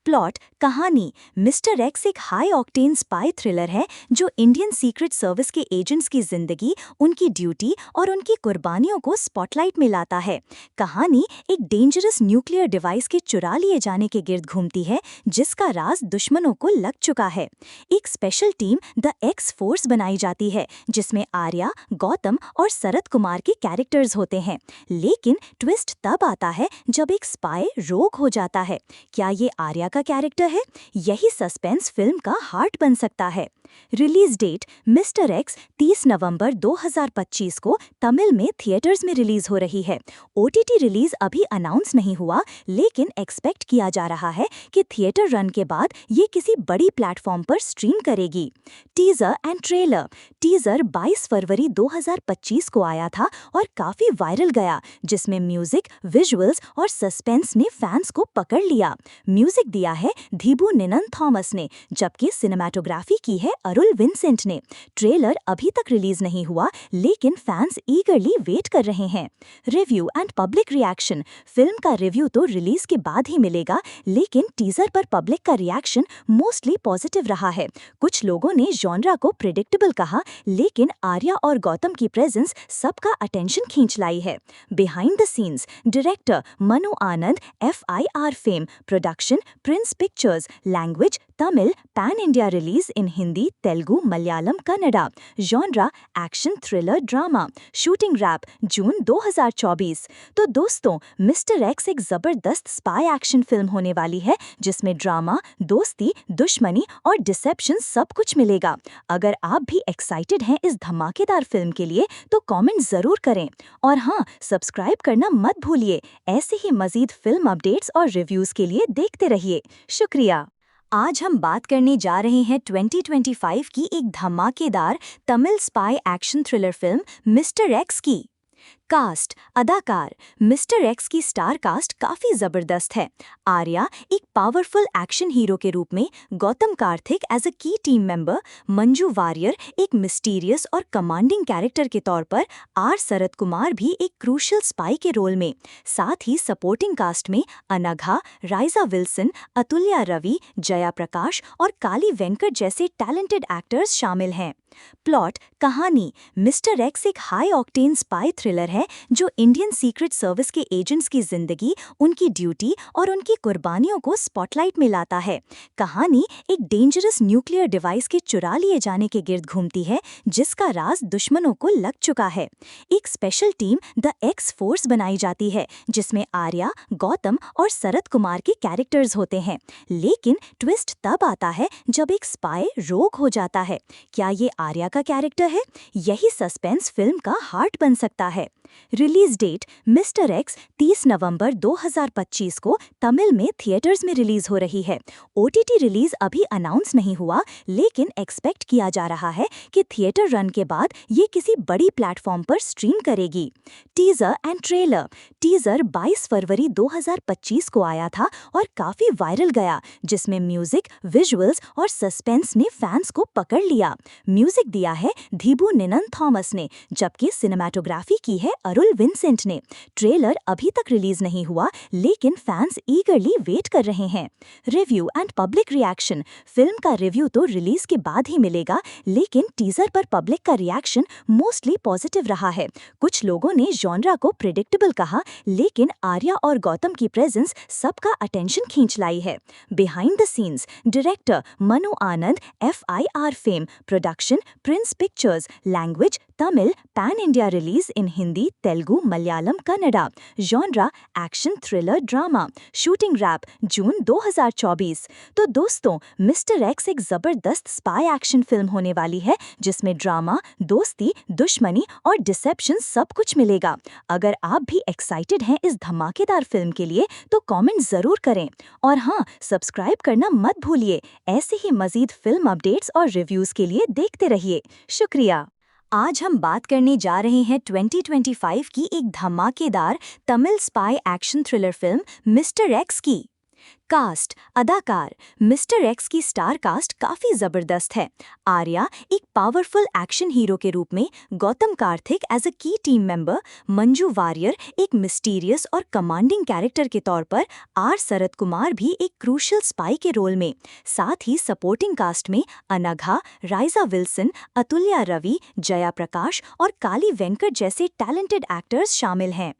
प्लॉट, कहानी। मिस्टर एक्स एक हाई ऑक्टेन स्पाई थ्रिलर है जो इंडियन सीक्रेट सर्विस के एजेंट्स की जिंदगी, उनकी ड्यूटी और उनकी कुर्बानियों को स्पॉटलाइट में लाता है। कहानी एक डेंजरस न्यूक्लियर डिवाइस के चुरा लिए जाने के गिर्द घूमती है, जिसका राज दुश्मनों को लग चुका है। एक special team the x force बनाई जाती है, जिसमें आर्या, गौतम और शरद कुमार के कैरेक्टर्स होते हैं। लेकिन ट्विस्ट तब आता है जब एक स्पाई रोग हो जाता है। क्या ये आर्या का कैरेक्टर है? यही सस्पेंस फिल्म का हार्ट बन सकता है। रिलीज डेट, मिस्टर एक्स 30 नवंबर 2025 को तमिल में थिएटर्स में रिलीज हो रही है। OTT रिलीज अभी अनाउंस नहीं हुआ, लेकिन एक्सपेक्ट किया जा रहा है कि थिएटर रन के बाद ये किसी बड़ी प्लेटफॉर्म पर स्ट्रीम करेगी। Teaser and trailer. टीजर 22 फरवरी 2025 को आया था और काफी वायरल गया, जिसमें म्यूजिक, विजुअल्स और सस्पेंस ने फैंस को पकड़ लिया। म्यूजिक दिया है धीबू निनन थॉमस ने, जबकि सिनेमाटोग्राफी की है अरुल विंसेंट ने। ट्रेलर अभी तक रिलीज नहीं हुआ, लेकिन फैंस ईगरली वेट कर रहे हैं। Review and public reaction. Film का रिव्यू तो रिलीज के बाद ही मिलेगा, लेकिन टीजर पर पब्लिक का रिएक्शन मोस्टली पॉजिटिव रहा है। कुछ लोगों ने जॉनरा को प्रिडिक्टेबल कहा, लेकिन आर्या और गौतम की प्रेजेंस सबका अटेंशन खींच लाई है। Behind the scenes. Director Manu Anand, FIR fame, production Prince Pictures, language Tamil, pan India release in Hindi, Telugu, Malayalam, Kannada. Genre action thriller drama. Shooting wrap June 2024। तो दोस्तों, मिस्टर एक्स एक जबरदस्त स्पाई एक्शन फिल्म होने वाली है, जिसमें ड्रामा, दोस्ती, दुश्मनी और डिसेप्शन सब कुछ मिलेगा। अगर आप भी एक्साइटेड हैं इस धमाकेदार फिल्म के लिए, तो कमेंट जरूर करें। और हाँ, सब्सक्राइब करना मत भूलिए। ऐसे ही मजीद फिल्म अपडेट्स और रिव्यूज के लिए देखते रहिए। शुक्रिया। आज हम बात करने जा रहे हैं 2025 की एक धमाकेदार Tamil spy action thriller film mister x की। कास्ट, अदाकार। मिस्टर एक्स की स्टार कास्ट काफी जबरदस्त है। आर्या एक पावरफुल एक्शन हीरो के रूप में, गौतम कार्तिक एज अ की टीम मेंबर, मंजू वारियर एक मिस्टीरियस और कमांडिंग कैरेक्टर के तौर पर, आर शरद कुमार भी एक क्रूशियल स्पाई के रोल में। साथ ही सपोर्टिंग कास्ट में अनघा, राइजा विल्सन, अतुल्या रवि, जया प्रकाश और काली वेंकट जैसे टैलेंटेड एक्टर्स शामिल हैं। प्लॉट, कहानी। मिस्टर एक्स एक हाई ऑक्टेन स्पाई थ्रिलर है जो इंडियन सीक्रेट सर्विस के एजेंट्स की जिंदगी, उनकी ड्यूटी और उनकी कुर्बानियों को स्पॉटलाइट में लाता है। कहानी एक डेंजरस न्यूक्लियर डिवाइस के चुरा लिए जाने के गिर्द घूमती है, जिसका राज दुश्मनों को लग चुका है। एक special team the x force बनाई जाती है, जिसमें आर्या, गौतम और शरद कुमार के कैरेक्टर्स होते हैं। लेकिन ट्विस्ट तब आता है जब एक स्पाई रोग हो जाता है। क्या ये आर्या का कैरेक्टर है? यही सस्पेंस फिल्म का हार्ट बन सकता है। रिलीज डेट मिस्टर एक्स 30 नवंबर 2025 को तमिल में थिएटर्स में रिलीज हो रही है। ओटीटी रिलीज अभी अनाउंस नहीं हुआ, लेकिन एक्सपेक्ट किया जा रहा है कि थिएटर रन के बाद ये किसी बड़ी प्लेटफॉर्म पर स्ट्रीम करेगी। Teaser and trailer. टीजर 22 फरवरी 2025 को आया था और काफी वायरल गया, जिसमें म्यूजिक, विजुअल्स और सस्पेंस ने फैंस को पकड़ लिया। म्यूजिक दिया है धीबू निनन थॉमस ने, जबकि सिनेमैटोग्राफी की है अरुल विंसेंट ने। ट्रेलर अभी तक रिलीज नहीं हुआ, लेकिन फैंस ईगरली वेट कर रहे हैं। Review and public reaction. Film का रिव्यू तो रिलीज के बाद ही मिलेगा, लेकिन टीजर पर पब्लिक का रिएक्शन मोस्टली पॉजिटिव रहा है। कुछ लोगों ने जॉनरा को प्रेडिक्टेबल कहा, लेकिन आर्या और गौतम की प्रेजेंस सबका अटेंशन खींच लाई है। Behind the scenes. Director Manu Anand, FIR fame. Production Prince Pictures. Language Tamil. Pan India release in Hindi, Telugu, Malayalam, Kannada. Genre action, thriller, drama. Shooting wrap June 2024। तो दोस्तों, मिस्टर एक्स एक जबरदस्त स्पाई एक्शन फिल्म होने वाली है, जिसमें ड्रामा, दोस्ती, दुश्मनी और डिसेप्शन सब कुछ मिलेगा। अगर आप भी एक्साइटेड हैं इस धमाकेदार फिल्म के लिए, तो कमेंट जरूर करें। और हाँ, सब्सक्राइब करना मत भूलिए। ऐसे ही मजीद फिल्म अपडेट्स और रिव्यूज के लिए देखते रहिए। शुक्रिया। आज हम बात करने जा रहे हैं 2025 की एक धमाकेदार Tamil spy action thriller film mister x की। कास्ट, अदाकार। मिस्टर एक्स की स्टार कास्ट काफी जबरदस्त है। आर्या एक पावरफुल एक्शन हीरो के रूप में, गौतम कार्तिक एज अ की टीम मेंबर, मंजू वारियर एक मिस्टीरियस और कमांडिंग कैरेक्टर के तौर पर, आर शरद कुमार भी एक क्रूशियल स्पाई के रोल में। साथ ही सपोर्टिंग कास्ट में अनघा, राइजा विल्सन, अतुल्या रवि, जया प्रकाश और काली वेंकट जैसे टैलेंटेड एक्टर्स शामिल हैं।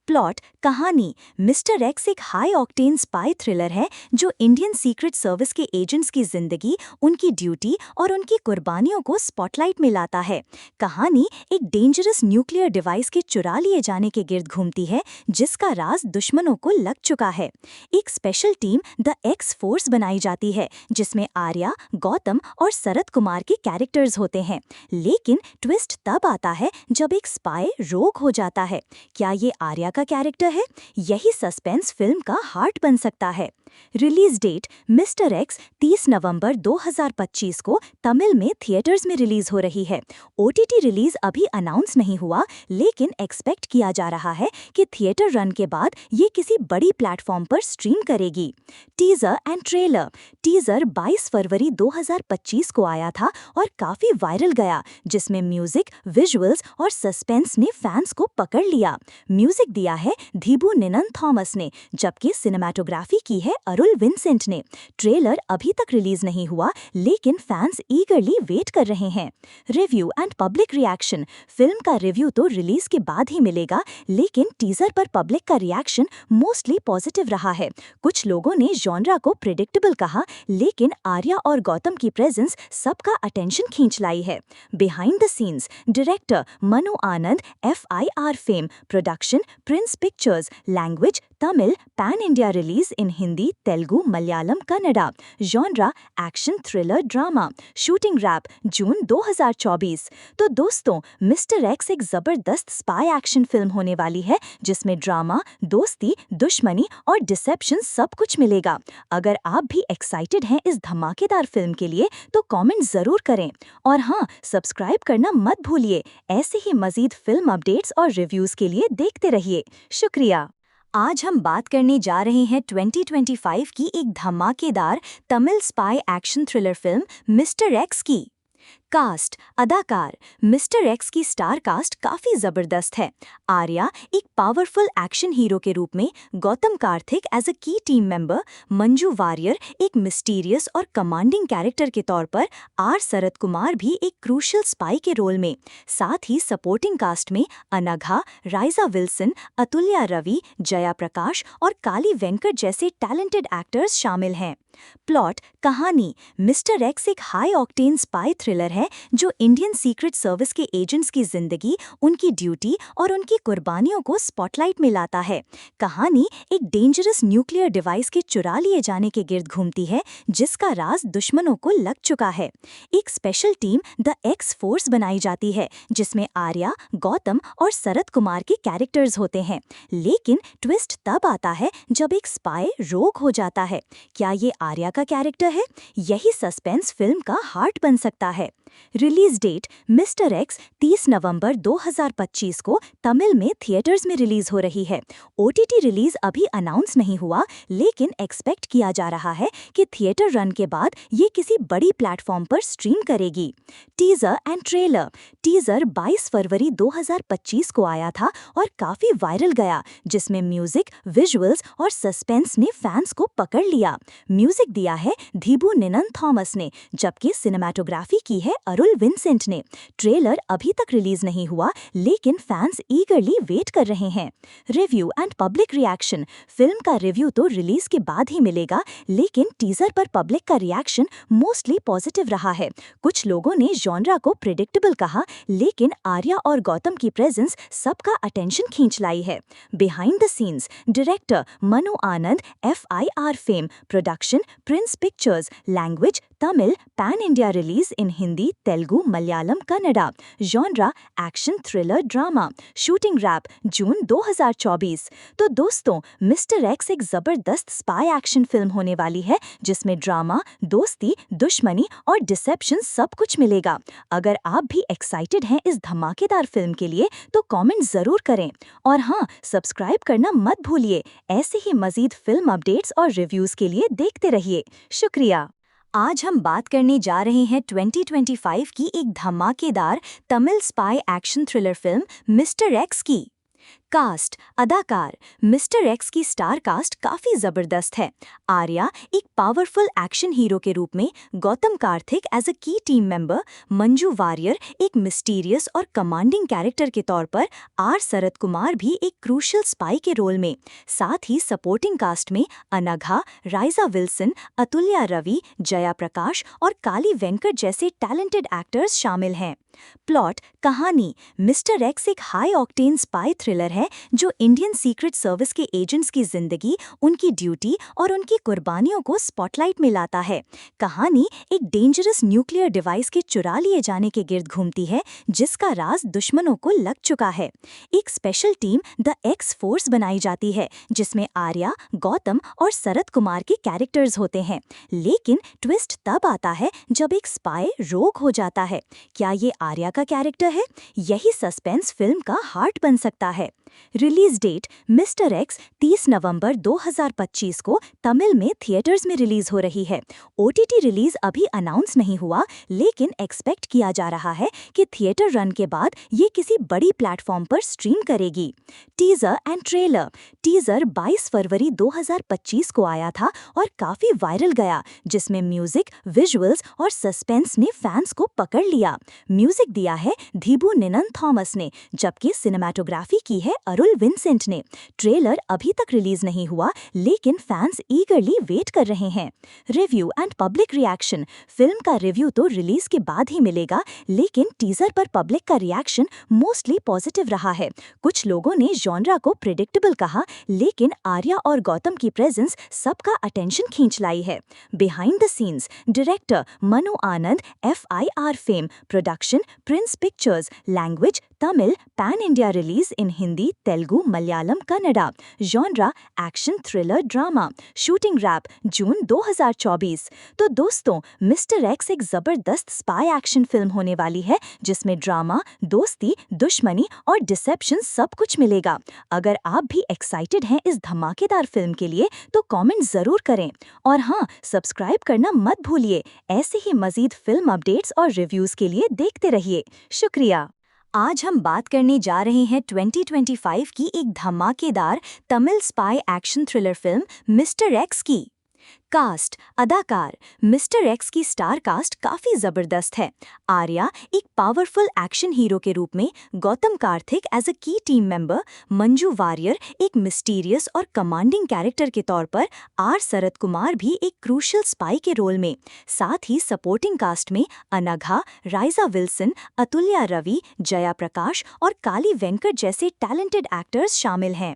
प्लॉट, कहानी। मिस्टर एक्स एक हाई ऑक्टेन स्पाई थ्रिलर है जो इंडियन सीक्रेट सर्विस के एजेंट्स की जिंदगी, उनकी ड्यूटी और उनकी कुर्बानियों को स्पॉटलाइट में लाता है। कहानी एक डेंजरस न्यूक्लियर डिवाइस के चुरा लिए जाने के गिर्द घूमती है, जिसका राज दुश्मनों को लग चुका है। एक special team the x force बनाई जाती है, जिसमें आर्या, गौतम और शरद कुमार के कैरेक्टर्स होते हैं। लेकिन ट्विस्ट तब आता है जब एक स्पाई रोग हो जाता है। क्या ये आर्या का कैरेक्टर है? यही सस्पेंस फिल्म का हार्ट बन सकता है। रिलीज डेट मिस्टर एक्स 30 नवंबर 2025 को तमिल में थिएटर्स में रिलीज हो रही है। ओटीटी रिलीज अभी अनाउंस नहीं हुआ, लेकिन एक्सपेक्ट किया जा रहा है कि थिएटर रन के बाद ये किसी बड़ी प्लेटफॉर्म पर स्ट्रीम करेगी। Teaser and trailer. टीजर 22 फरवरी 2025 को आया था और काफी वायरल गया, जिसमें म्यूजिक, विजुअल्स और सस्पेंस ने फैंस को पकड़ लिया। म्यूजिक दिया है धीबू निनन थॉमस ने, जबकि सिनेमैटोग्राफी की है अरुल विंसेंट ने। ट्रेलर अभी तक रिलीज नहीं हुआ, लेकिन फैंस ईगरली वेट कर रहे हैं। Review and public reaction. Film का रिव्यू तो रिलीज के बाद ही मिलेगा, लेकिन टीजर पर पब्लिक का रिएक्शन मोस्टली पॉजिटिव रहा है। कुछ लोगों ने जॉनरा को प्रेडिक्टेबल कहा, लेकिन आर्या और गौतम की प्रेजेंस सबका अटेंशन खींच लाई है। Behind the scenes. Director Manu Anand, FIR fame. Production Prince Pictures. Language Tamil. Pan India release in Hindi, Telugu, Malayalam, Kannada. Genre action, thriller, drama. Shooting wrap June 2024। तो दोस्तों, मिस्टर एक्स एक जबरदस्त स्पाई एक्शन फिल्म होने वाली है, जिसमें ड्रामा, दोस्ती, दुश्मनी और डिसेप्शन सब कुछ मिलेगा। अगर आप भी एक्साइटेड हैं इस धमाकेदार फिल्म के लिए, तो कमेंट जरूर करें। और हाँ, सब्सक्राइब करना मत भूलिए। ऐसे ही मजीद फिल्म अपडेट्स और रिव्यूज के लिए देखते रहिए। शुक्रिया। आज हम बात करने जा रहे हैं 2025 की एक धमाकेदार Tamil spy action thriller film mister x की। कास्ट, अदाकार। मिस्टर एक्स की स्टार कास्ट काफी जबरदस्त है। आर्या एक पावरफुल एक्शन हीरो के रूप में, गौतम कार्तिक एज अ की टीम मेंबर, मंजू वारियर एक मिस्टीरियस और कमांडिंग कैरेक्टर के तौर पर, आर शरद कुमार भी एक क्रूशियल स्पाई के रोल में। साथ ही सपोर्टिंग कास्ट में अनघा, राइजा विल्सन, अतुल्या रवि, जया प्रकाश और काली वेंकट जैसे टैलेंटेड एक्टर्स शामिल हैं। प्लॉट, कहानी। मिस्टर एक्स एक हाई ऑक्टेन स्पाई थ्रिलर है है जो इंडियन सीक्रेट सर्विस के एजेंट्स की जिंदगी, उनकी ड्यूटी और उनकी कुर्बानियों को स्पॉटलाइट में लाता है। कहानी एक डेंजरस न्यूक्लियर डिवाइस के चुरा लिए जाने के गिर्द घूमती है जिसका राज दुश्मनों को लग चुका है। एक special team the x force बनाई जाती है जिसमें आर्या, गौतम और शरद कुमार के कैरेक्टर्स होते हैं। लेकिन ट्विस्ट तब आता है जब एक स्पाई रोग हो जाता है। क्या ये आर्या का कैरेक्टर है? यही सस्पेंस फिल्म का हार्ट बन सकता है। रिलीज डेट मिस्टर एक्स 30 नवंबर 2025 को तमिल में थिएटर्स में रिलीज हो रही है। ओटीटी रिलीज अभी अनाउंस नहीं हुआ, लेकिन एक्सपेक्ट किया जा रहा है कि थिएटर रन के बाद ये किसी बड़ी प्लेटफॉर्म पर स्ट्रीम करेगी। Teaser and trailer. टीजर 22 फरवरी 2025 को आया था और काफी वायरल गया, जिसमें म्यूजिक, विजुअल्स और सस्पेंस ने फैंस को पकड़ लिया। म्यूजिक दिया है धीबू निनन थॉमस ने, जबकि सिनेमाटोग्राफी की है अरुल विंसेंट ने। ट्रेलर अभी तक रिलीज नहीं हुआ, लेकिन फैंस ईगरली वेट कर रहे हैं। Review and public reaction. Film का रिव्यू तो रिलीज के बाद ही मिलेगा, लेकिन टीजर पर पब्लिक का रिएक्शन मोस्टली पॉजिटिव रहा है। कुछ लोगों ने जॉनरा को प्रेडिक्टेबल कहा, लेकिन आर्या और गौतम की प्रेजेंस सबका अटेंशन खींच लाई है। Behind the scenes. Director Manu Anand, FIR fame. Production Prince Pictures. Language Tamil. Pan India release in Hindi, Telugu, Malayalam, Kannada. Genre action, thriller, drama. Shooting wrap June 2024। तो दोस्तों, मिस्टर एक्स एक जबरदस्त स्पाई एक्शन फिल्म होने वाली है जिसमें ड्रामा, दोस्ती, दुश्मनी और डिसेप्शन सब कुछ मिलेगा। अगर आप भी एक्साइटेड हैं इस धमाकेदार फिल्म के लिए तो कमेंट जरूर करें, और हाँ, सब्सक्राइब करना मत भूलिए। ऐसे ही मजीद फिल्म अपडेट्स और रिव्यूज के लिए देखते रहिए। शुक्रिया। आज हम बात करने जा रहे हैं 2025 की एक धमाकेदार Tamil spy action thriller film mister x की। कास्ट, अदाकार। मिस्टर एक्स की स्टार कास्ट काफी जबरदस्त है। आर्या एक पावरफुल एक्शन हीरो के रूप में, गौतम कार्तिक एज अ की टीम मेंबर, मंजू वारियर एक मिस्टीरियस और कमांडिंग कैरेक्टर के तौर पर, शरद कुमार भी एक क्रूशियल स्पाई के रोल में। साथ ही सपोर्टिंग कास्ट में अनघा, राइजा विल्सन, अतुल्या रवि, जया प्रकाश और काली वेंकट जैसे टैलेंटेड एक्टर्स शामिल हैं। प्लॉट, कहानी। मिस्टर एक्स एक हाई ऑक्टेन स्पाई थ्रिलर है जो इंडियन सीक्रेट सर्विस के एजेंट्स की जिंदगी, उनकी ड्यूटी और उनकी कुर्बानियों को स्पॉटलाइट में लाता है। कहानी एक डेंजरस न्यूक्लियर डिवाइस के चुरा लिए जाने के गिर्द घूमती है जिसका राज दुश्मनों को लग चुका है। एक special team the x force बनाई जाती है जिसमें आर्या, गौतम और शरद कुमार के कैरेक्टर्स होते हैं। लेकिन ट्विस्ट तब आता है जब एक स्पाई रोग हो जाता है। क्या ये आर्या का कैरेक्टर है? यही सस्पेंस फिल्म का हार्ट बन सकता है। रिलीज डेट मिस्टर एक्स 30 नवंबर 2025 को तमिल में थिएटर्स में रिलीज हो रही है। ओटीटी रिलीज अभी अनाउंस नहीं हुआ, लेकिन एक्सपेक्ट किया जा रहा है कि थिएटर रन के बाद ये किसी बड़ी प्लेटफॉर्म पर स्ट्रीम करेगी। Teaser and trailer. टीजर 22 फरवरी 2025 को आया था और काफी वायरल गया, जिसमें म्यूजिक, विजुअल्स और सस्पेंस ने फैंस को पकड़ लिया। म्यूजिक दिया है धीबू निनन थॉमस ने, जबकि सिनेमाटोग्राफी की है अरुल विंसेंट ने। ट्रेलर अभी तक रिलीज नहीं हुआ, लेकिन फैंस ईगरली वेट कर रहे हैं। Review and public reaction. Film का रिव्यू तो रिलीज के बाद ही मिलेगा, लेकिन टीजर पर पब्लिक का रिएक्शन मोस्टली पॉजिटिव रहा है। कुछ लोगों ने जॉनरा को प्रेडिक्टेबल कहा, लेकिन आर्या और गौतम की प्रेजेंस सबका अटेंशन खींच लाई है। Behind the scenes. Director Manu Anand, FIR fame. Production Prince Pictures. Language Tamil. Pan India release in Hindi, Telugu, Malayalam, Kannada. Genre action, thriller, drama. Shooting wrap June 2024। तो दोस्तों, मिस्टर एक्स एक जबरदस्त स्पाई एक्शन फिल्म होने वाली है जिसमें ड्रामा, दोस्ती, दुश्मनी और डिसेप्शन सब कुछ मिलेगा। अगर आप भी एक्साइटेड हैं इस धमाकेदार फिल्म के लिए तो कमेंट जरूर करें, और हाँ, सब्सक्राइब करना मत भूलिए। ऐसे ही मजीद फिल्म अपडेट्स और रिव्यूज के लिए देखते रहिए। शुक्रिया। आज हम बात करने जा रहे हैं 2025 की एक धमाकेदार Tamil spy action thriller film mister x की। कास्ट अदाकार मिस्टर एक्स की स्टार कास्ट काफी जबरदस्त है। आर्या एक पावरफुल एक्शन हीरो के रूप में, गौतम कार्तिक एज अ की टीम मेंबर, मंजू वारियर एक मिस्टीरियस और कमांडिंग कैरेक्टर के तौर पर, आर शरद कुमार भी एक क्रूशियल स्पाई के रोल में। साथ ही सपोर्टिंग कास्ट में अनघा, राइजा विल्सन, अतुल्या रवि, जया प्रकाश और काली वेंकट जैसे टैलेंटेड एक्टर्स शामिल हैं।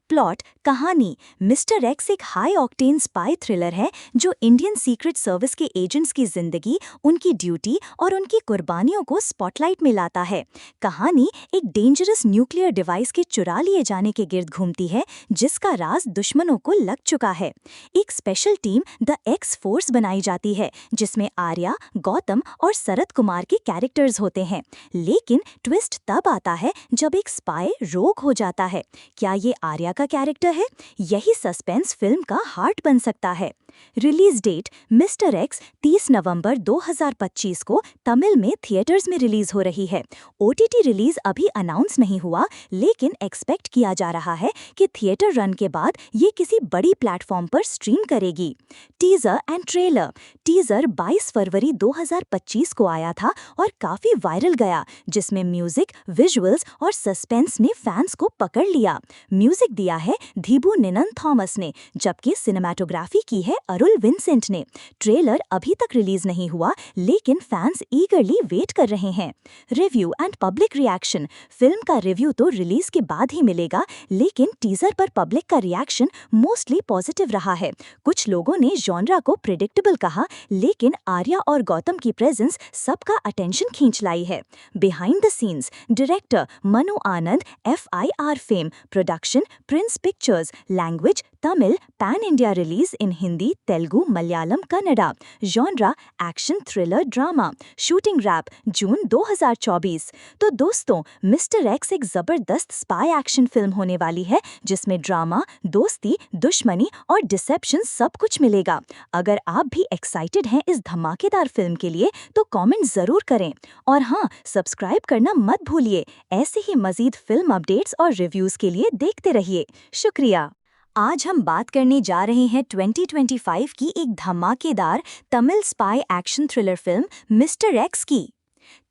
प्लॉट कहानी मिस्टर एक्स एक हाई ऑक्टेन स्पाई थ्रिलर है जो इंडियन सीक्रेट सर्विस के एजेंट्स की जिंदगी, उनकी ड्यूटी और उनकी कुर्बानियों को स्पॉटलाइट में लाता है। कहानी एक डेंजरस न्यूक्लियर डिवाइस के चुरा लिए जाने के गिर्द घूमती है जिसका राज दुश्मनों को लग चुका है। एक special team the x force बनाई जाती है जिसमें आर्या, गौतम और शरद कुमार के कैरेक्टर्स होते हैं। लेकिन ट्विस्ट तब आता है जब एक स्पाई रोग हो जाता है। क्या ये आर्या का कैरेक्टर है? यही सस्पेंस फिल्म का हार्ट बन सकता है। रिलीज डेट मिस्टर एक्स 30 नवंबर 2025 को तमिल में थिएटर्स में रिलीज हो रही है। ओटीटी रिलीज अभी अनाउंस नहीं हुआ, लेकिन एक्सपेक्ट किया जा रहा है कि थिएटर रन के बाद ये किसी बड़ी प्लेटफॉर्म पर स्ट्रीम करेगी। Teaser and trailer. टीजर 22 फरवरी 2025 को आया था और काफी वायरल गया, जिसमें म्यूजिक, विजुअल्स और सस्पेंस ने फैंस को पकड़ लिया। म्यूजिक दिया है धीबू निनन थॉमस ने, जबकि सिनेमाटोग्राफी की है अरुल विंसेंट ने। ट्रेलर अभी तक रिलीज नहीं हुआ, लेकिन फैंस ईगरली वेट कर रहे हैं। Review and public reaction. Film का रिव्यू तो रिलीज के बाद ही मिलेगा, लेकिन टीजर पर पब्लिक का रिएक्शन मोस्टली पॉजिटिव रहा है। कुछ लोगों ने जॉनरा को प्रेडिक्टेबल कहा, लेकिन आर्या और गौतम की प्रेजेंस सबका अटेंशन खींच लाई है। Behind the scenes. Director Manu Anand, FIR fame, production Prince Pictures, language Tamil, pan India release in Hindi, Telugu, Malayalam, Kannada. Genre action thriller drama. Shooting wrap June 2024। तो दोस्तों, मिस्टर एक्स एक जबरदस्त स्पाई एक्शन फिल्म होने वाली है जिसमें ड्रामा, दोस्ती, दुश्मनी और डिसेप्शन सब कुछ मिलेगा। अगर आप भी एक्साइटेड हैं इस धमाकेदार फिल्म के लिए तो कमेंट जरूर करें, और हाँ, सब्सक्राइब करना मत भूलिए। ऐसे ही मजीद फिल्म अपडेट्स और रिव्यूज के लिए देखते रहिए। शुक्रिया। आज हम बात करने जा रहे हैं 2025 की एक धमाकेदार Tamil spy action thriller film mister x की।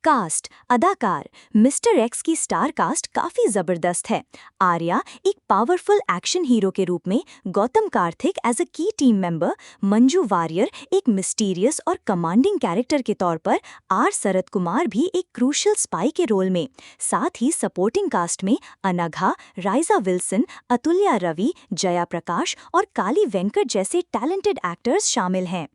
कास्ट अदाकार मिस्टर एक्स की स्टार कास्ट काफी जबरदस्त है। आर्या एक पावरफुल एक्शन हीरो के रूप में, गौतम कार्तिक एज अ की टीम मेंबर, मंजू वारियर एक मिस्टीरियस और कमांडिंग कैरेक्टर के तौर पर, आर शरद कुमार भी एक क्रूशियल स्पाई के रोल में। साथ ही सपोर्टिंग कास्ट में अनघा, राइजा विल्सन, अतुल्या रवि, जया प्रकाश और काली वेंकट जैसे टैलेंटेड एक्टर्स शामिल हैं।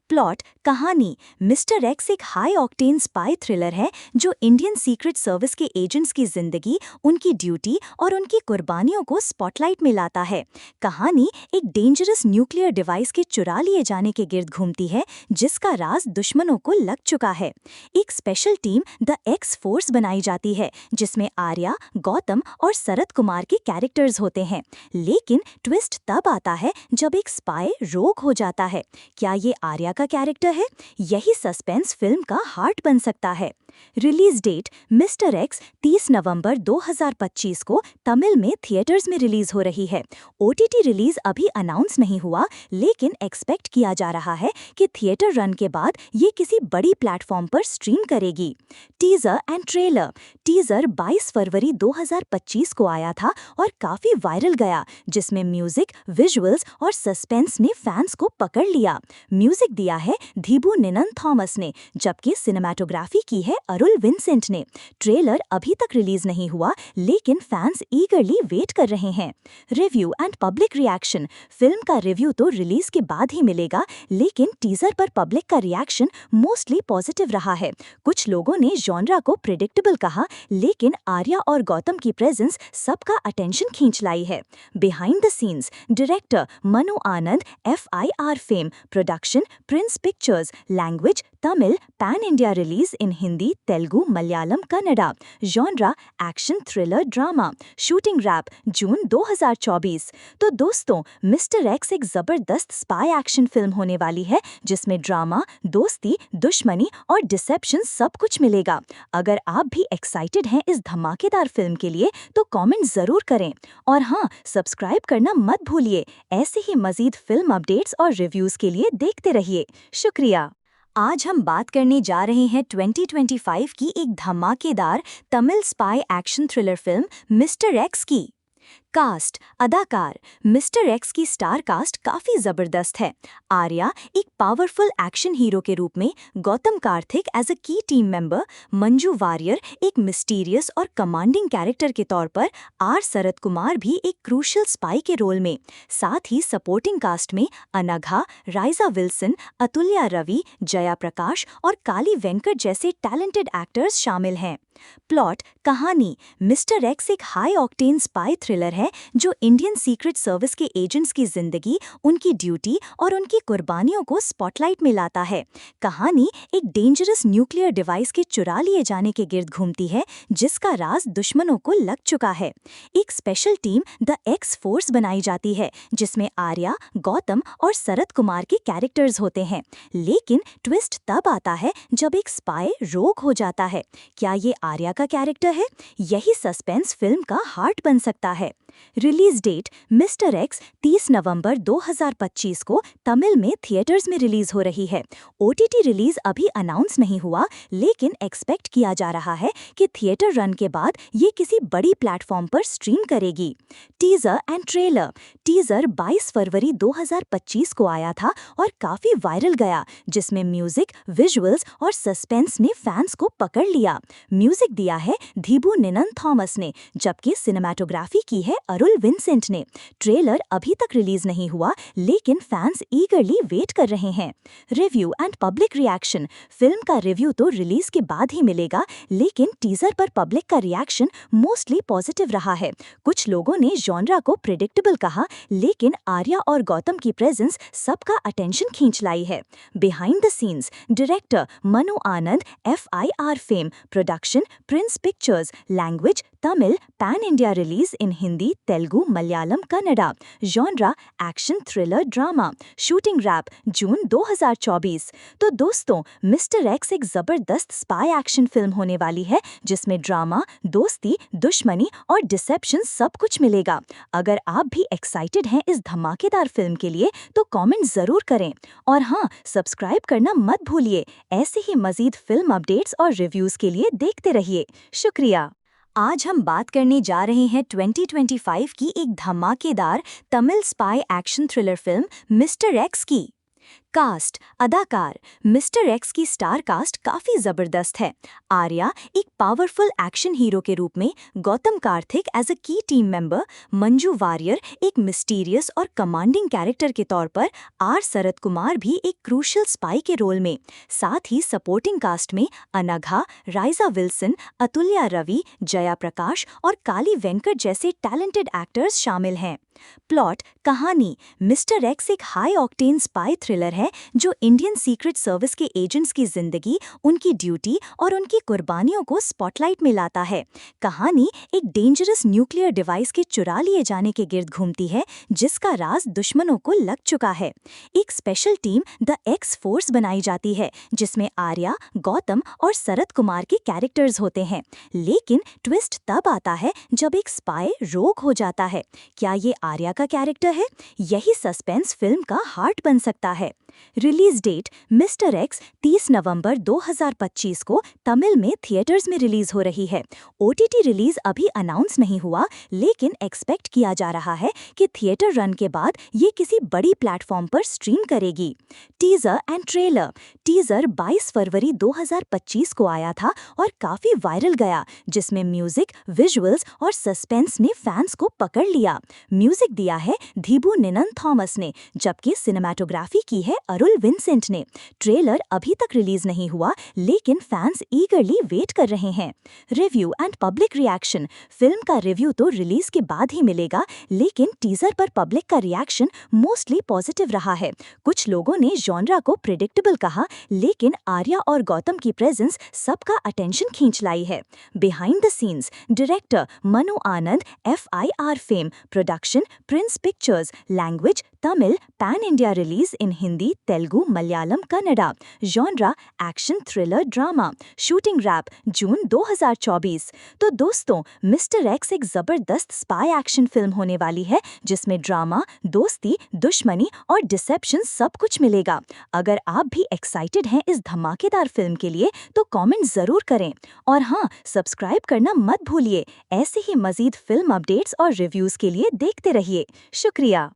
प्लॉट कहानी मिस्टर एक्स एक हाई ऑक्टेन स्पाई थ्रिलर है जो इंडियन सीक्रेट सर्विस के एजेंट्स की जिंदगी, उनकी ड्यूटी और उनकी कुर्बानियों को स्पॉटलाइट में लाता है। कहानी एक डेंजरस न्यूक्लियर डिवाइस के चुरा लिए जाने के गिर्द घूमती है जिसका राज दुश्मनों को लग चुका है। एक special team the x force बनाई जाती है जिसमें आर्या, गौतम और शरद कुमार के कैरेक्टर्स होते हैं। लेकिन ट्विस्ट तब आता है जब एक स्पाई रोग हो जाता है। क्या ये आर्या का कैरेक्टर है? यही सस्पेंस फिल्म का हार्ट बन सकता है। रिलीज डेट मिस्टर एक्स 30 नवंबर 2025 को तमिल में थिएटर्स में रिलीज हो रही है। ओटीटी रिलीज अभी अनाउंस नहीं हुआ, लेकिन एक्सपेक्ट किया जा रहा है कि थिएटर रन के बाद ये किसी बड़ी प्लेटफॉर्म पर स्ट्रीम करेगी। Teaser and trailer. टीजर 22 फरवरी 2025 को आया था और काफी वायरल गया, जिसमें म्यूजिक, विजुअल्स और सस्पेंस ने फैंस को पकड़ लिया। म्यूजिक दिया है धीबू निनन थॉमस ने, जबकि सिनेमाटोग्राफी की है अरुल विंसेंट ने। ट्रेलर अभी तक रिलीज नहीं हुआ, लेकिन फैंस ईगरली वेट कर रहे हैं। Review and public reaction. Film का रिव्यू तो रिलीज के बाद ही मिलेगा, लेकिन टीजर पर पब्लिक का रिएक्शन मोस्टली पॉजिटिव रहा है। कुछ लोगों ने जॉनरा को प्रेडिक्टेबल कहा, लेकिन आर्या और गौतम की प्रेजेंस सबका अटेंशन खींच लाई है। Behind the scenes. Director Manu Anand, FIR fame, production Prince Pictures, language Tamil, pan India release in Hindi, Telugu, Malayalam, Kannada. Genre action, thriller, drama. Shooting wrap June 2024। तो दोस्तों, मिस्टर एक्स एक जबरदस्त स्पाई एक्शन फिल्म होने वाली है जिसमें ड्रामा, दोस्ती, दुश्मनी और डिसेप्शन सब कुछ मिलेगा। अगर आप भी एक्साइटेड हैं इस धमाकेदार फिल्म के लिए तो कमेंट जरूर करें और हाँ, सब्सक्राइब करना मत भूलिए। ऐसे ही मजीद फिल्म अपडेट्स और रिव्यूज के लिए देखते रहिए। शुक्रिया। आज हम बात करने जा रहे हैं 2025 की एक धमाकेदार Tamil spy action thriller film mister x की। कास्ट, अदाकार। मिस्टर एक्स की स्टार कास्ट काफी जबरदस्त है। आर्या एक पावरफुल एक्शन हीरो के रूप में, गौतम कार्तिक एज अ की टीम मेंबर, मंजू वारियर एक मिस्टीरियस और कमांडिंग कैरेक्टर के तौर पर, आर शरद कुमार भी एक क्रूशियल स्पाई के रोल में। साथ ही सपोर्टिंग कास्ट में अनघा, राइजा विल्सन, अतुल्या रवि, जया प्रकाश और काली वेंकट जैसे टैलेंटेड एक्टर्स शामिल हैं। प्लॉट, कहानी। मिस्टर एक्स एक हाई ऑक्टेन स्पाई थ्रिलर है जो इंडियन सीक्रेट सर्विस के एजेंट्स की जिंदगी, उनकी ड्यूटी और उनकी कुर्बानियों को स्पॉटलाइट में लाता है। कहानी एक डेंजरस न्यूक्लियर डिवाइस के चुरा लिए जाने के गिर्द घूमती है जिसका राज दुश्मनों को लग चुका है। एक special team the x force बनाई जाती है जिसमें आर्या, गौतम और शरद कुमार के कैरेक्टर्स होते हैं। लेकिन ट्विस्ट तब आता है जब एक स्पाई रोग हो जाता है। क्या ये आर्या का कैरेक्टर है? यही सस्पेंस फिल्म का हार्ट बन सकता है। रिलीज डेट, मिस्टर एक्स 30 नवंबर 2025 को तमिल में थिएटर्स में रिलीज हो रही है। ओटीटी रिलीज अभी अनाउंस नहीं हुआ लेकिन एक्सपेक्ट किया जा रहा है कि थिएटर रन के बाद ये किसी बड़ी प्लेटफॉर्म पर स्ट्रीम करेगी। Teaser and trailer. टीजर 22 फरवरी 2025 को आया था और काफी वायरल गया, जिसमें म्यूजिक, विजुअल्स और सस्पेंस ने फैंस को पकड़ लिया। म्यूजिक दिया है धीबू निनन थॉमस ने, जबकि सिनेमाटोग्राफी की है अरुल विंसेंट ने। ट्रेलर अभी तक रिलीज नहीं हुआ लेकिन फैंस ईगरली वेट कर रहे हैं। Review and public reaction. Film का रिव्यू तो रिलीज के बाद ही मिलेगा लेकिन टीजर पर पब्लिक का रिएक्शन मोस्टली पॉजिटिव रहा है। कुछ लोगों ने जॉनरा को प्रेडिक्टेबल कहा लेकिन आर्या और गौतम की प्रेजेंस सबका अटेंशन खींच लाई है। Behind the scenes. Director Manu Anand, FIR fame. Production Prince Pictures. Language Tamil. Pan India release in Hindi, Telugu, Malayalam, Kannada. Genre action, thriller, drama. Shooting wrap June 2024। तो दोस्तों, मिस्टर एक्स एक जबरदस्त स्पाई एक्शन फिल्म होने वाली है जिसमें ड्रामा, दोस्ती, दुश्मनी और डिसेप्शन सब कुछ मिलेगा। अगर आप भी एक्साइटेड हैं इस धमाकेदार फिल्म के लिए तो कमेंट जरूर करें और हाँ, सब्सक्राइब करना मत भूलिए। ऐसे ही मजीद फिल्म अपडेट्स और रिव्यूज के लिए देखते रहिए। शुक्रिया। आज हम बात करने जा रहे हैं 2025 की एक धमाकेदार Tamil spy action thriller film mister x की। कास्ट, अदाकार। मिस्टर एक्स की स्टार कास्ट काफी जबरदस्त है। आर्या एक पावरफुल एक्शन हीरो के रूप में, गौतम कार्तिक एज अ की टीम मेंबर, मंजू वारियर एक मिस्टीरियस और कमांडिंग कैरेक्टर के तौर पर, आर शरद कुमार भी एक क्रूशियल स्पाई के रोल में। साथ ही सपोर्टिंग कास्ट में अनघा, राइजा विल्सन, अतुल्या रवि, जया प्रकाश और काली वेंकट जैसे टैलेंटेड एक्टर्स शामिल हैं। प्लॉट, कहानी। मिस्टर एक्स एक हाई ऑक्टेन स्पाई थ्रिलर है जो इंडियन सीक्रेट सर्विस के एजेंट्स की जिंदगी, उनकी ड्यूटी और उनकी कुर्बानियों को स्पॉटलाइट में लाता है। कहानी एक डेंजरस न्यूक्लियर डिवाइस के चुरा लिए जाने के गिर्द घूमती है जिसका राज दुश्मनों को लग चुका है। एक special team the x force बनाई जाती है जिसमें आर्या, गौतम और शरद कुमार के कैरेक्टर्स होते हैं। लेकिन ट्विस्ट तब आता है जब एक स्पाई रोग हो जाता है। क्या ये आर्या का कैरेक्टर है? यही सस्पेंस फिल्म का हार्ट बन सकता है। रिलीज डेट, मिस्टर एक्स 30 नवंबर 2025 को तमिल में थिएटर्स में रिलीज हो रही है। ओटीटी रिलीज अभी अनाउंस नहीं हुआ लेकिन एक्सपेक्ट किया जा रहा है कि थिएटर रन के बाद ये किसी बड़ी प्लेटफॉर्म पर स्ट्रीम करेगी। Teaser and trailer. टीजर 22 फरवरी 2025 को आया था और काफी वायरल गया, जिसमें म्यूजिक, विजुअल्स और सस्पेंस ने फैंस को पकड़ लिया। म्यूजिक दिया है धीबू निनन थॉमस ने, जबकि सिनेमाटोग्राफी की है है अरुल विंसेंट ने। ट्रेलर अभी तक रिलीज नहीं हुआ, लेकिन फैंस ईगरली वेट कर रहे हैं। Review and public reaction. Film का रिव्यू तो रिलीज के बाद ही मिलेगा, लेकिन टीजर पर पब्लिक का रिएक्शन मोस्टली पॉजिटिव रहा है। कुछ लोगों ने जॉनरा को प्रिडिक्टेबल कहा, लेकिन आर्या और गौतम की प्रेजेंस सबका अटेंशन खींच लाई है। Behind the scenes. Director Manu Anand, FIR fame, production Prince Pictures, language Tamil, pan India release in Hindi, Telugu, Malayalam, Kannada. Genre action thriller drama. Shooting wrap June 2024। तो दोस्तों, मिस्टर एक्स एक जबरदस्त स्पाई एक्शन फिल्म होने वाली है, जिसमें ड्रामा, दोस्ती, दुश्मनी और डिसेप्शन सब कुछ मिलेगा। अगर आप भी एक्साइटेड हैं इस धमाकेदार फिल्म के लिए, तो कमेंट जरूर करें। और हाँ, सब्सक्राइब करना मत भूलिए। ऐसे ही मजीद फिल्म अपडेट्स और रिव्यूज के लिए देखते रहिए। शुक्रिया।